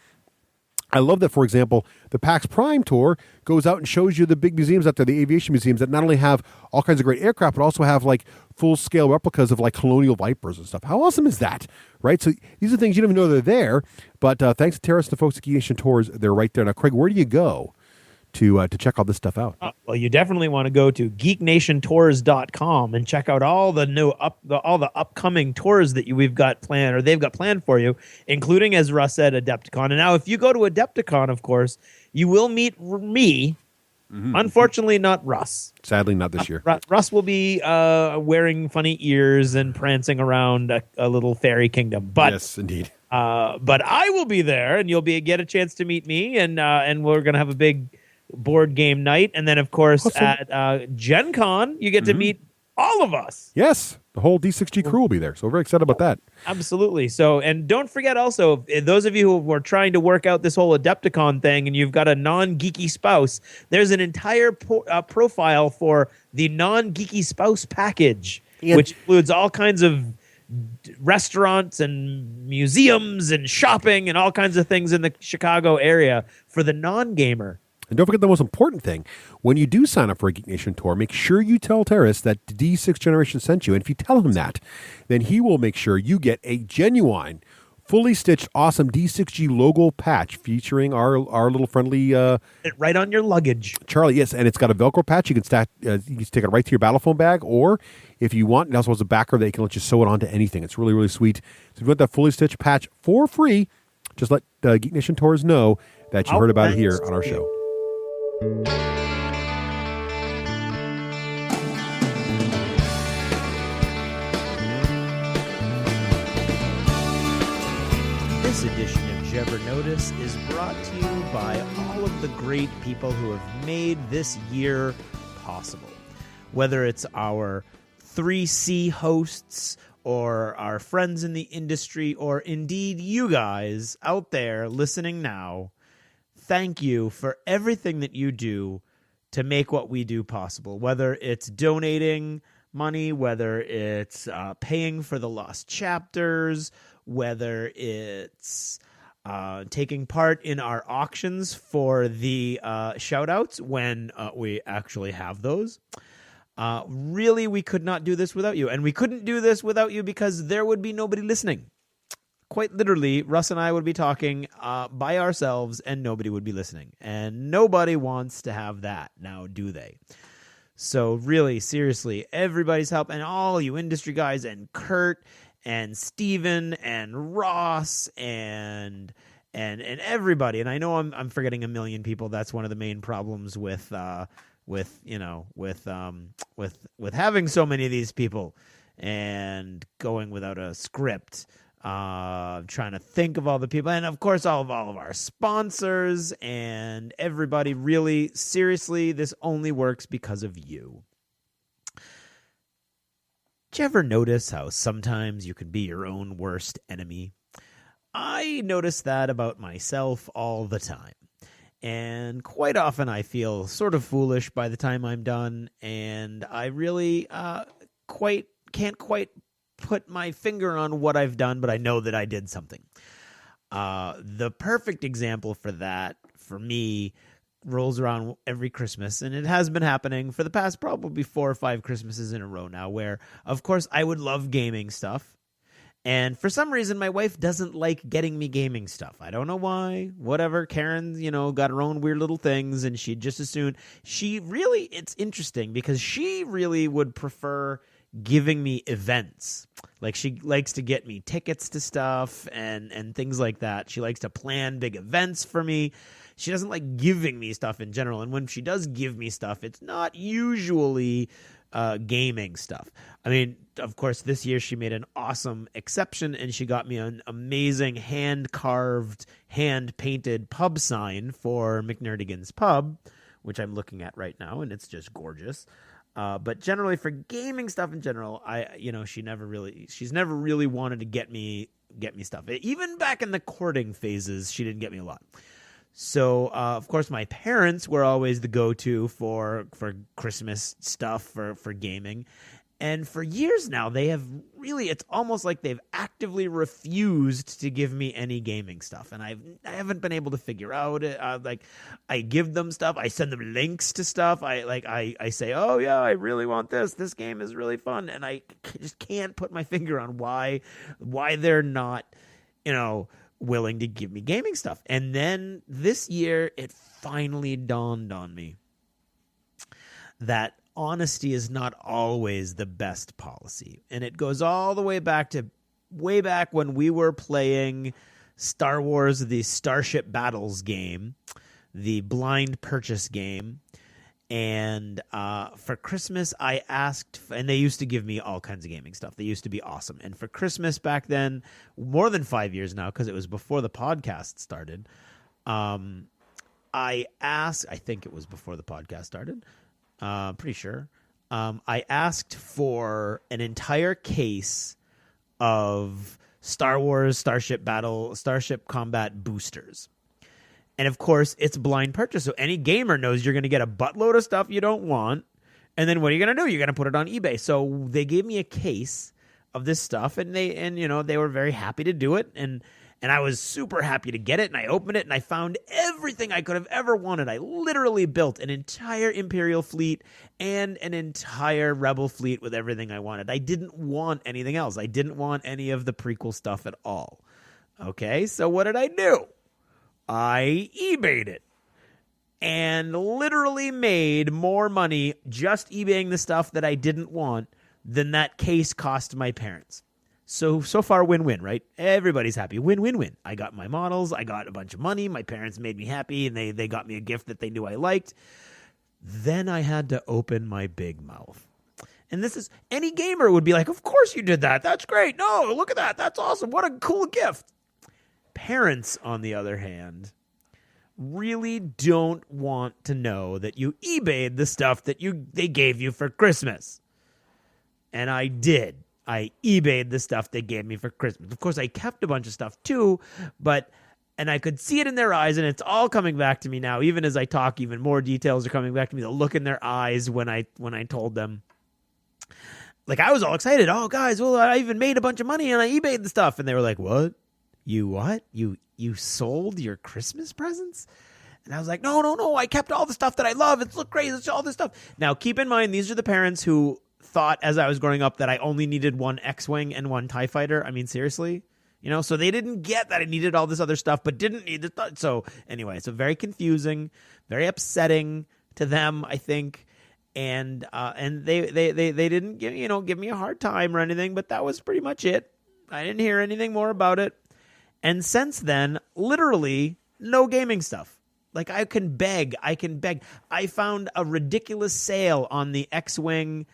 I love that, for example, the PAX Prime Tour goes out and shows you the big museums out there, the aviation museums that not only have all kinds of great aircraft, but also have like full-scale replicas of like Colonial Vipers and stuff. How awesome is that, right? So these are things you don't even know they're there, but thanks to Terrace and the folks at Geek Nation Tours, they're right there. Now, Craig, where do you go to check all this stuff out? Well, you definitely want to go to geeknationtours.com and check out all the new all the upcoming tours that we've got planned, or they've got planned for you, including, as Russ said, Adepticon. And now, if you go to Adepticon, of course, you will meet me. Mm-hmm. Unfortunately, not Russ. Sadly, not this year. Russ will be wearing funny ears and prancing around a little fairy kingdom. But yes, indeed. but I will be there, and you'll get a chance to meet me, and we're gonna have a big board game night. And then, of course, at Gen Con, you get to meet all of us. Yes, the whole D6G crew will be there. So we're very excited about that. Absolutely. So, and don't forget also, those of you who are trying to work out this whole Adepticon thing and you've got a non-geeky spouse, there's an entire profile for the non-geeky spouse package, which includes all kinds of restaurants and museums and shopping and all kinds of things in the Chicago area for the non-gamer. And don't forget the most important thing. When you do sign up for a Geek Nation tour, make sure you tell Terrace that the D6 Generation sent you. And if you tell him that, then he will make sure you get a genuine, fully stitched, awesome D6G logo patch featuring our little friendly... right on your luggage. Charlie, yes. And it's got a Velcro patch. You can stick it right to your Battlefone bag. Or if you want, it also has a backer that you can let you sew it onto anything. It's really, really sweet. So if you want that fully stitched patch for free, just let Geek Nation Tours know that you heard about it here on our show. This edition of Jever Notice is brought to you by all of the great people who have made this year possible. Whether it's our 3C hosts or our friends in the industry or indeed you guys out there listening now, thank you for everything that you do to make what we do possible, whether it's donating money, whether it's paying for the lost chapters, whether it's taking part in our auctions for the shout-outs when we actually have those. Really, we could not do this without you. And we couldn't do this without you because there would be nobody listening. Quite literally, Russ and I would be talking by ourselves and nobody would be listening. And nobody wants to have that now, do they? So really, seriously, everybody's help and all you industry guys and Kurt and Steven and Ross and everybody. And I know I'm forgetting a million people. That's one of the main problems with having so many of these people and going without a script. Trying to think of all the people, and of course all of our sponsors and everybody. Really, seriously, this only works because of you. Did you ever notice how sometimes you can be your own worst enemy? I notice that about myself all the time. And quite often I feel sort of foolish by the time I'm done, and I really can't quite put my finger on what I've done, but I know that I did something. The perfect example for that, for me, rolls around every Christmas, and it has been happening for the past probably 4 or 5 Christmases in a row now, where, of course, I would love gaming stuff. And for some reason, my wife doesn't like getting me gaming stuff. I don't know why. Whatever. Karen, got her own weird little things, and she'd just as soon. It's interesting because she really would prefer giving me events. Like, she likes to get me tickets to stuff and things like that. She likes to plan big events for me. She doesn't like giving me stuff in general. And when she does give me stuff, it's not usually gaming stuff. I mean, of course, this year she made an awesome exception, and she got me an amazing hand-carved, hand-painted pub sign for McNerdigan's Pub, which I'm looking at right now, and it's just gorgeous. But generally, for gaming stuff in general, she's never really wanted to get me stuff. Even back in the courting phases, she didn't get me a lot. So, of course, my parents were always the go-to for Christmas stuff for gaming. And for years now, it's almost like they've actively refused to give me any gaming stuff. And I haven't been able to figure out it. I give them stuff. I send them links to stuff. I say, oh yeah, I really want this. This game is really fun. And I just can't put my finger on why they're not, willing to give me gaming stuff. And then this year, it finally dawned on me that honesty is not always the best policy. And it goes all the way back when we were playing Star Wars, the Starship Battles game, the blind purchase game. And for Christmas, I asked, and they used to give me all kinds of gaming stuff. They used to be awesome. And for Christmas back then, more than 5 years now, because it was before the podcast started, I think it was before the podcast started, pretty sure. I asked for an entire case of Star Wars Starship Combat boosters. And of course, it's blind purchase. So any gamer knows you're going to get a buttload of stuff you don't want. And then what are you going to do? You're going to put it on eBay. So they gave me a case of this stuff, and they were very happy to do it. And And I was super happy to get it, and I opened it, and I found everything I could have ever wanted. I literally built an entire Imperial fleet and an entire Rebel fleet with everything I wanted. I didn't want anything else. I didn't want any of the prequel stuff at all. Okay, so what did I do? I eBayed it and literally made more money just eBaying the stuff that I didn't want than that case cost my parents. So far, win-win, right? Everybody's happy. Win-win-win. I got my models. I got a bunch of money. My parents made me happy, and they got me a gift that they knew I liked. Then I had to open my big mouth. And this is, any gamer would be like, of course you did that. That's great. No, look at that. That's awesome. What a cool gift. Parents, on the other hand, really don't want to know that you eBayed the stuff that they gave you for Christmas. And I did. I eBayed the stuff they gave me for Christmas. Of course, I kept a bunch of stuff too, and I could see it in their eyes, and it's all coming back to me now. Even as I talk, even more details are coming back to me. The look in their eyes when I told them. Like, I was all excited. Oh, guys, well, I even made a bunch of money, and I eBayed the stuff. And they were like, what? You what? You sold your Christmas presents? And I was like, no, I kept all the stuff that I love. It's look great. It's all this stuff. Now, keep in mind, these are the parents who thought as I was growing up that I only needed one X-Wing and one TIE Fighter. I mean, seriously? So they didn't get that I needed all this other stuff, but didn't need the so anyway, so very confusing, very upsetting to them, I think. And they didn't give me a hard time or anything, but that was pretty much it. I didn't hear anything more about it. And since then, literally no gaming stuff. Like, I can beg. I found a ridiculous sale on the X-Wing,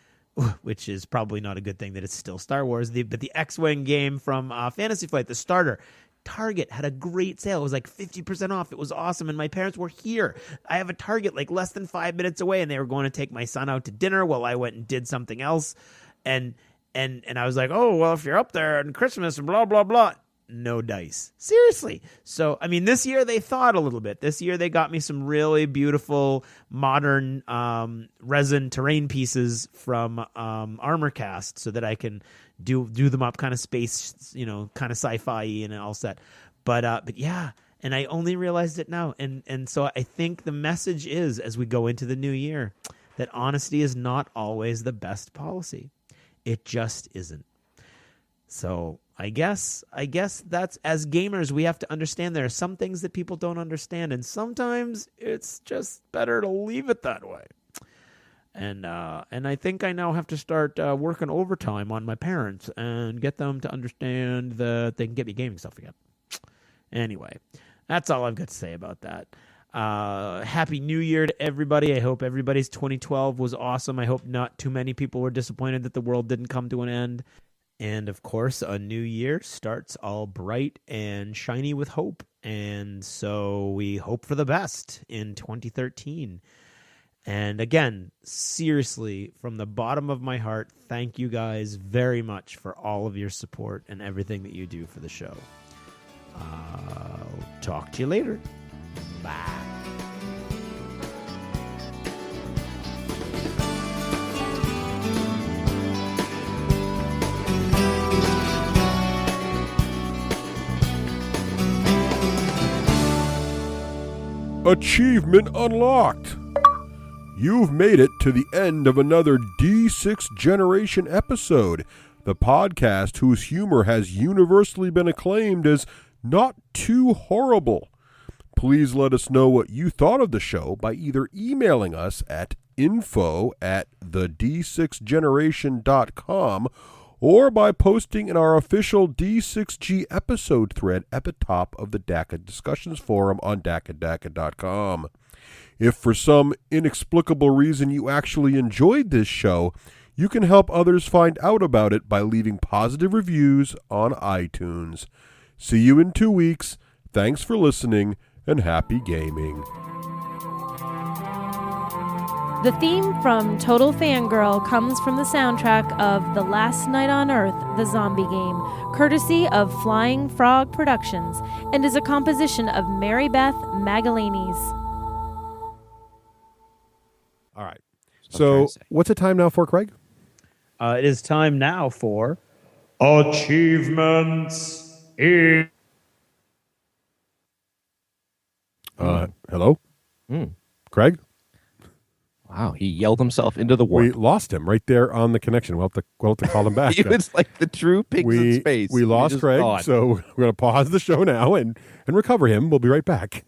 which is probably not a good thing that it's still Star Wars, but the X-Wing game from Fantasy Flight, the starter. Target had a great sale. It was like 50% off. It was awesome, and my parents were here. I have a Target like less than 5 minutes away, and they were going to take my son out to dinner while I went and did something else. And I was like, oh, well, if you're up there and Christmas and blah, blah, blah. No dice. Seriously. So, I mean, this year they thought a little bit. This year they got me some really beautiful modern resin terrain pieces from ArmorCast so that I can do them up kind of space, kind of sci-fi and all set. But yeah, and I only realized it now. And so I think the message is, as we go into the new year, that honesty is not always the best policy. It just isn't. So I guess that's, as gamers, we have to understand there are some things that people don't understand, and sometimes it's just better to leave it that way. And I think I now have to start working overtime on my parents and get them to understand that they can get me gaming stuff again. Anyway, that's all I've got to say about that. Happy New Year to everybody. I hope everybody's 2012 was awesome. I hope not too many people were disappointed that the world didn't come to an end. And, of course, a new year starts all bright and shiny with hope. And so we hope for the best in 2013. And, again, seriously, from the bottom of my heart, thank you guys very much for all of your support and everything that you do for the show. I'll talk to you later. Bye. Achievement unlocked. You've made it to the end of another D6 Generation episode, the podcast whose humor has universally been acclaimed as not too horrible. Please let us know what you thought of the show by either emailing us at info@d6generation.com or by posting in our official D6G episode thread at the top of the DACA discussions forum on DACA.com. If for some inexplicable reason you actually enjoyed this show, you can help others find out about it by leaving positive reviews on iTunes. See you in 2 weeks. Thanks for listening, and happy gaming. The theme from Total Fangirl comes from the soundtrack of The Last Night on Earth, the zombie game, courtesy of Flying Frog Productions, and is a composition of Mary Beth Magalanes. All right. So what's the time now for, Craig? It is time now for Achievements in Hello? Craig? Wow, he yelled himself into the warp. We lost him right there on the connection. We'll have to call him back. He was like the true pigs in space. We lost just Craig, gone. so we're going to pause the show now and recover him. We'll be right back.